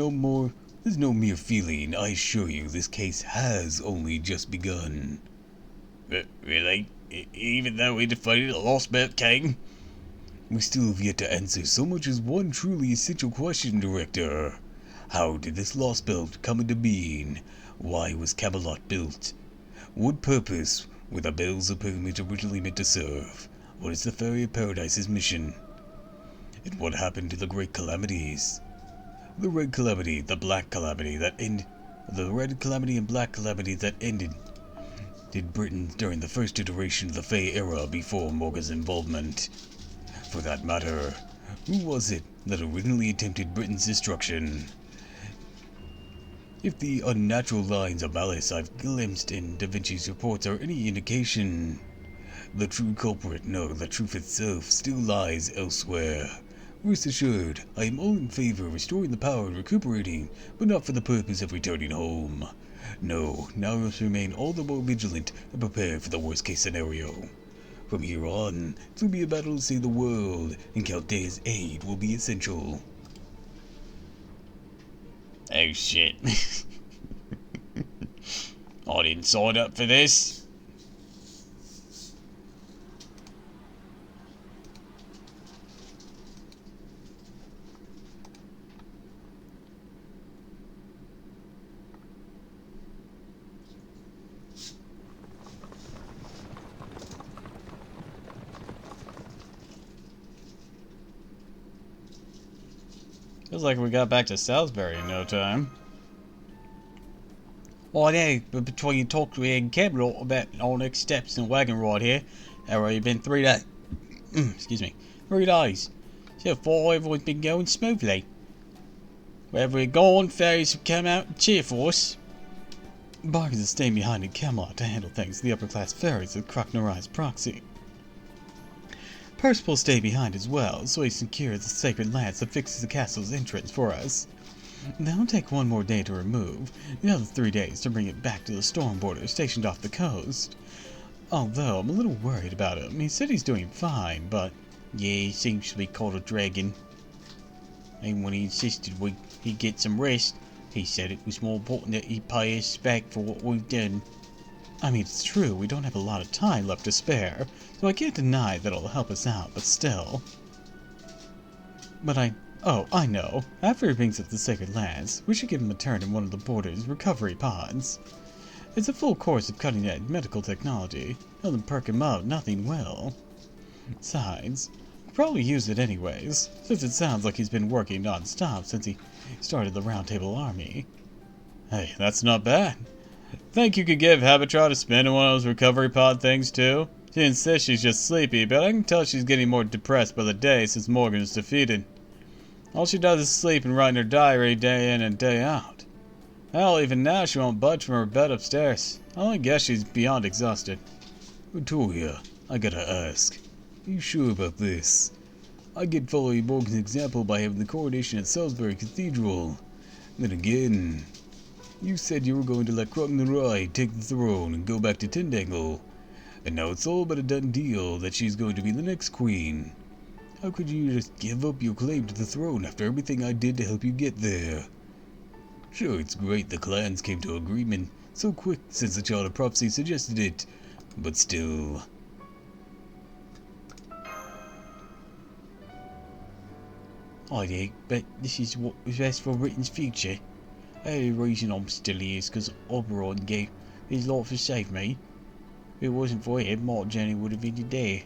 There's no mere feeling. I assure you, this case has only just begun. Really? Even though we defeated a lost belt king? We still have yet to answer so much as one truly essential question, Director. How did this lost belt come into being? Why was Camelot built? What purpose were the bells of pilgrimage originally meant to serve? What is the Fairy of Paradise's mission? And what happened to the Great Calamities? The Red Calamity, the Black Calamity that ended... The Red Calamity and Black Calamity that ended... Did Britain during the first iteration of the Fey era before Morgan's involvement. For that matter, who was it that originally attempted Britain's destruction? If the unnatural lines of malice I've glimpsed in Da Vinci's reports are any indication, the true culprit, no, the truth itself, still lies elsewhere. Rest assured, I am all in favor of restoring the power and recuperating, but not for the purpose of returning home. No, now we must remain all the more vigilant and prepare for the worst case scenario. From here on, it will be a battle to save the world, and Count Deja's aid will be essential. Oh shit. I didn't sign up for this. Feels like we got back to Salisbury in no time. I know, but between you talk to me and Camelot about our next steps in the wagon ride here, it's already been 3 days. Excuse me, 3 days. So far, everyone's been going smoothly. Wherever we're gone, fairies have come out and cheer for us. Bargains is staying behind in Camelot to handle things the upper-class fairies at Croc-Norai's proxy. Percival will stay behind as well, so he secures the sacred lance that fixes the castle's entrance for us. That'll take 1 more day to remove, the other 3 days to bring it back to the storm border stationed off the coast. Although, I'm a little worried about him. He said he's doing fine, but... Yeah, he seems to be called a dragon. And when he insisted he get some rest, he said it was more important that he pay us back for what we've done. I mean, it's true, we don't have a lot of time left to spare, so I can't deny that it'll help us out, but still. Oh, I know. After he brings up the sacred lance, we should give him a turn in one of the border's recovery pods. It's a full course of cutting-edge medical technology. Doesn't perk him up, nothing will. Besides, we'll probably use it anyways, since it sounds like he's been working non-stop since he started the Round Table Army. Hey, that's not bad. Think you could give Habitrot a spin in one of those recovery pod things too? She insists she's just sleepy, but I can tell she's getting more depressed by the day since Morgan is defeated. All she does is sleep and write in her diary day in and day out. Hell, even now she won't budge from her bed upstairs. I only guess she's beyond exhausted. Victoria, I gotta ask, are you sure about this? I get following Morgan's example by having the coronation at Salisbury Cathedral. Then again, you said you were going to let Croc-Norai take the throne and go back to Tindangle. And now it's all but a done deal that she's going to be the next queen. How could you just give up your claim to the throne after everything I did to help you get there? Sure, it's great the clans came to agreement so quick since the Child of Prophecy suggested it, but still... I do, but this is what was best for Britain's future. The only reason I'm still here is because Oberon gave his life to save me. If it wasn't for him, my journey would have ended there.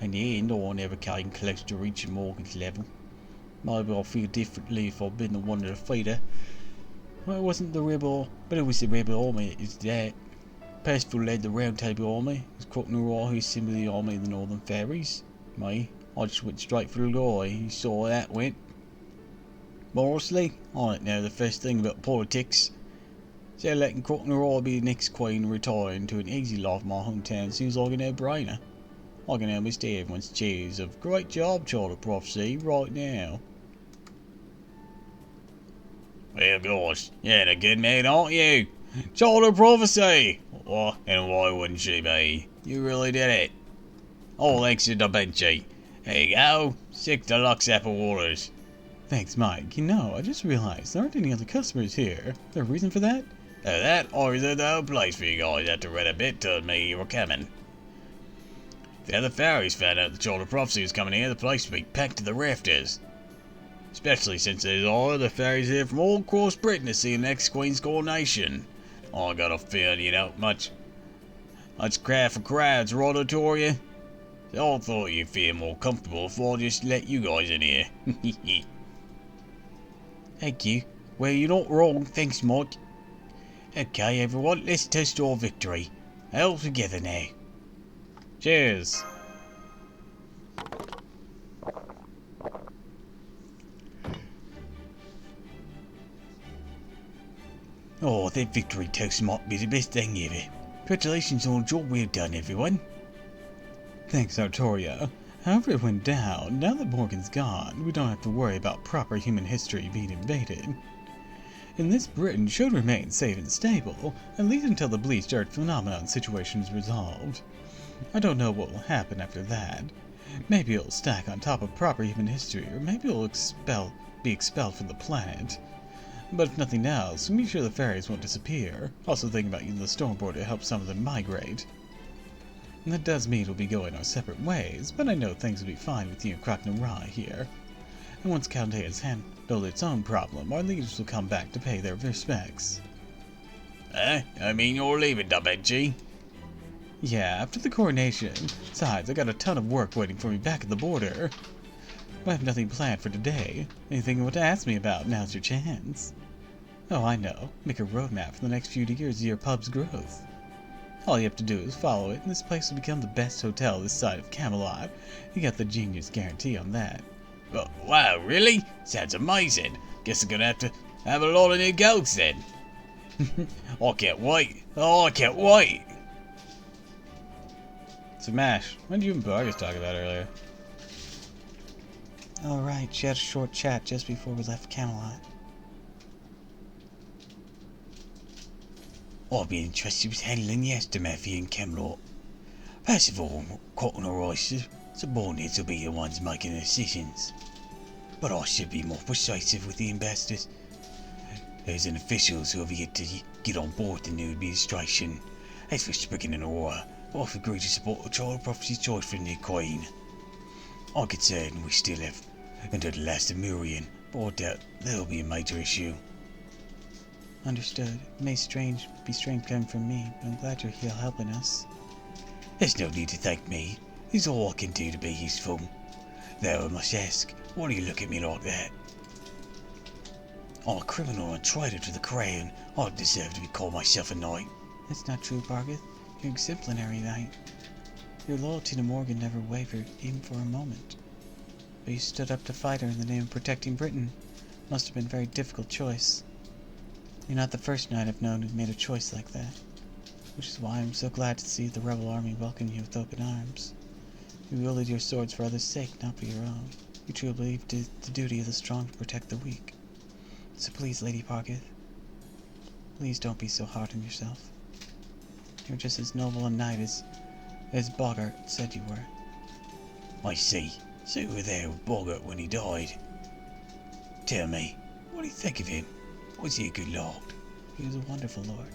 In the end, I never came close to reaching Morgan's level. Maybe I'll feel differently if I've been the one to defeat her. Well, it wasn't the rebel, but it was the rebel army that is that. Percival led the Round Table Army. It was Croc-Norai who assembled the army of the Northern Fairies. Me, I just went straight for the guy. You saw how that went. Honestly, I don't know the first thing about politics. So letting Croc-Norai be the next queen and retiring to an easy life in my hometown seems like a no-brainer. I can almost hear everyone's cheers of "Great job, Child of Prophecy" right now. Well, gosh, you're a good man, aren't you? Child of Prophecy! Oh, and why wouldn't she be? You really did it. All thanks to Da Vinci. There you go. 6 deluxe apple waters. Thanks, Mike. You know, I just realized there aren't any other customers here. Is there a reason for that? That, I reserved the whole place for you guys after read a bit told me you were coming. The other fairies found out the Child of Prophecy was coming here, the place would be packed to the rafters. Especially since there's all other fairies here from all across Britain to see the next Queen's coronation. I got a feeling you don't much craft for crowds, right, Victoria? So I thought you'd feel more comfortable if I just let you guys in here. Thank you. Well, you're not wrong. Thanks, Mike. Okay, everyone, let's test our victory. All together now. Cheers. Oh, that victory toast might be the best thing ever. Congratulations on the job well done, everyone. Thanks, Artoria. However it went down, now that Morgan's gone, we don't have to worry about proper human history being invaded. In this, Britain should remain safe and stable, at least until the Bleached Earth phenomenon situation is resolved. I don't know what will happen after that. Maybe it'll stack on top of proper human history, or maybe it'll be expelled from the planet. But if nothing else, make sure the fairies won't disappear. Also think about using the Stormboard to help some of them migrate. And that does mean we'll be going our separate ways, but I know things will be fine with you and Croc-Rai here. And once Chaldea's handled its own problem, our leaders will come back to pay their respects. I mean you're leaving, Doppel. Yeah, after the coronation. Besides, I got a ton of work waiting for me back at the border. I have nothing planned for today. Anything you want to ask me about, now's your chance. Oh, I know. Make a roadmap for the next few years of your pub's growth. All you have to do is follow it, and this place will become the best hotel this side of Camelot. You got the genius guarantee on that. Wow, really? Sounds amazing. Guess I'm gonna have to have a lot of new goats then. I can't wait. Oh, I can't wait. So, Mash, what did you and Burgess talk about earlier? Alright, she had a short chat just before we left Camelot. I've been entrusted with handling the aftermath here in Camelot. First of all, Cotton or Ice, subordinates will be the ones making the decisions. But I should be more persuasive with the ambassadors. There's an officials who have yet to get on board the new administration. As for Spriggan and Aurora, both agreed to support the Child of Prophecy's choice for the new queen. I'm concerned we still have until the last of Murian, but I doubt that'll be a major issue. Understood. It may be strange coming from me, but I'm glad you're here helping us. There's no need to thank me. It's all I can do to be useful. Though I must ask, why do you look at me like that? I'm a criminal and traitor to the crown. I deserve to be called myself a knight. That's not true, Bargith. You're exemplary knight. Your loyalty to Morgan never wavered, even for a moment. But you stood up to fight her in the name of protecting Britain. Must have been a very difficult choice. You're not the first knight I've known who made a choice like that. Which is why I'm so glad to see the rebel army welcome you with open arms. You wielded your swords for others' sake, not for your own. You truly believe the duty of the strong to protect the weak. So please, Lady Bargith, please don't be so hard on yourself. You're just as noble a knight as Bogart said you were. I see. So you were there with Bogart when he died. Tell me, what do you think of him? Was he a good lord? He was a wonderful lord.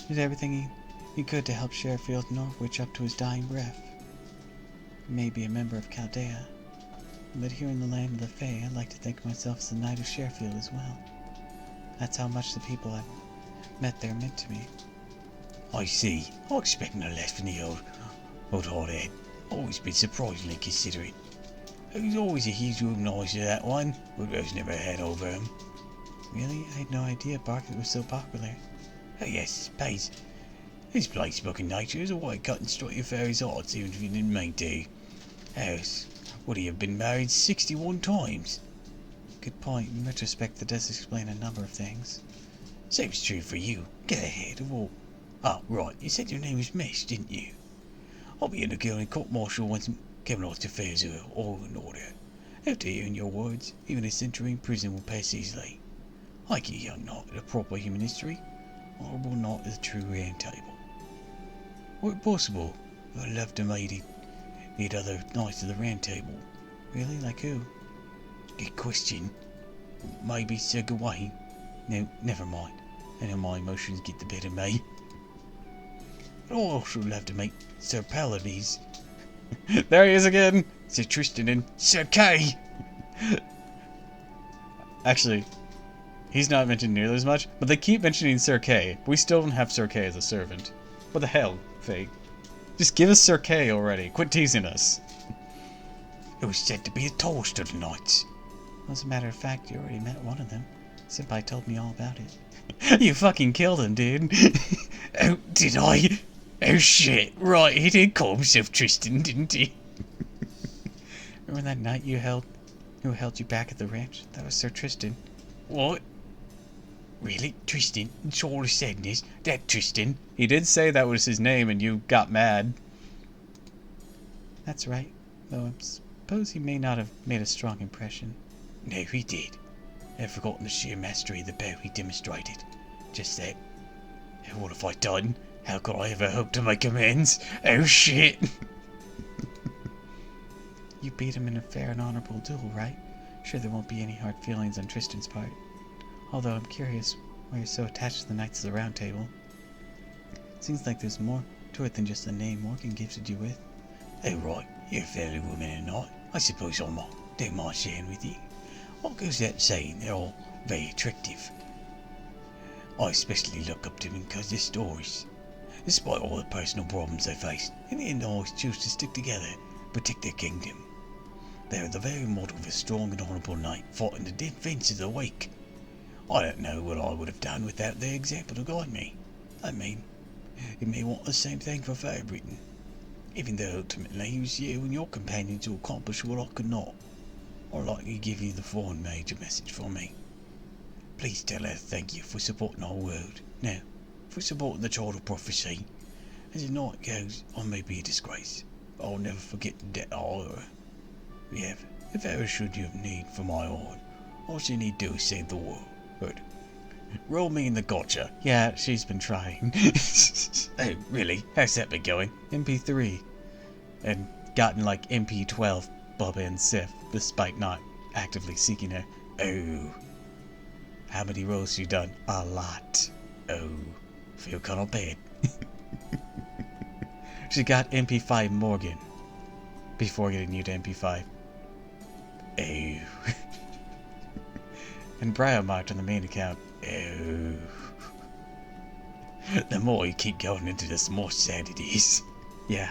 He did everything he could to help Sherifield Northwich up to his dying breath. He may be a member of Chaldea, but here in the land of the Fae, I like to think of myself as the Knight of Sherifield as well. That's how much the people I've met there meant to me. I see. I expect no less from the old hardhead. Always been surprisingly considerate. There's always a huge noise to that one, but there's never a head over him. Really? I had no idea Bargith was so popular. Oh yes, pays. His plain-spoken nature is a way cutting straight your fairy's hearts, even if you didn't mean to. Else, would he have been married 61 times? Good point. In retrospect, that does explain a number of things. Same's true for you. Get ahead of all. Oh, right, you said your name was Mesh, didn't you? I'll be in the Guilding Court-Martial once Camelot's affairs are all in order. After hearing your words, even a century in prison will pass easily. Like you, young knight, a proper human history. Honourable knight of the true round table. Were it possible, I'd love to meet other knights of the round table. Really? Like who? Good question. Maybe Sir Gawain? No, never mind. I know my emotions get the better of me. But I also love to meet Sir Palames. There he is again! Sir Tristan and Sir Kay! Actually, he's not mentioned nearly as much, but they keep mentioning Sir Kay. We still don't have Sir Kay as a servant. What the hell, Fate? Just give us Sir Kay already. Quit teasing us. It was said to be a toast of the knights. As a matter of fact, you already met one of them. Senpai told me all about it. You fucking killed him, dude. Oh, did I? Oh shit, right, he did call himself Tristan, didn't he? Remember that knight who held you back at the ranch? That was Sir Tristan. What? Really? Tristan? It's all the sadness. That Tristan? He did say that was his name and you got mad. That's right, though I suppose he may not have made a strong impression. No, he did. I've forgotten the sheer mastery of the bow he demonstrated. Just that. What have I done? How could I ever hope to make amends? Oh shit! You beat him in a fair and honorable duel, right? Sure there won't be any hard feelings on Tristan's part. Although I'm curious why you're so attached to the Knights of the Round Table. Seems like there's more to it than just the name Morgan gifted you with. Oh right, you're a fellow woman and I suppose I don't mind sharing with you. What goes that saying? They're all very attractive. I especially look up to them because their stories. Despite all the personal problems they faced, in the end they always choose to stick together, protect their kingdom. They are the very model of a strong and honourable knight fought in the defence of the weak. I don't know what I would have done without their example to guide me. I mean, you may want the same thing for Fair Britain, even though ultimately it was you and your companions who accomplished what I could not. I'd like to give you the foreign major message from me. Please tell her thank you for supporting our world. Now, for supporting the Child of Prophecy. As the night goes, I may be a disgrace, but I'll never forget the debt I owe her. If ever should you have need for my art, all you need do is save the world. Good. Roll me in the gotcha. Yeah, she's been trying. Oh, really? How's that been going? MP3. And gotten like MP12, Bubba and Sif, despite not actively seeking her. Oh. How many rolls you done? A lot. Oh. Feel kind of bad. She got MP5 Morgan before getting you to MP5. Oh. And Briar marked on the main account. Oh. The more you keep going into this, the more sad it is. Yeah.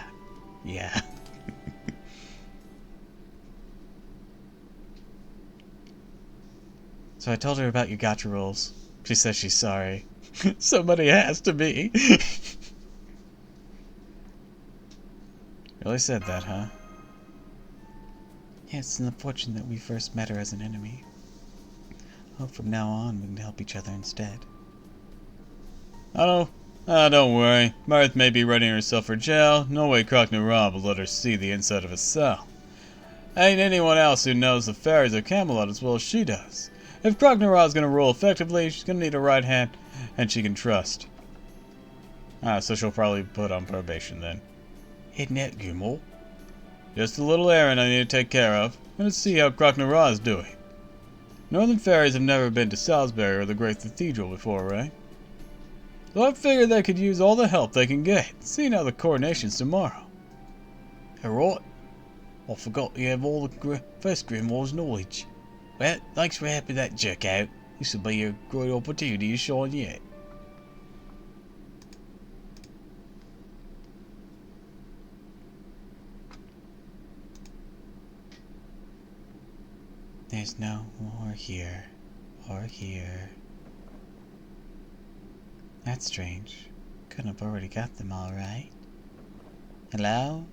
So I told her about your gacha rolls. She says she's sorry. Somebody has to be. Really said that, huh? Yeah, it's unfortunate that we first met her as an enemy. Hope from now on we can help each other instead. Oh, don't worry. Marth may be readying herself for jail. No way Crockner Rob will let her see the inside of a cell. Ain't anyone else who knows the fairies of Camelot as well as she does. If Crockner Rob's gonna rule effectively, she's gonna need a right hand and she can trust. So she'll probably put on probation then. Isn't that Gilmore? Just a little errand I need to take care of. Let's see how Crockner Raw is doing. Northern fairies have never been to Salisbury or the Great Cathedral before, right? So I figured they could use all the help they can get, seeing how the coronation's tomorrow. Alright. I forgot you have all the first Grimoire's knowledge. Well, thanks for helping that jerk out. This will be a great opportunity to shine yet. There's no more here or here. That's strange. Couldn't have already got them all right. Hello?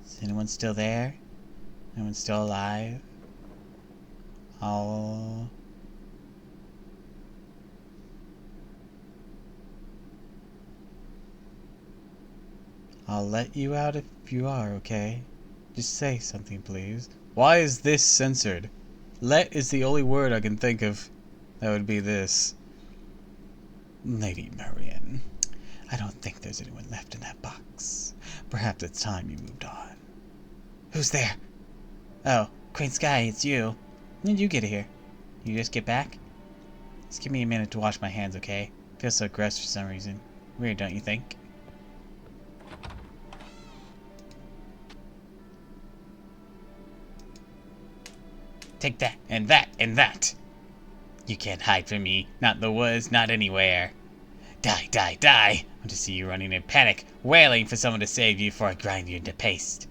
Is anyone still there? Anyone still alive? Oh. I'll let you out if you are, okay? Just say something, please. Why is this censored? Let is the only word I can think of that would be this. Lady Marian, I don't think there's anyone left in that box. Perhaps it's time you moved on. Who's there? Oh, Queen Sky, it's you. When did you get here? You just get back? Just give me a minute to wash my hands, okay? Feels so gross for some reason. Weird, don't you think? Take that, and that, and that! You can't hide from me. Not in the woods, not anywhere. Die, die, die! I want to see you running in panic, wailing for someone to save you before I grind you into paste.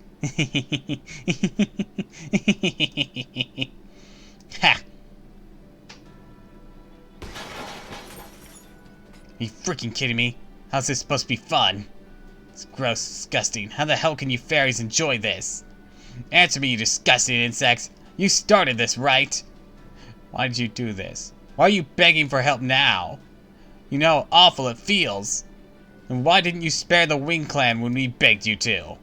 Ha! Are you freaking kidding me? How's this supposed to be fun? It's gross, disgusting. How the hell can you fairies enjoy this? Answer me, you disgusting insects! You started this, right? Why did you do this? Why are you begging for help now? You know how awful it feels. And why didn't you spare the Wing Clan when we begged you to?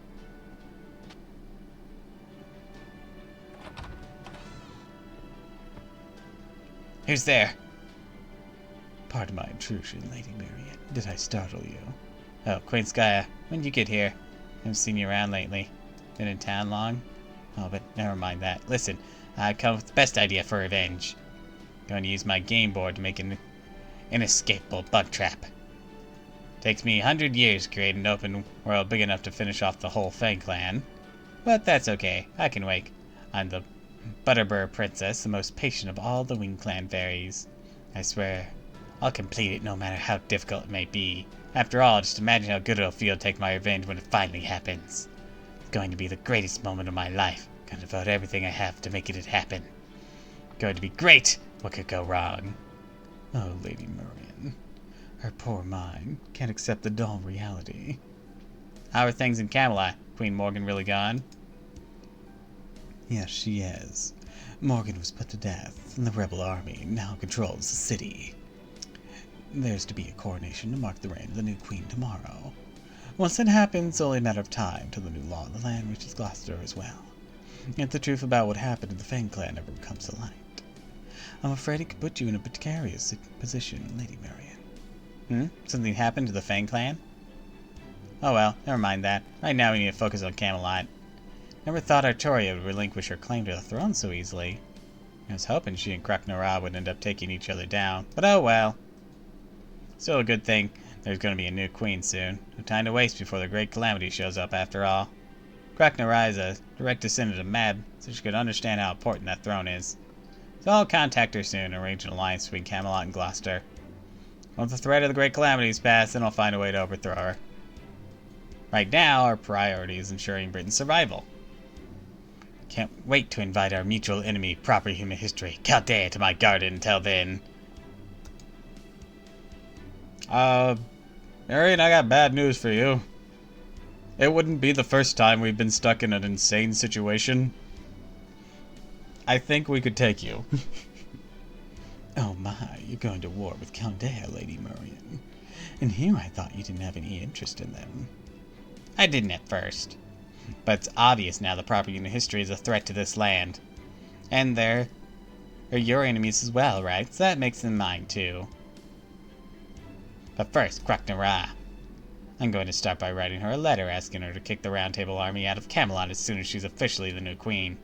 Who's there? Pardon my intrusion, Lady Marian. Did I startle you? Oh, Queen Skya, when did you get here? Haven't seen you around lately. Been in town long? Oh, but never mind that. Listen, I've come with the best idea for revenge. Going to use my game board to make an inescapable bug trap. Takes me 100 years to create an open world big enough to finish off the whole Fang clan. But that's okay. I can wait. I'm the Butterbur Princess, the most patient of all the Wing Clan fairies. I swear, I'll complete it no matter how difficult it may be. After all, just imagine how good it'll feel to take my revenge when it finally happens. It's going to be the greatest moment of my life. I'm gonna devote everything I have to making it happen. Going to be great! What could go wrong? Oh, Lady Marian. Her poor mind can't accept the dull reality. How are things in Camelot? Queen Morgan really gone? Yes, she is. Morgan was put to death, and the rebel army now controls the city. There's to be a coronation to mark the reign of the new queen tomorrow. Once that happens, it's only a matter of time till the new law of the land reaches Gloucester as well. If the truth about what happened to the Fang clan ever comes to light, I'm afraid it could put you in a precarious position, Lady Marian. Something happened to the Fang clan? Oh well, never mind that. Right now we need to focus on Camelot. Never thought Artoria would relinquish her claim to the throne so easily. I was hoping she and Kroknara would end up taking each other down, but oh well. Still a good thing there's going to be a new queen soon. No time to waste before the Great Calamity shows up after all. Kroknara is a direct descendant of Mab, so she could understand how important that throne is. So I'll contact her soon and arrange an alliance between Camelot and Gloucester. Once the threat of the Great Calamity is past, then I'll find a way to overthrow her. Right now, our priority is ensuring Britain's survival. Can't wait to invite our mutual enemy, proper human history, Count Dea, to my garden until then. Marian, I got bad news for you. It wouldn't be the first time we've been stuck in an insane situation. I think we could take you. Oh my, you're going to war with Count Dea, Lady Marian. And here I thought you didn't have any interest in them. I didn't at first. But it's obvious now the proper human history is a threat to this land. And they're your enemies as well, right? So that makes them mine too. But first, Kroknara. I'm going to start by writing her a letter asking her to kick the Round Table army out of Camelot as soon as she's officially the new queen.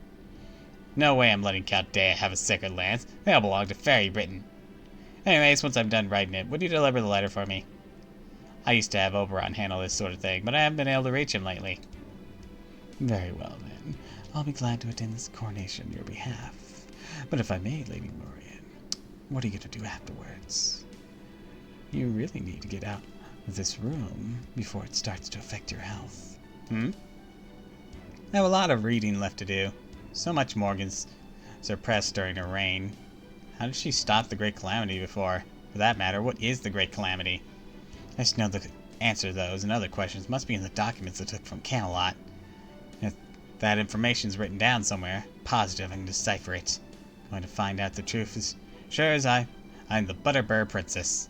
No way I'm letting Count Dea have a sacred lance. They all belong to Fairy Britain. Anyways, once I'm done writing it, would you deliver the letter for me? I used to have Oberon handle this sort of thing, but I haven't been able to reach him lately. Very well, then. I'll be glad to attend this coronation on your behalf. But if I may, Lady Marian, what are you going to do afterwards? You really need to get out of this room before it starts to affect your health. I have a lot of reading left to do. So much Morgan's suppressed during her reign. How did she stop the Great Calamity before? For that matter, what is the Great Calamity? I just know the answer to those and other questions must be in the documents I took from Camelot. If that information's written down somewhere, positive I can decipher it. I'm going to find out the truth as sure as I'm the Butterbur Princess.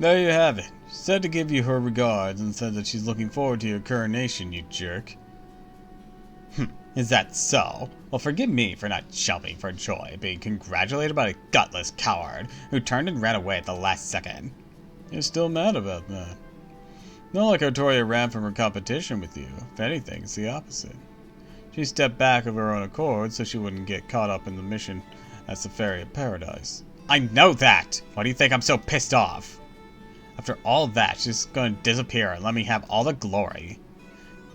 There you have it. She said to give you her regards and said that she's looking forward to your coronation, you jerk. Is that so? Well, forgive me for not jumping for joy, being congratulated by a gutless coward who turned and ran away at the last second. You're still mad about that. Not like Artoria ran from her competition with you. If anything, it's the opposite. She stepped back of her own accord so she wouldn't get caught up in the mission as the Fairy of Paradise. I know that! Why do you think I'm so pissed off? After all that, she's gonna disappear and let me have all the glory.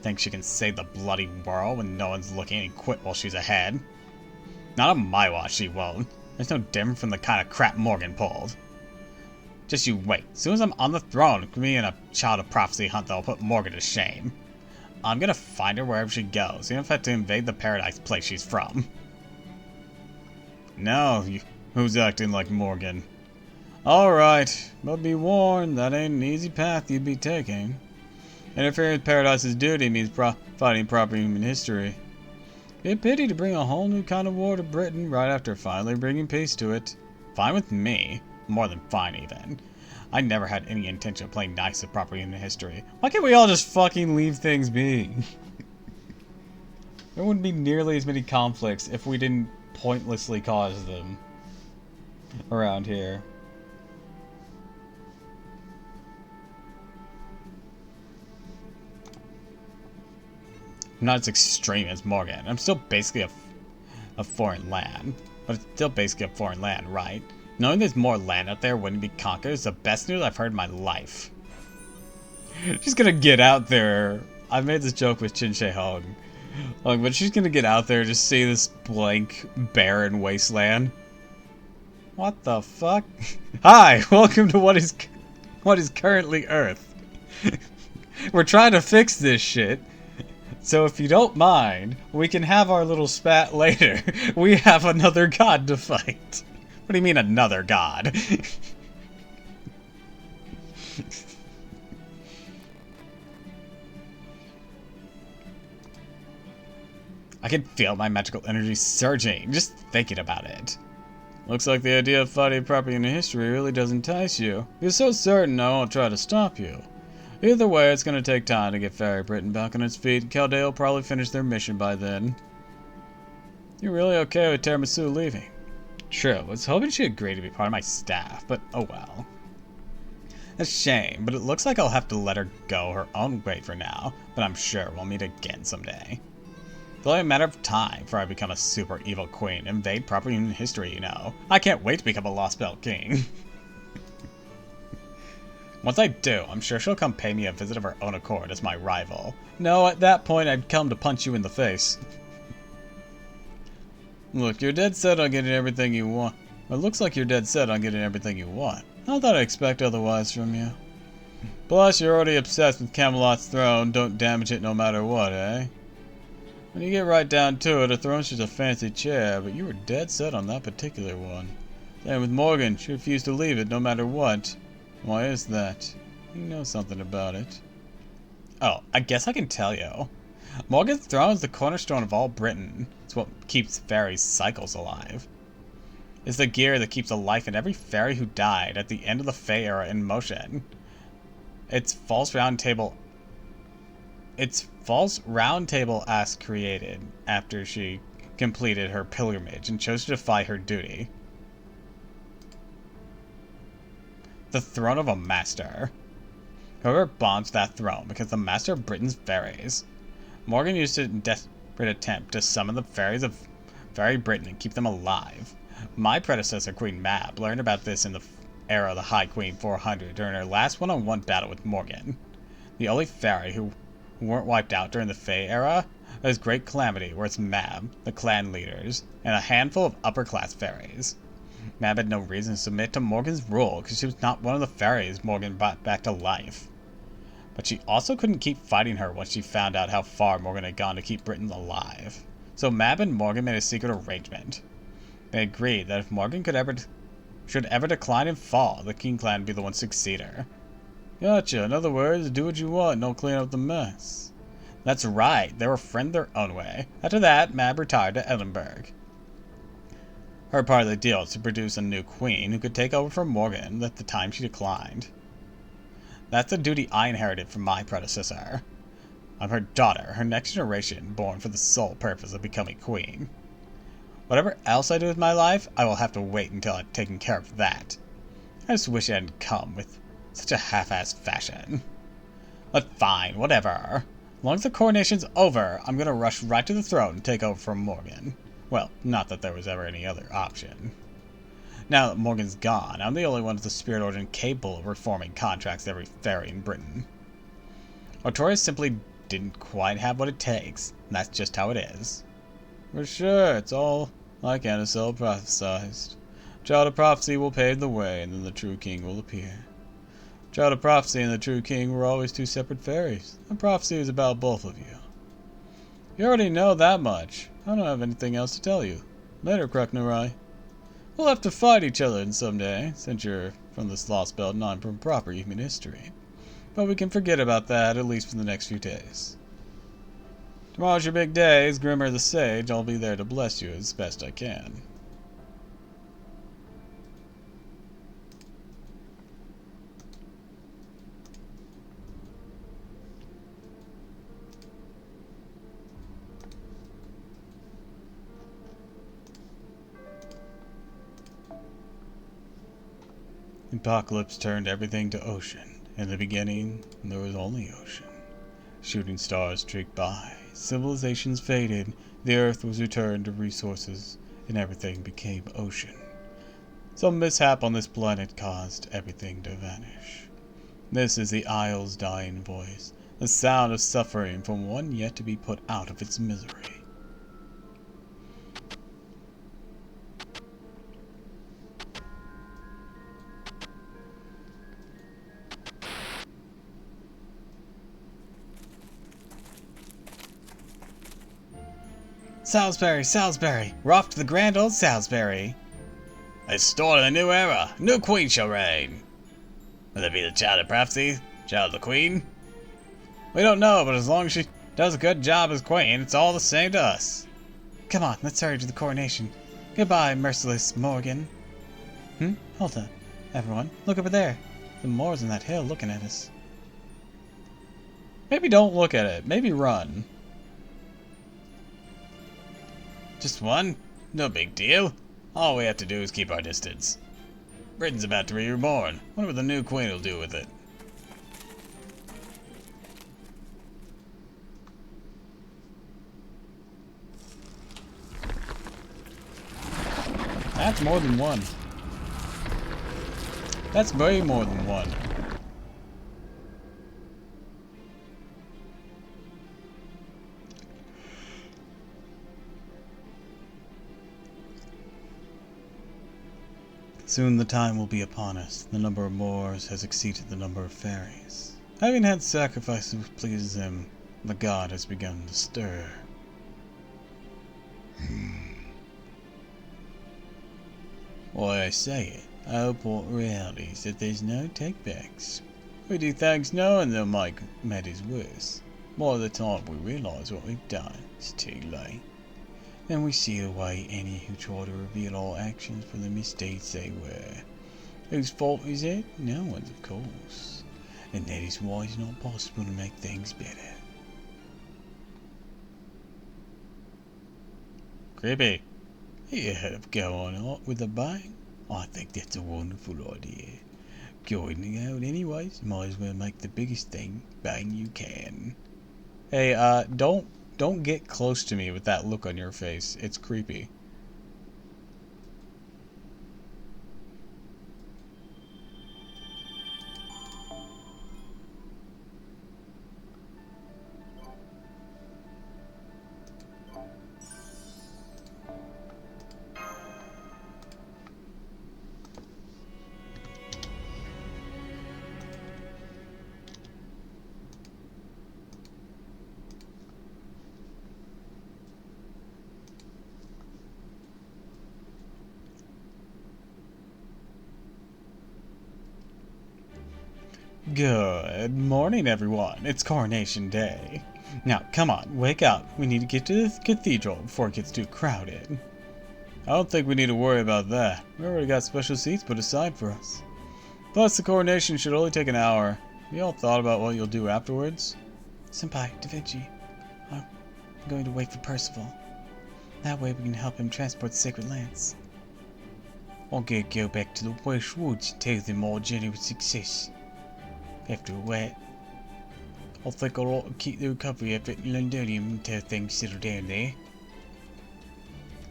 Thinks she can save the bloody world when no one's looking and quit while she's ahead. Not on my watch, she won't. There's no different from the kind of crap Morgan pulled. Just you wait. As soon as I'm on the throne, me and a child of prophecy hunt that'll put Morgan to shame. I'm gonna find her wherever she goes, even if I have to invade the paradise place she's from. No, who's acting like Morgan? Alright, but be warned, that ain't an easy path you'd be taking. Interfering with Paradise's duty means fighting proper human history. Be a pity to bring a whole new kind of war to Britain right after finally bringing peace to it. Fine with me. More than fine, even. I never had any intention of playing nice with proper human history. Why can't we all just fucking leave things be? There wouldn't be nearly as many conflicts if we didn't pointlessly cause them around here. I'm not as extreme as Morgan. I'm still basically a foreign land. But it's still basically a foreign land, right? Knowing there's more land out there wouldn't be conquered is the best news I've heard in my life. She's gonna get out there. I made this joke with Chin She Hong. But she's gonna get out there and just see this blank, barren wasteland. What the fuck? Hi! Welcome to what is currently Earth. We're trying to fix this shit. So if you don't mind, we can have our little spat later. We have another god to fight. What do you mean another god? I can feel my magical energy surging, just thinking about it. Looks like the idea of fighting proper in history really does entice you. You're so certain I won't try to stop you. Either way, it's going to take time to get Fairy Britain back on its feet, and Chaldea will probably finish their mission by then. You're really okay with Tiramisu leaving? True, I was hoping she'd agree to be part of my staff, but oh well. A shame, but it looks like I'll have to let her go her own way for now, but I'm sure we'll meet again someday. It's only a matter of time before I become a super evil queen, invade proper human history, you know. I can't wait to become a Lost Belt king. Once I do, I'm sure she'll come pay me a visit of her own accord as my rival. No, at that point I'd come to punch you in the face. Look, you're dead set on getting everything you want. It looks like you're dead set on getting everything you want. Not that I expect otherwise from you. Plus, you're already obsessed with Camelot's throne, don't damage it no matter what, eh? When you get right down to it, a throne's just a fancy chair, but you were dead set on that particular one. Same with Morgan, she refused to leave it no matter what. Why is that? You know something about it. Oh, I guess I can tell you. Morgan's throne is the cornerstone of all Britain. It's what keeps fairies' cycles alive. It's the gear that keeps a life in every fairy who died at the end of the Fae era in motion. Its false round table ass created after she completed her pilgrimage and chose to defy her duty. The throne of a master. Whoever bombs that throne becomes the master of Britain's fairies. Morgan used it in desperate attempt to summon the fairies of Fairy Britain and keep them alive. My predecessor, Queen Mab, learned about this in the era of the High Queen 400 during her last one-on-one battle with Morgan. The only fairy who weren't wiped out during the Fae era was Great Calamity, where it's Mab, the clan leaders, and a handful of upper-class fairies. Mab had no reason to submit to Morgan's rule because she was not one of the fairies Morgan brought back to life. But she also couldn't keep fighting her once she found out how far Morgan had gone to keep Britain alive. So Mab and Morgan made a secret arrangement. They agreed that if Morgan should ever decline and fall, the King clan would be the one to succeed her. Gotcha. In other words, do what you want and don't clean up the mess. That's right. They were friends their own way. After that, Mab retired to Edinburgh. Her part of the deal was to produce a new queen who could take over from Morgan at the time she declined. That's a duty I inherited from my predecessor. I'm her daughter, her next generation, born for the sole purpose of becoming queen. Whatever else I do with my life, I will have to wait until I've taken care of that. I just wish it hadn't come with such a half-assed fashion. But fine, whatever. As long as the coronation's over, I'm gonna rush right to the throne and take over from Morgan. Well, not that there was ever any other option. Now that Morgan's gone, I'm the only one with the spirit origin capable of reforming contracts every ferry in Britain. Artorias simply didn't quite have what it takes, and that's just how it is. For sure, it's all like Anacel prophesied. Child of prophecy will pave the way, and then the true king will appear. Child of prophecy and the true king were always two separate fairies. The prophecy was about both of you. You already know that much. I don't have anything else to tell you. Later, Kruknarai. We'll have to fight each other someday, since you're from this lost belt and I'm from proper human history. But we can forget about that, at least for the next few days. Tomorrow's your big day. As Grimmer the Sage, I'll be there to bless you as best I can. The apocalypse turned everything to ocean. In the beginning, there was only ocean. Shooting stars streaked by, civilizations faded, the earth was returned to resources, and everything became ocean. Some mishap on this planet caused everything to vanish. This is the Isle's dying voice, the sound of suffering from one yet to be put out of its misery. Salisbury, Salisbury! We're off to the grand old Salisbury! It's start of a new era! New queen shall reign! Will it be the child of prophecy? Child of the queen? We don't know, but as long as she does a good job as queen, it's all the same to us. Come on, let's hurry to the coronation. Goodbye, merciless Morgan. Hold up, everyone. Look over there. The Moors on that hill looking at us. Maybe don't look at it. Maybe run. Just one? No big deal. All we have to do is keep our distance. Britain's about to be reborn. Wonder what the new queen will do with it. That's more than one. That's way more than one. Soon the time will be upon us. The number of Moors has exceeded the number of fairies. Having had sacrifices which pleases him, the god has begun to stir. Why I say it, I hope what reality is that there's no takebacks. We do things knowing they'll make matters worse. By the time we realise what we've done, it's too late. Then we seal away any who try to reveal our actions for the misdeeds they were. Whose fault is it? No one's, of course. And that is why it's not possible to make things better. Creepy. You heard of going out with a bang? I think that's a wonderful idea. Going out anyways, might as well make the biggest thing bang you can. Hey, don't get close to me with that look on your face. It's creepy. Good morning, everyone. It's Coronation Day. Now, come on, wake up. We need to get to the cathedral before it gets too crowded. I don't think we need to worry about that. We already got special seats put aside for us. Plus, the coronation should only take an hour. You all thought about what you'll do afterwards? Senpai, Da Vinci, I'm going to wait for Percival. That way we can help him transport the Sacred Lance. I'm gonna go back to the West Woods and tell them our general success. After a while, I think I'll ought to keep the recovery effort in Londonium until things settle down there.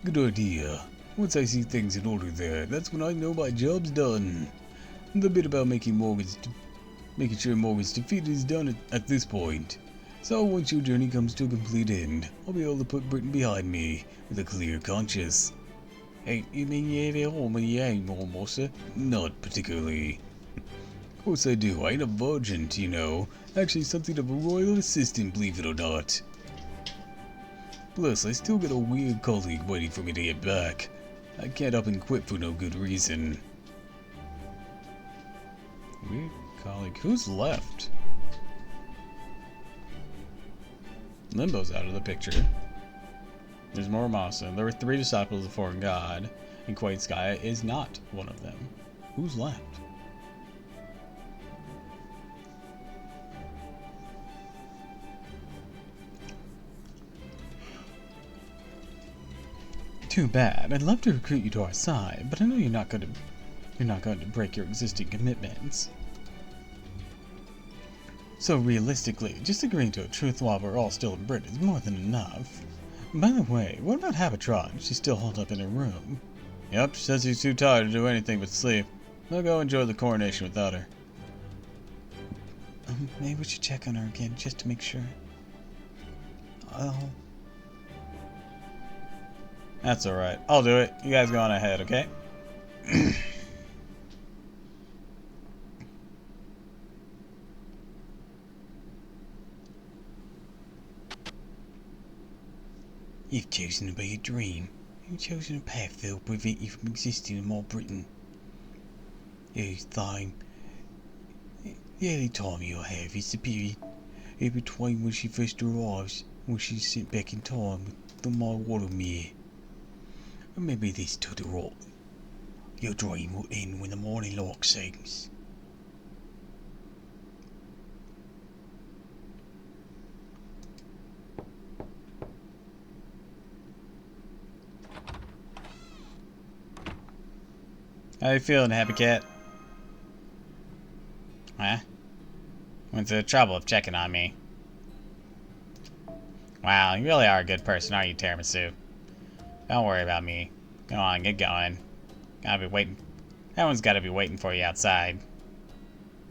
Good idea. Once I see things in order there, that's when I know my job's done. The bit about making sure Morgan's defeat is done at this point. So once your journey comes to a complete end, I'll be able to put Britain behind me with a clear conscience. Hey, you mean you have a home and you ain't almost? Not particularly. Of course I do. I ain't a virgin, you know. Actually something of a royal assistant, believe it or not. Plus, I still got a weird colleague waiting for me to get back. I can't up and quit for no good reason. Weird colleague. Who's left? Limbo's out of the picture. There's Muramasa. There were 3 disciples of the foreign god, and Quaidskaya is not one of them. Who's left? Too bad. I'd love to recruit you to our side, but I know you're not going to break your existing commitments. So realistically, just agreeing to a truce while we're all still in Britain is more than enough. By the way, what about Habatron? She's still holed up in her room. Yep, she says she's too tired to do anything but sleep. I'll go enjoy the coronation without her. Maybe we should check on her again, just to make sure. That's alright. I'll do it. You guys go on ahead, okay? You've chosen to be a dream. You've chosen a path that will prevent you from existing in more Britain. Each time, the only time you'll have is the period in between when she first arrives and when she's sent back in time with the my watermere. Remember this, Totoro. Your dream will end when the morning lark sings. How you feeling, Happy Cat? Huh? Went to the trouble of checking on me. Wow, you really are a good person, aren't you, Tiramisu? Don't worry about me. Go on, get going. Gotta be waiting. Everyone's gotta be waiting for you outside.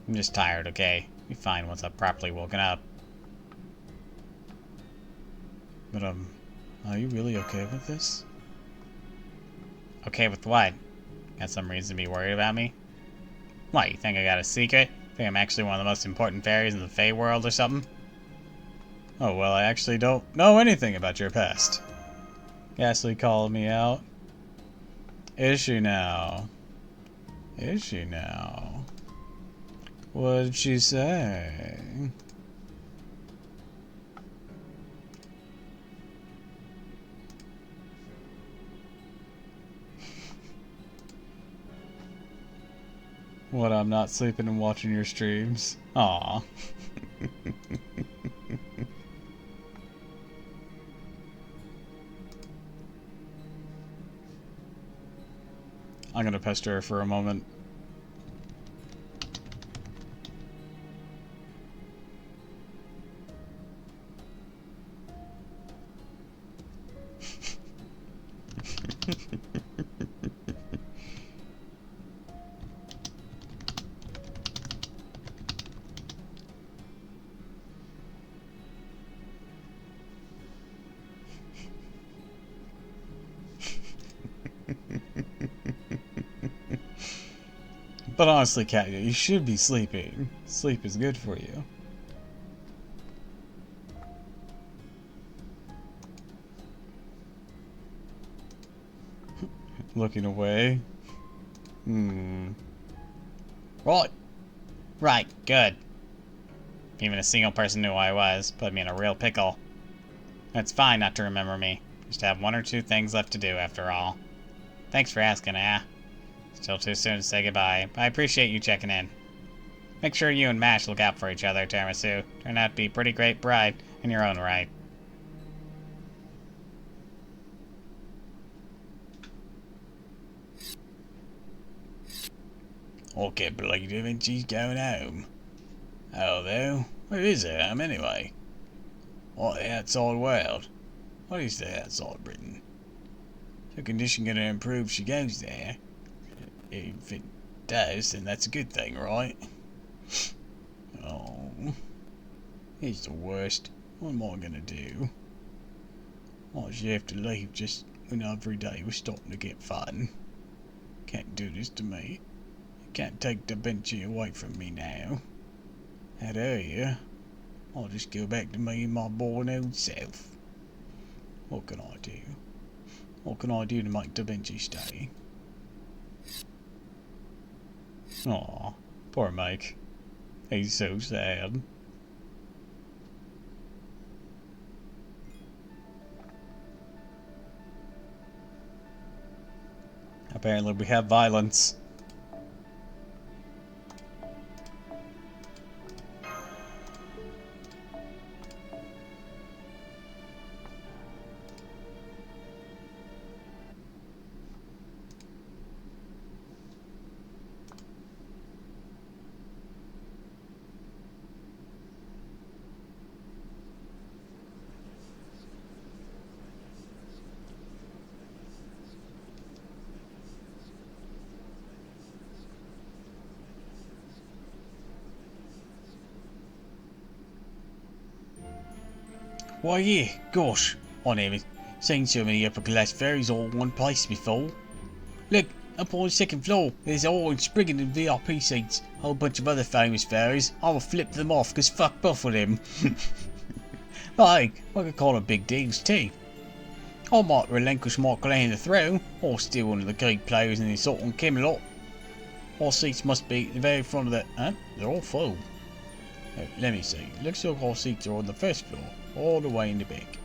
I'm just tired, okay? Be fine once I've properly woken up. But, are you really okay with this? Okay with what? Got some reason to be worried about me? What, you think I got a secret? Think I'm actually one of the most important fairies in the Fey world or something? Oh, well, I actually don't know anything about your past. Ghastly called me out. Is she now? Is she now? What did she say? What, I'm not sleeping and watching your streams? Aw. I'm gonna pester her for a moment. But honestly, Katya, you should be sleeping. Sleep is good for you. Looking away. Right. Right, good. If even a single person knew who I was, put me in a real pickle. It's fine not to remember me. Just have 1 or 2 things left to do, after all. Thanks for asking, Still too soon to say goodbye, but I appreciate you checking in. Make sure you and Mash look out for each other, Tiramisu. Turn out to be a pretty great bride in your own right. I can't believe it, she's going home. Although, where is her home anyway? What, the outside world? What is the outside Britain? Is her condition going to improve if she goes there? If it does, then that's a good thing, right? Oh, he's the worst. What am I going to do? Why does she have to leave just when every day was starting to get fun? Can't do this to me. You can't take Da Vinci away from me now. How dare you? I'll just go back to me and my born old self. What can I do? What can I do to make Da Vinci stay? Aw, poor Mike. He's so sad. Apparently we have violence. Why, yeah, gosh, I never seen so many upper class fairies all in one place before. Look, up on the second floor, there's Orange Spriggan and VIP seats. A whole bunch of other famous fairies. I'll flip them off, cause fuck both of them. But hey, I could call them big deals too. I might relinquish my claim to the throne, or still one of the key players in the assault on Camelot. Our seats must be at the very front of the... Huh? They're all full. Let me see. Looks like our seats are on the first floor, all the way in the back.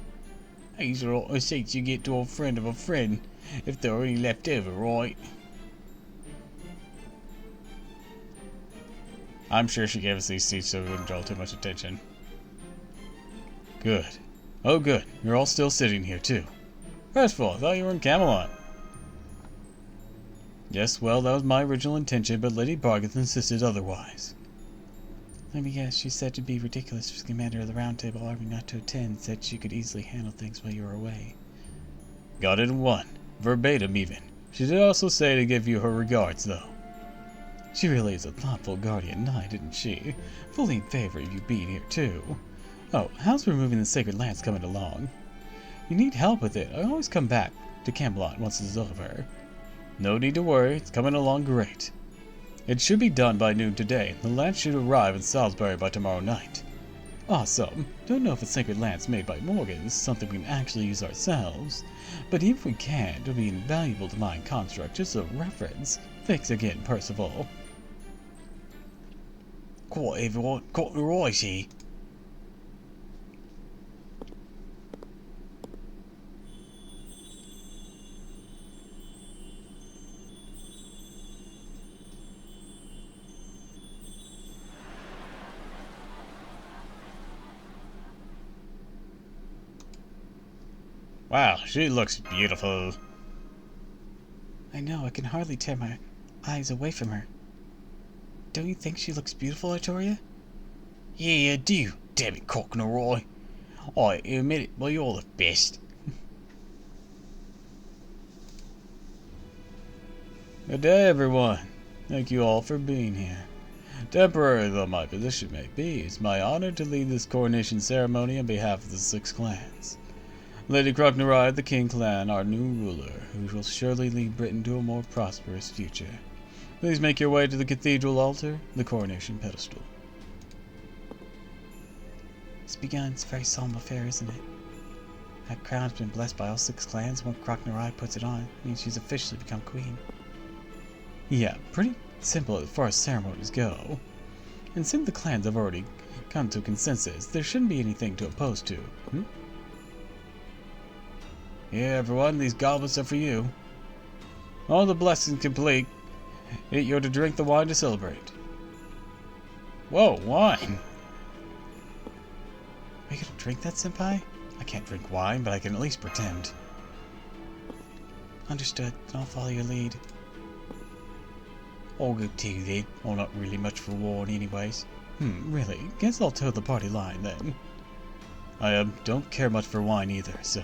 These are all the seats you get to a friend of a friend, if there are any left over, right? I'm sure she gave us these seats so we wouldn't draw too much attention. Good. Oh good, you're all still sitting here too. First of all, I thought you were in Camelot. Yes, well, that was my original intention, but Lady Bargath insisted otherwise. Let me guess, she said it'd be ridiculous for the commander of the Round Table Army not to attend, said she could easily handle things while you were away. Got it in one. Verbatim even. She did also say to give you her regards, though. She really is a thoughtful guardian knight, isn't she? Fully in favor of you being here, too. Oh, how's removing the sacred lance coming along? You need help with it. I always come back to Camelot once it's over. No need to worry, it's coming along great. It should be done by noon today. The lance should arrive in Salisbury by tomorrow night. Awesome. Don't know if a sacred lance made by Morgan is something we can actually use ourselves. But even if we can, it'll be invaluable to my construct, just a reference. Thanks again, Percival. Quite everyone got the right here. Wow, she looks beautiful. I know, I can hardly tear my eyes away from her. Don't you think she looks beautiful, Artoria? Yeah, I do. Damn it, Cockney. I admit it, but you're the best. Good day, everyone. Thank you all for being here. Temporary though my position may be, it's my honor to lead this coronation ceremony on behalf of the 6 clans. Lady Crocknerai of the King clan, our new ruler, who will surely lead Britain to a more prosperous future. Please make your way to the cathedral altar, the coronation pedestal. It's begun. It's a very solemn affair, isn't it? That crown's been blessed by all 6 clans. Once Crocknerai puts it on, it means she's officially become queen. Yeah, pretty simple as far as ceremonies go. And since the clans have already come to a consensus, there shouldn't be anything to oppose to. Here, everyone, these goblets are for you. All the blessings complete, you're to drink the wine to celebrate. Whoa, wine. Are you gonna drink that, Senpai? I can't drink wine, but I can at least pretend. Understood. Then I'll follow your lead. I'll go too then. Well, not really much for wine anyways. Really? Guess I'll toe the party line then. I don't care much for wine either, so...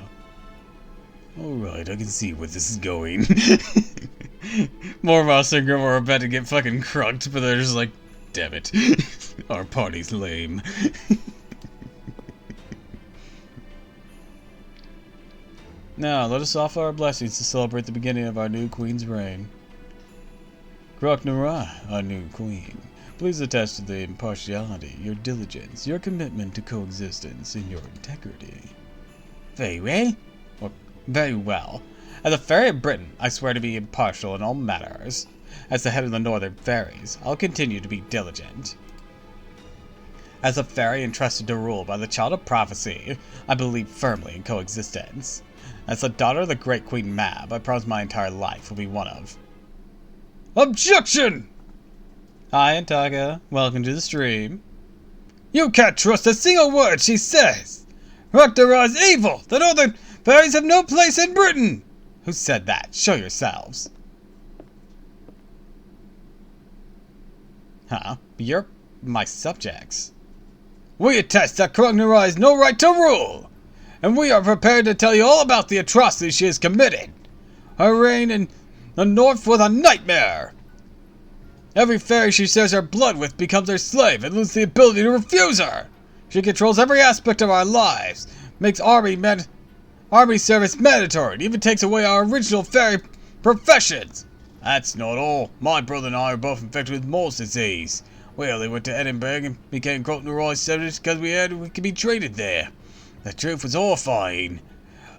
Alright, I can see where this is going. More and Grim are about to get fucking crunked, but they're just like, damn it. Our party's lame. Now, let us offer our blessings to celebrate the beginning of our new queen's reign. Kroknara, our new queen, please attest to the impartiality, your diligence, your commitment to coexistence, and your integrity. Very well. Well, very well. As a fairy of Britain, I swear to be impartial in all matters. As the head of the Northern Fairies, I'll continue to be diligent. As a fairy entrusted to rule by the Child of Prophecy, I believe firmly in coexistence. As the daughter of the great Queen Mab, I promise my entire life will be one of... Objection! Hi, Antaka. Welcome to the stream. You can't trust a single word she says! Rakdara is evil! The Northern Fairies have no place in Britain! Who said that? Show yourselves. Huh? You're my subjects. We attest that Kroknara has no right to rule! And we are prepared to tell you all about the atrocities she has committed. Her reign in the north was a nightmare. Every fairy she shares her blood with becomes her slave and loses the ability to refuse her. She controls every aspect of our lives, makes army service mandatory, and even takes away our original fairy professions. That's not all. My brother and I are both infected with mole's disease. We only went to Edinburgh and became Kroknara's subjects because we could be treated there. The truth was horrifying.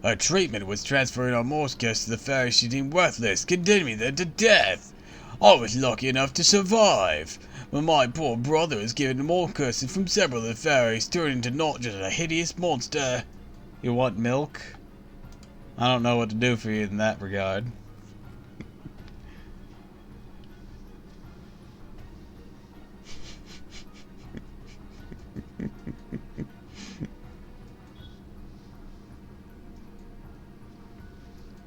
Her treatment was transferring our Morse curse to the fairies she deemed worthless, condemning them to death. I was lucky enough to survive, but my poor brother was given more curses from several of the fairies, turning into not just a hideous monster. You want milk? I don't know what to do for you in that regard.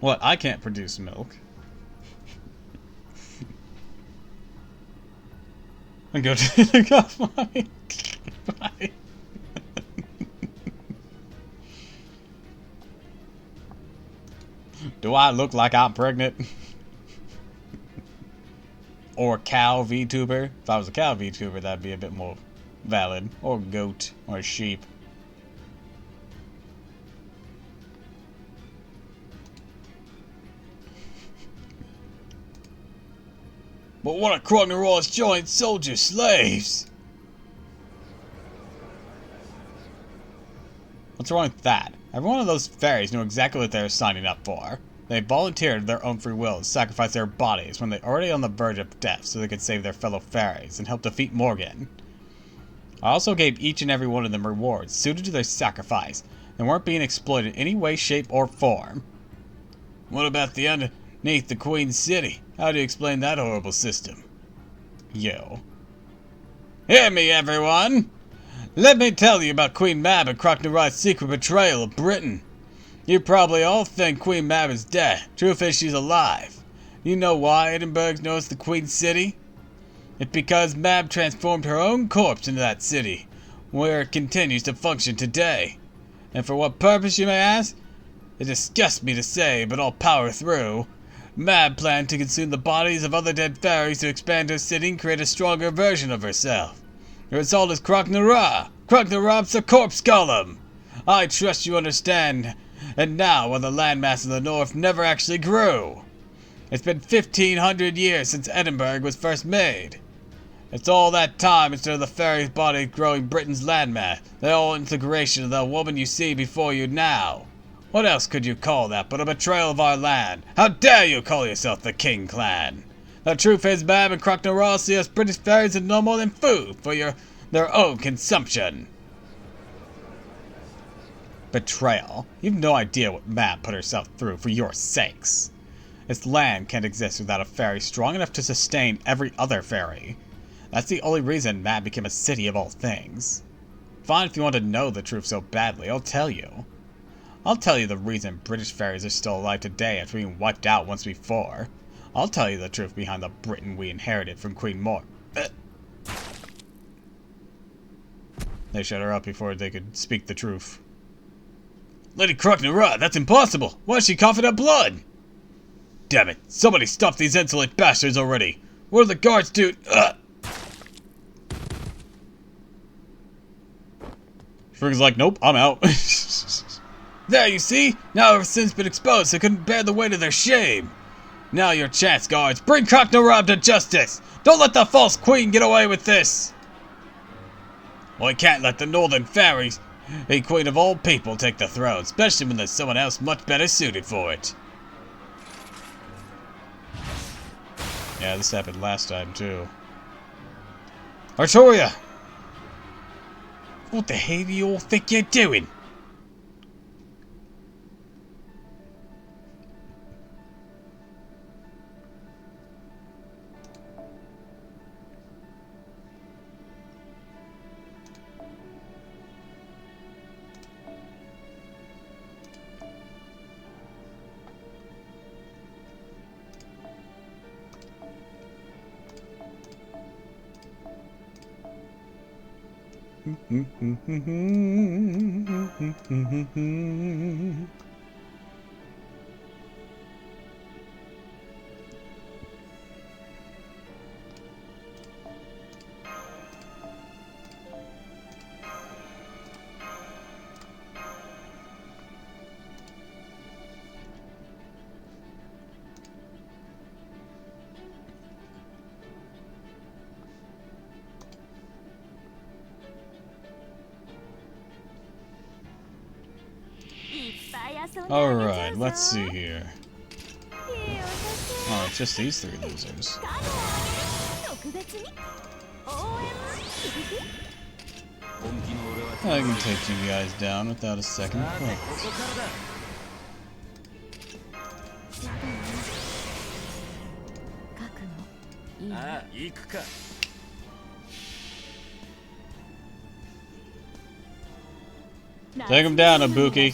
What? I can't produce milk. And go to the coffee. Bye. Do I look like I'm pregnant? Or cow VTuber? If I was a cow VTuber, that'd be a bit more valid. Or goat. Or sheep. But what are Kroknara's giant soldier slaves? What's wrong with that? Every one of those fairies knew exactly what they were signing up for. They volunteered of their own free will to sacrifice their bodies when they were already on the verge of death so they could save their fellow fairies and help defeat Morgan. I also gave each and every one of them rewards suited to their sacrifice and weren't being exploited in any way, shape, or form. What about the underneath the Queen's City? How do you explain that horrible system? Yo. Hear me, everyone! Let me tell you about Queen Mab and Kroknara's secret betrayal of Britain. You probably all think Queen Mab is dead. Truth is, she's alive. You know why Edinburgh's known as the Queen's City? It's because Mab transformed her own corpse into that city, where it continues to function today. And for what purpose, you may ask? It disgusts me to say, but I'll power through. Mab planned to consume the bodies of other dead fairies to expand her city and create a stronger version of herself. The result is Kroknara! Kroknarab's the corpse golem! I trust you understand. And now, when the landmass of the north never actually grew. It's been 1,500 years since Edinburgh was first made. It's all that time instead of the fairy's body growing Britain's landmass, the whole integration of the woman you see before you now. What else could you call that but a betrayal of our land? How dare you call yourself the King Clan? The truth is, Mab and Kroknara see us British fairies as no more than food for their own consumption. Betrayal? You've no idea what Mab put herself through for your sakes. This land can't exist without a fairy strong enough to sustain every other fairy. That's the only reason Matt became a city of all things. Fine if you want to know the truth so badly, I'll tell you. I'll tell you the reason British fairies are still alive today after being wiped out once before. I'll tell you the truth behind the Britain we inherited from Queen Mor. They shut her up before they could speak the truth. Lady Crocknera, that's impossible! Why is she coughing up blood? Damn it! Somebody stop these insolent bastards already! What are the guards doing? Frig's like, nope, I'm out. There, you see? Now our sin's been exposed, they couldn't bear the weight of their shame. Now your chance, guards. Bring Crocknera to justice! Don't let the false queen get away with this! Well, I can't let the northern fairies, a queen of all people, take the throne, especially when there's someone else much better suited for it. Yeah, this happened last time, too. Artoria! What the hell do you all think you're doing? Alright, let's see here. Oh, it's just these three losers. I can take you guys down without a second thought. Take him down, Ibuki.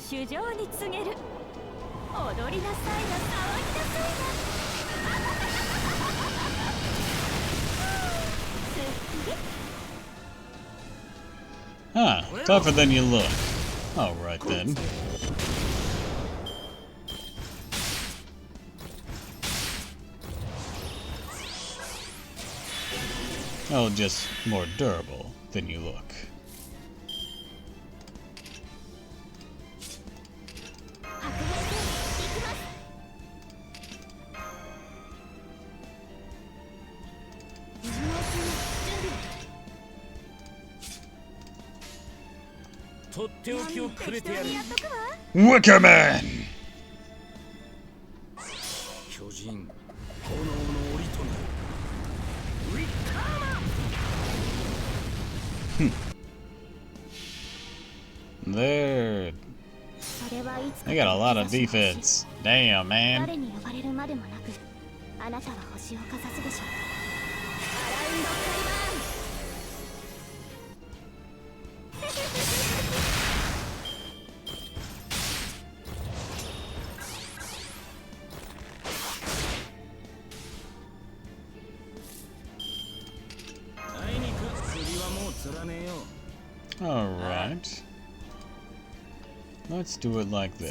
Huh, tougher than you look. Alright then. Oh, just more durable than you look. Wicker Man! There. They got a lot of defense. Damn, man. Alright. Let's do it like this.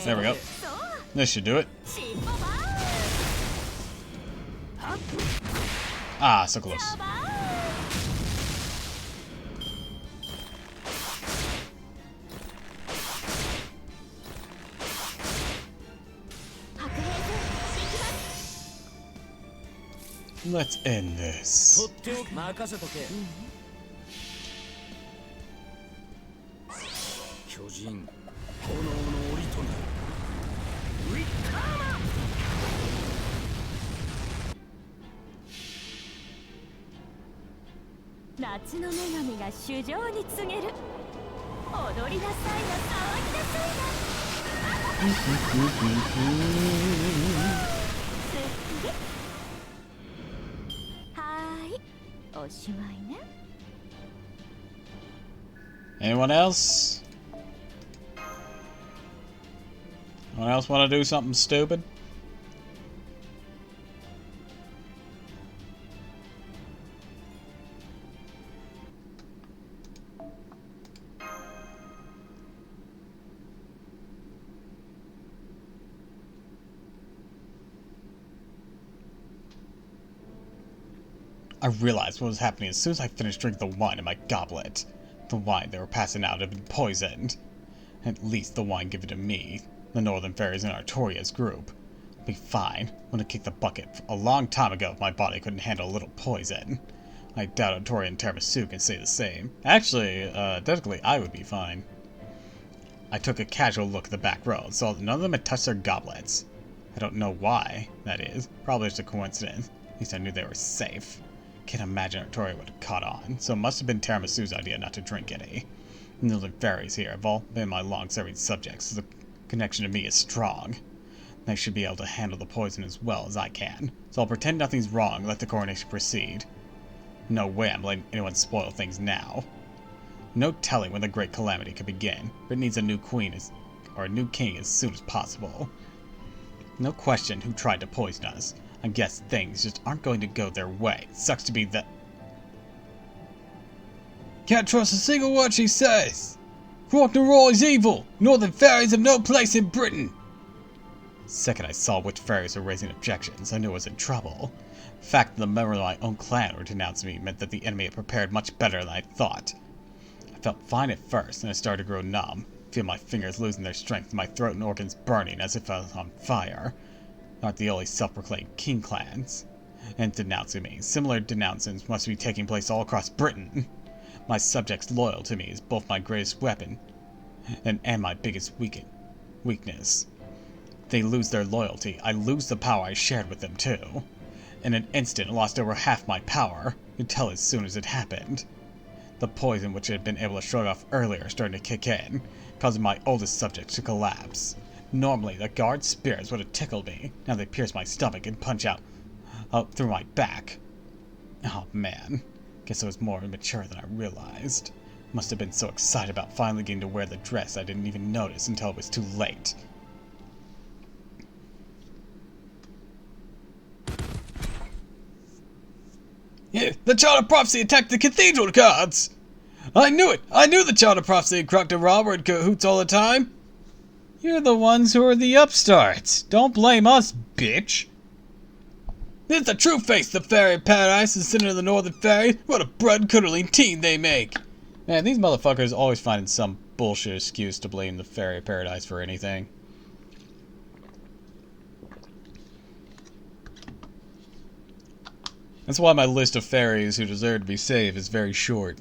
There we go. This should do it. Ah, so close. Let's end this. おしまいね。 Anyone else? Anyone else want to do something stupid? I realized what was happening as soon as I finished drinking the wine in my goblet. The wine they were passing out had been poisoned. At least the wine given to me, the Northern Fairies in Artoria's group. I'd be fine. Would have kicked the bucket a long time ago if my body couldn't handle a little poison. I doubt Artoria and Tiramisu can say the same. Actually, technically I would be fine. I took a casual look at the back row and saw that none of them had touched their goblets. I don't know why, that is. Probably just a coincidence. At least I knew they were safe. Can't imagine Artoria would have caught on, so it must have been Tiramisu's idea not to drink any. The Northern Fairies here have all been my long-serving subjects, so the connection to me is strong. They should be able to handle the poison as well as I can, so I'll pretend nothing's wrong and let the coronation proceed. No way I'm letting anyone spoil things now. No telling when the great calamity could begin, but it needs a new queen or a new king as soon as possible. No question who tried to poison us. I guess things just aren't going to go their way. It sucks to be that. Can't trust a single word she says! Rock'n'roll is evil! Northern Fairies have no place in Britain! The second I saw which fairies were raising objections, I knew I was in trouble. The fact that the members of my own clan were denouncing me meant that the enemy had prepared much better than I thought. I felt fine at first, and I started to grow numb. Feel my fingers losing their strength and my throat and organs burning as if I was on fire. Not the only self-proclaimed king clans and denouncing me. Similar denouncements must be taking place all across Britain. My subjects loyal to me is both my greatest weapon and my biggest weakness. If they lose their loyalty, I lose the power I shared with them too. In an instant I lost over half my power. You could tell as soon as it happened. The poison which I had been able to shrug off earlier started to kick in, causing my oldest subjects to collapse. Normally, the guard spears would have tickled me. Now they pierce my stomach and punch out through my back. Oh man, guess I was more immature than I realized. Must have been so excited about finally getting to wear the dress I didn't even notice until it was too late. Yeah, the Child of Prophecy attacked the cathedral guards! I knew it! I knew the Child of Prophecy and Croc de Ra were in cahoots all the time! You're the ones who are the upstarts. Don't blame us, bitch. It's the true face of the fairy paradise and center of the Northern Fairies. What a blood-curdling team they make. Man, these motherfuckers always finding some bullshit excuse to blame the fairy paradise for anything. That's why my list of fairies who deserve to be saved is very short.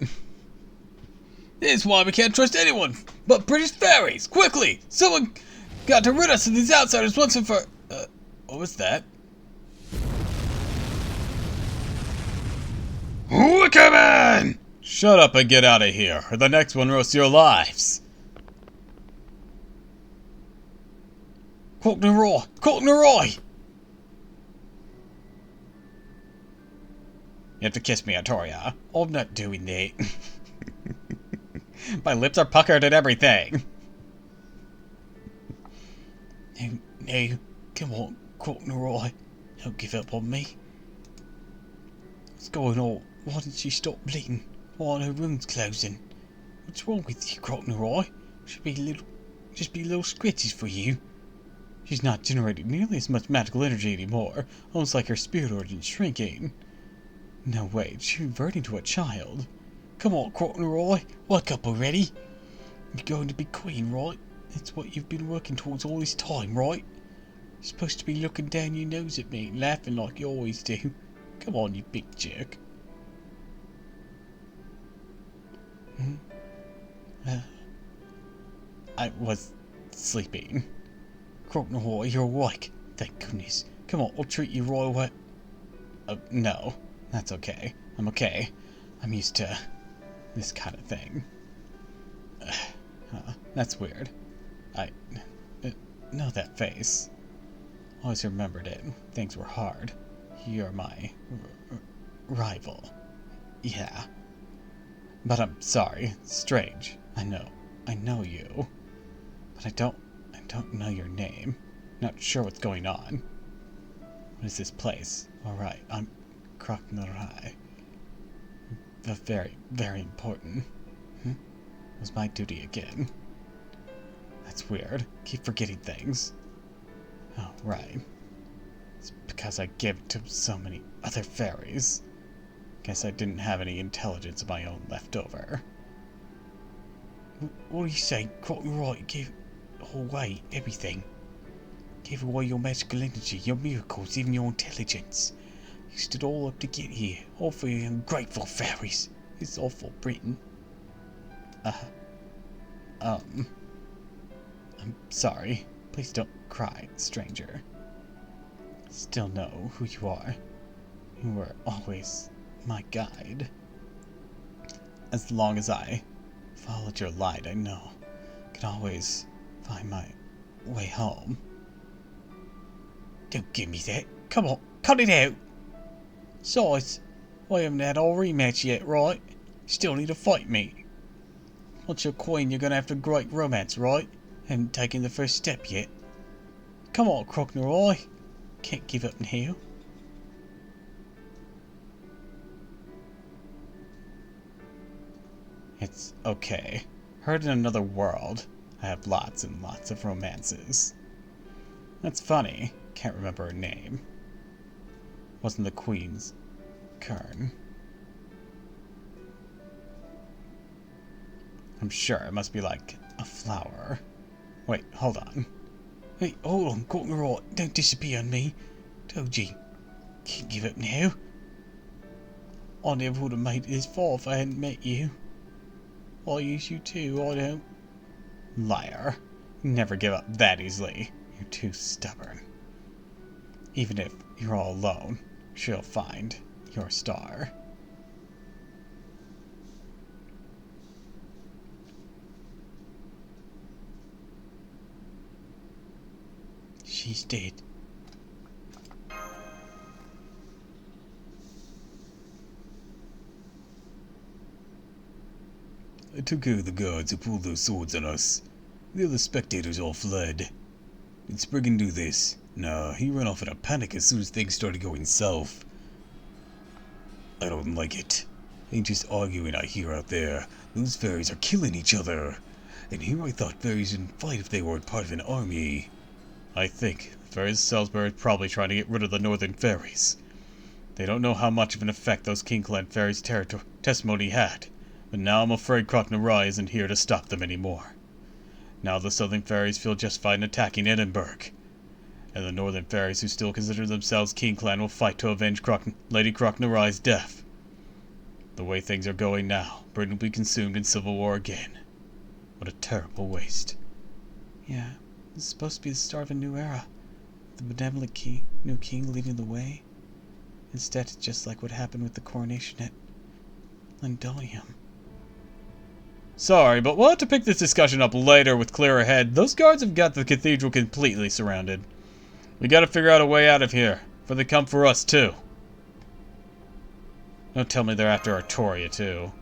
This is why we can't trust anyone but British fairies! Quickly! Someone got to rid us of these outsiders once and for... what was that? Wickerman! Shut up and get out of here, or the next one roasts your lives! Cockneroy! Cockneroy! You have to kiss me, Artoria. I'm not doing that. My lips are puckered and everything. No, come on, Cockneroy. Don't give up on me. What's going on? Why did she stop bleeding? Why are her wounds closing? What's wrong with you, Cockneroy? Should be little scratches for you. She's not generating nearly as much magical energy anymore, almost like her spirit organ's shrinking. No way, she's reverting to a child. Come on, Cockneroy, wake up already. You're going to be queen, right? That's what you've been working towards all this time, right? You're supposed to be looking down your nose at me, laughing like you always do. Come on, you big jerk. I was sleeping. Cockneroy, you're awake. Thank goodness. Come on, I'll treat you royal wet. No, that's okay. I'm okay. I'm used to this kind of thing. That's weird. I know that face. Always remembered it. Things were hard. You're my rival. Yeah. But I'm sorry. It's strange. I know you. But I don't know your name. Not sure what's going on. What is this place? Alright, I'm Kroknarai. Very, very important. It was my duty again. That's weird. Keep forgetting things. Oh, right. It's because I gave it to so many other fairies. Guess I didn't have any intelligence of my own left over. What do you say? Kroknarai gave away everything. Gave away your magical energy, your miracles, even your intelligence. You stood all up to get here, all for your ungrateful fairies. It's awful, Britain. I'm sorry. Please don't cry, stranger. Still know who you are. You were always my guide. As long as I followed your light, I know I can always find my way home. Don't give me that. Come on, cut it out. Besides, I haven't had our rematch yet, right? Still need to fight me. Once you're queen, you're gonna have to great romance, right? Haven't taken the first step yet. Come on, Kroknarai. Can't give up now. It's okay. Heard in another world, I have lots and lots of romances. That's funny. Can't remember her name. Wasn't the Queen's Kern. I'm sure it must be like a flower. Wait, hold on. Wait, hold on, Kroknarai. Don't disappear on me. Told you. Can't give up now. I never would have made it this far if I hadn't met you. I use you too, I don't. Liar. You never give up that easily. You're too stubborn. Even if you're all alone, she'll find your star. She's dead. I took care of the guards who pulled those swords on us. The other spectators all fled. Did Spriggan do this? Nah, he ran off in a panic as soon as things started going south. I don't like it. Ain't just arguing I hear out there. Those fairies are killing each other. And here I thought fairies didn't fight if they weren't part of an army. I think the fairies of Salisbury are probably trying to get rid of the northern fairies. They don't know how much of an effect those King Clan fairies' testimony had, but now I'm afraid Kroknarai isn't here to stop them anymore. Now the southern fairies feel justified in attacking Edinburgh, and the northern fairies who still consider themselves King Clan will fight to avenge Lady Kroknarai's death. The way things are going now, Britain will be consumed in civil war again. What a terrible waste. Yeah, this is supposed to be the start of a new era. The benevolent new king leading the way. Instead, it's just like what happened with the coronation at Lindolium. Sorry, but we'll have to pick this discussion up later with clearer head. Those guards have got the cathedral completely surrounded. We gotta figure out a way out of here, for they come for us too. Don't tell me they're after Artoria too.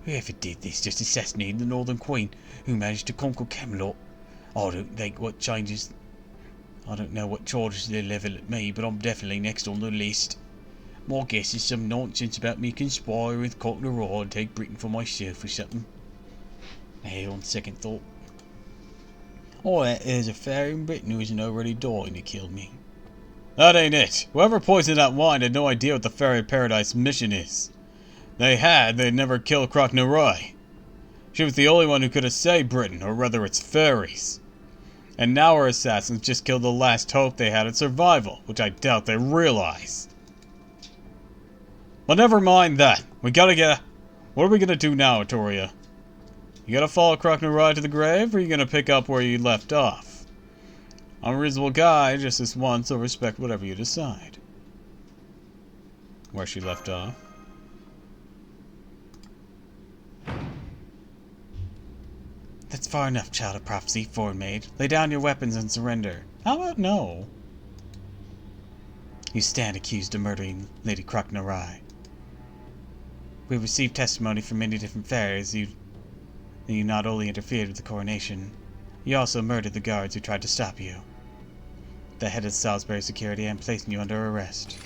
Whoever did this just assassinated the Northern Queen, who managed to conquer Camelot. I don't know what charges they level at me, but I'm definitely next on the list. My guess is some nonsense about me conspiring with Kroknarai and take Britain for myself or something. Hey, on second thought. Oh, there's a fairy in Britain who isn't already dying to kill me. That ain't it. Whoever poisoned that wine had no idea what the Fairy Paradise mission is. They'd never kill Kroknarai. She was the only one who could have saved Britain, or rather its fairies. And now our assassins just killed the last hope they had at survival, which I doubt they realize. But never mind that. What are we gonna do now, Artoria? You gotta follow Kroknarai to the grave, or are you gonna pick up where you left off? I'm a reasonable guy, just this once, so respect whatever you decide. Where she left off. That's far enough, child of prophecy, foreign maid. Lay down your weapons and surrender. How about no? You stand accused of murdering Lady Kroknarai. We received testimony from many different fairies that you not only interfered with the coronation, you also murdered the guards who tried to stop you. The head of Salisbury security and placing you under arrest.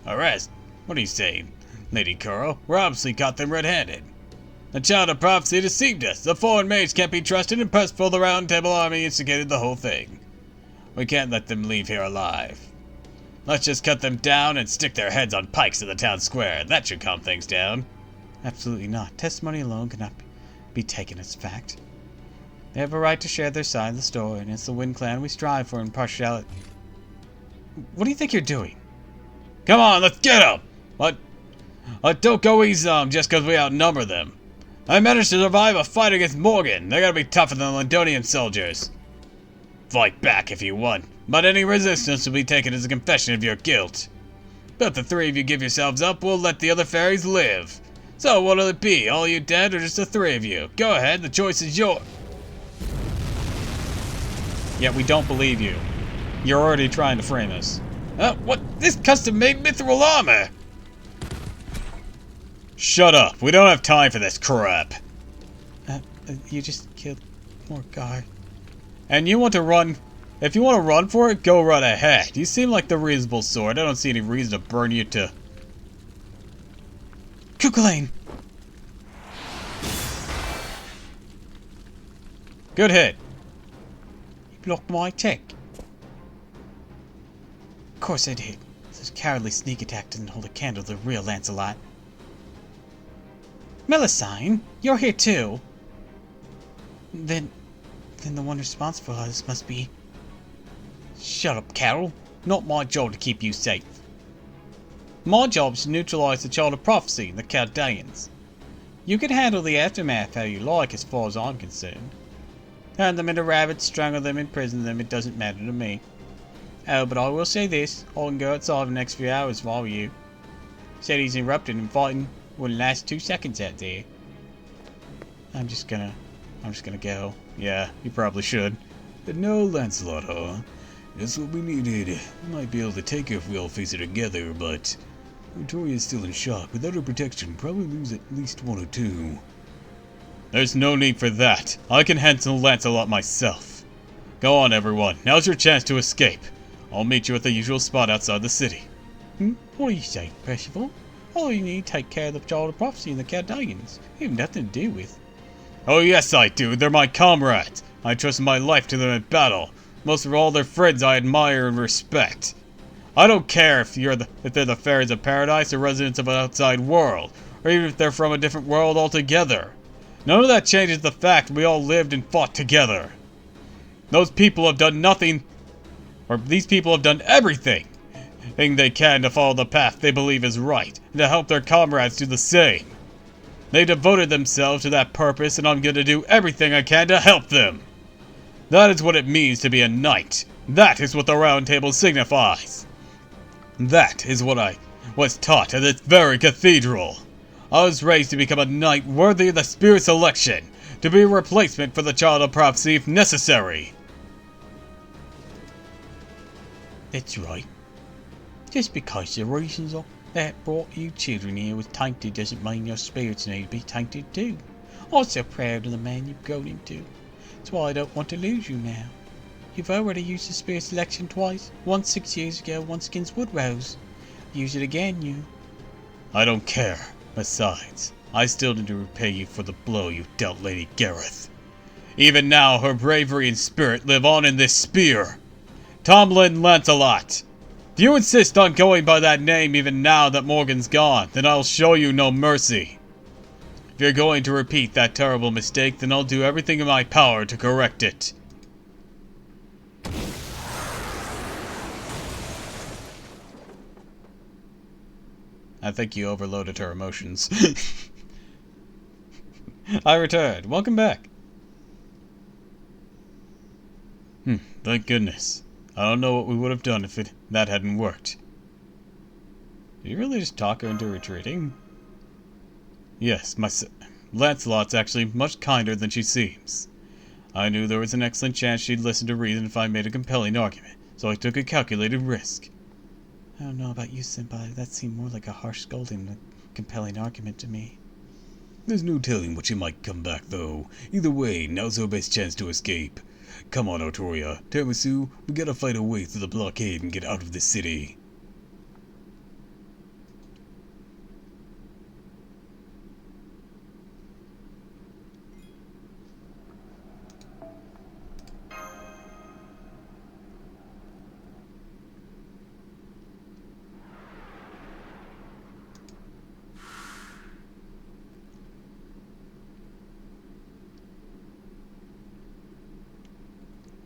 Arrest? What are you saying, Lady Curl? We're obviously caught them red-handed. The Child of Prophecy deceived us. The foreign mage can't be trusted, and Percival the Round Table Army instigated the whole thing. We can't let them leave here alive. Let's just cut them down and stick their heads on pikes in the town square. That should calm things down. Absolutely not. Testimony alone cannot be taken as fact. They have a right to share their side of the story, and it's the Wind Clan we strive for impartiality. What do you think you're doing? Come on, let's get them! Don't go easy on them just because we outnumber them. I managed to survive a fight against Morgan. They gotta be tougher than the Londonian soldiers. Fight back if you want, but any resistance will be taken as a confession of your guilt. But if the three of you give yourselves up, we'll let the other fairies live. So what'll it be, all you dead or just the three of you? Go ahead, the choice is yours. Yet we don't believe you. You're already trying to frame us. What? This custom-made mithril armor! Shut up. We don't have time for this crap. You just killed more guard. And you want to run? If you want to run for it, go right ahead. You seem like the reasonable sort. I don't see any reason to burn you to... Cuchulainn! Good hit. You blocked my attack. Of course I did. Such cowardly sneak attack doesn't hold a candle to the real Lancelot. Melusine, you're here too. Then the one responsible for this must be... Shut up, Carol. Not my job to keep you safe. My job is to neutralize the Child of Prophecy, the Chaldeans. You can handle the aftermath how you like as far as I'm concerned. Turn them into rabbits, strangle them, imprison them, it doesn't matter to me. Oh, but I will say this, I can go outside the next few hours if I were you. City's erupted and fighting wouldn't last 2 seconds out there. I'm just gonna go. Yeah, you probably should. But no Lancelot, huh? That's what we needed. We might be able to take her if we all face her together, but... Victoria's still in shock. Without her protection, probably lose at least 1 or 2. There's no need for that. I can handle Lancelot myself. Go on, everyone. Now's your chance to escape. I'll meet you at the usual spot outside the city. What do you say, Percival? All you need to take care of the Child of Prophecy and the Chaldeans. You have nothing to do with. Oh yes I do. They're my comrades. I trust my life to them in battle. Most of all, they're friends I admire and respect. I don't care if they're the fairies of paradise or residents of an outside world, or even if they're from a different world altogether. None of that changes the fact we all lived and fought together. Those people have done nothing, or these people have done everything they can to follow the path they believe is right, and to help their comrades do the same. They devoted themselves to that purpose, and I'm going to do everything I can to help them. That is what it means to be a knight. That is what the Round Table signifies. That is what I was taught at this very cathedral. I was raised to become a knight worthy of the Spirit's election, to be a replacement for the Child of Prophecy if necessary. That's right. Just because the reasons that brought you children here was tainted doesn't mean your spirits need to be tainted too. I'm so proud of the man you've grown into. That's why I don't want to lose you now. You've already used the spirit selection twice. Once 6 years ago, once against Woodrose. Use it again, you. I don't care. Besides, I still need to repay you for the blow you dealt Lady Gareth. Even now, her bravery and spirit live on in this spear. Tomlin Lancelot. If you insist on going by that name even now that Morgan's gone, then I'll show you no mercy. If you're going to repeat that terrible mistake, then I'll do everything in my power to correct it. I think you overloaded her emotions. I returned. Welcome back. Thank goodness. I don't know what we would have done if that hadn't worked. Did you really just talk her into retreating? Yes, Lancelot's actually much kinder than she seems. I knew there was an excellent chance she'd listen to reason if I made a compelling argument, so I took a calculated risk. I don't know about you, Senpai. That seemed more like a harsh scolding than a compelling argument to me. There's no telling what she might come back, though. Either way, now's our best chance to escape. Come on, Artoria. Tiramisu, we gotta fight our way through the blockade and get out of this city.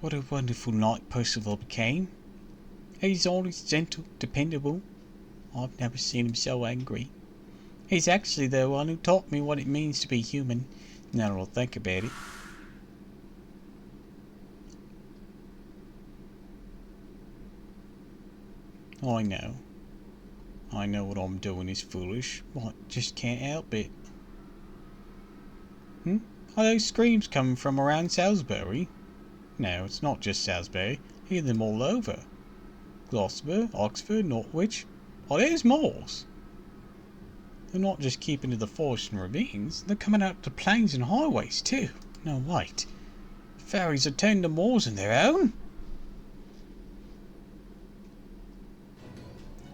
What a wonderful knight Percival became. He's always gentle, dependable. I've never seen him so angry. He's actually the one who taught me what it means to be human, now that I'll think about it. I know. I know what I'm doing is foolish, but I just can't help it. Are those screams coming from around Salisbury? No, it's not just Salisbury. I hear them all over. Gloucester, Oxford, Norwich. Oh, there's Moors. They're not just keeping to the forest and ravines. They're coming out to plains and highways too. No, wait. Fairies are turning to Moors on their own?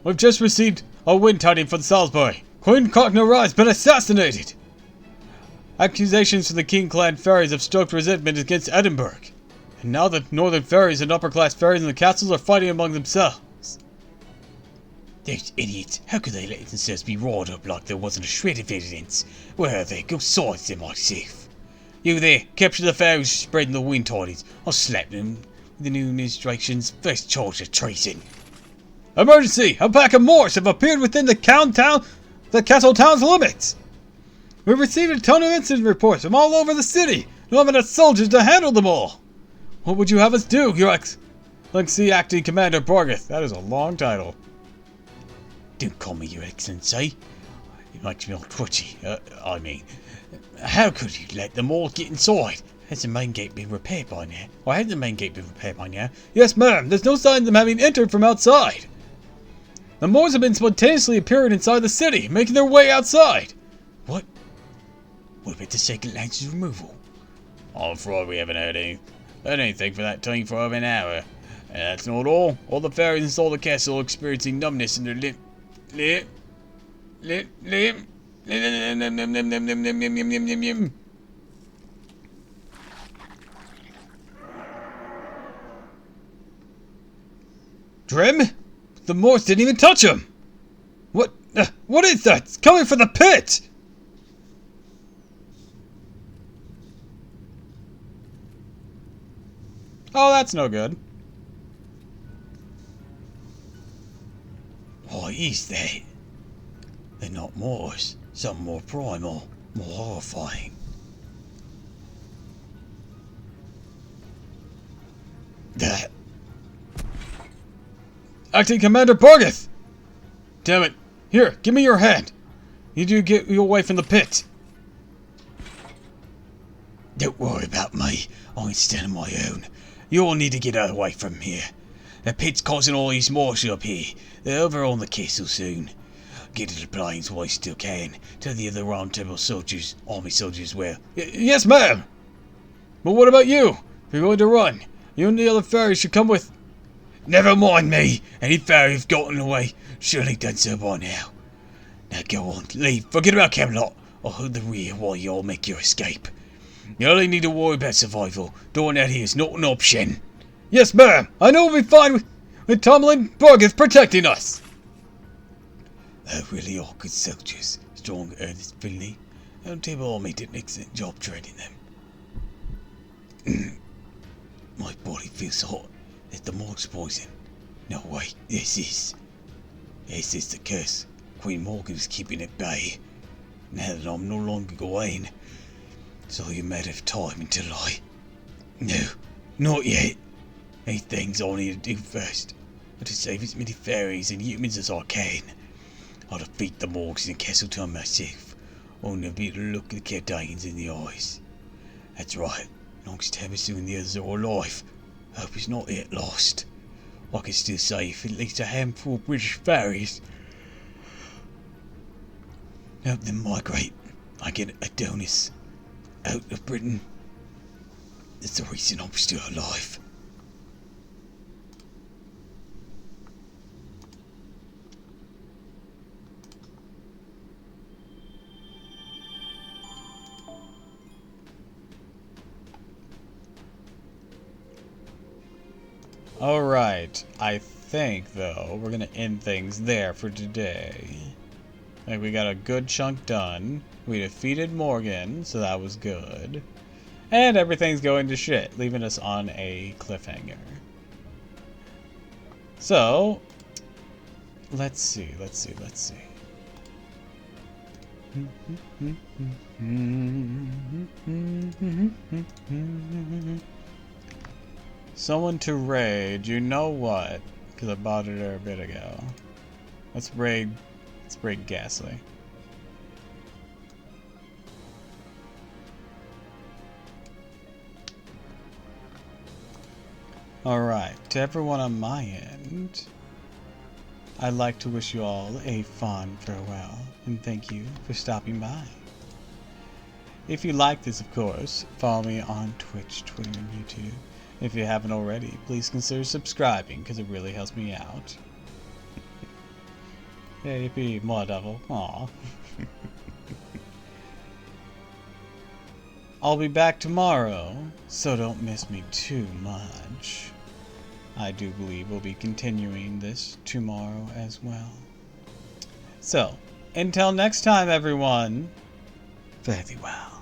We've just received a wind tiding from Salisbury. Queen Cocknora has been assassinated. Accusations from the King Clan fairies have stoked resentment against Edinburgh. And now the northern fairies and upper-class fairies in the castles are fighting among themselves. Those idiots. How could they let themselves be roared up like there wasn't a shred of evidence? Where are they? Go silence them myself. You there, capture the fairies spreading the wind tidings. I'll slap them with the new administration's first charge of treason. Emergency! A pack of Moors have appeared within the castle town's limits. We've received a ton of incident reports from all over the city. We don't have enough soldiers to handle them all. What would you have us do, Your Excellency Acting Commander Borgeth? That is a long title. Don't call me Your Excellency. It makes me all twitchy. How could you let them all get inside? Has the main gate been repaired by now? Or had the main gate been repaired by now? Yes, ma'am. There's no sign of them having entered from outside. The Moors have been spontaneously appearing inside the city, making their way outside. What? What about the second lance's removal? I'm afraid we haven't heard anything for that time for over an hour. And that's not all. All the fairies inside the castle are experiencing numbness in their limb. Trim? The Moors didn't even touch him! What is that? It's coming from the pit! Oh, that's no good. What is that? They're not Moors. Something more primal, more horrifying. That. Acting Commander Borgeth! Damn it. Here, give me your hand. You do get you away from the pit. Don't worry about me. I can stand on my own. You all need to get away from here. The pit's causing all these Moors up here. They're over on the castle soon. Get to the plains while you still can. Tell the other Round Table soldiers, army soldiers as well. Yes, ma'am! But what about you? If you're going to run, you and the other fairies should come with... Never mind me. Any fairy who've gotten away surely done so by now. Now go on, leave. Forget about Camelot. I'll hold the rear while you all make your escape. You only need to worry about survival. Doing that here is not an option. Yes, ma'am. I know we'll be fine with Tomlin Borgeth protecting us. They really are good soldiers. Strong, earnest, friendly. The Table Army did an excellent job training them. My body feels hot. Is the Morg's poison? No, wait. This is the curse. Queen Morgan is keeping at bay. Now that I'm no longer going, it's only a matter of time until I... No, not yet. These things I need to do first. But to save as many fairies and humans as I can. I'll defeat the Morgs in Castletown myself. I'll never be able to look the Cardassians in the eyes. That's right. Long as Tiramisu and the others are alive, hope is not yet lost. I can still save at least a handful of British ferries. Help them migrate. I get Adonis out of Britain. It's the reason I'm still alive. Alright, I think, though, we're gonna end things there for today. Like, we got a good chunk done. We defeated Morgan, so that was good. And everything's going to shit, leaving us on a cliffhanger. So, let's see. Someone to raid, you know what? Because I bought it a bit ago. Let's raid Ghastly. Alright, to everyone on my end, I'd like to wish you all a fond farewell, and thank you for stopping by. If you like this, of course, follow me on Twitch, Twitter, and YouTube. If you haven't already, please consider subscribing, because it really helps me out. Yeah, yippee, more devil. Aw. I'll be back tomorrow, so don't miss me too much. I do believe we'll be continuing this tomorrow as well. So, until next time, everyone, fare thee well.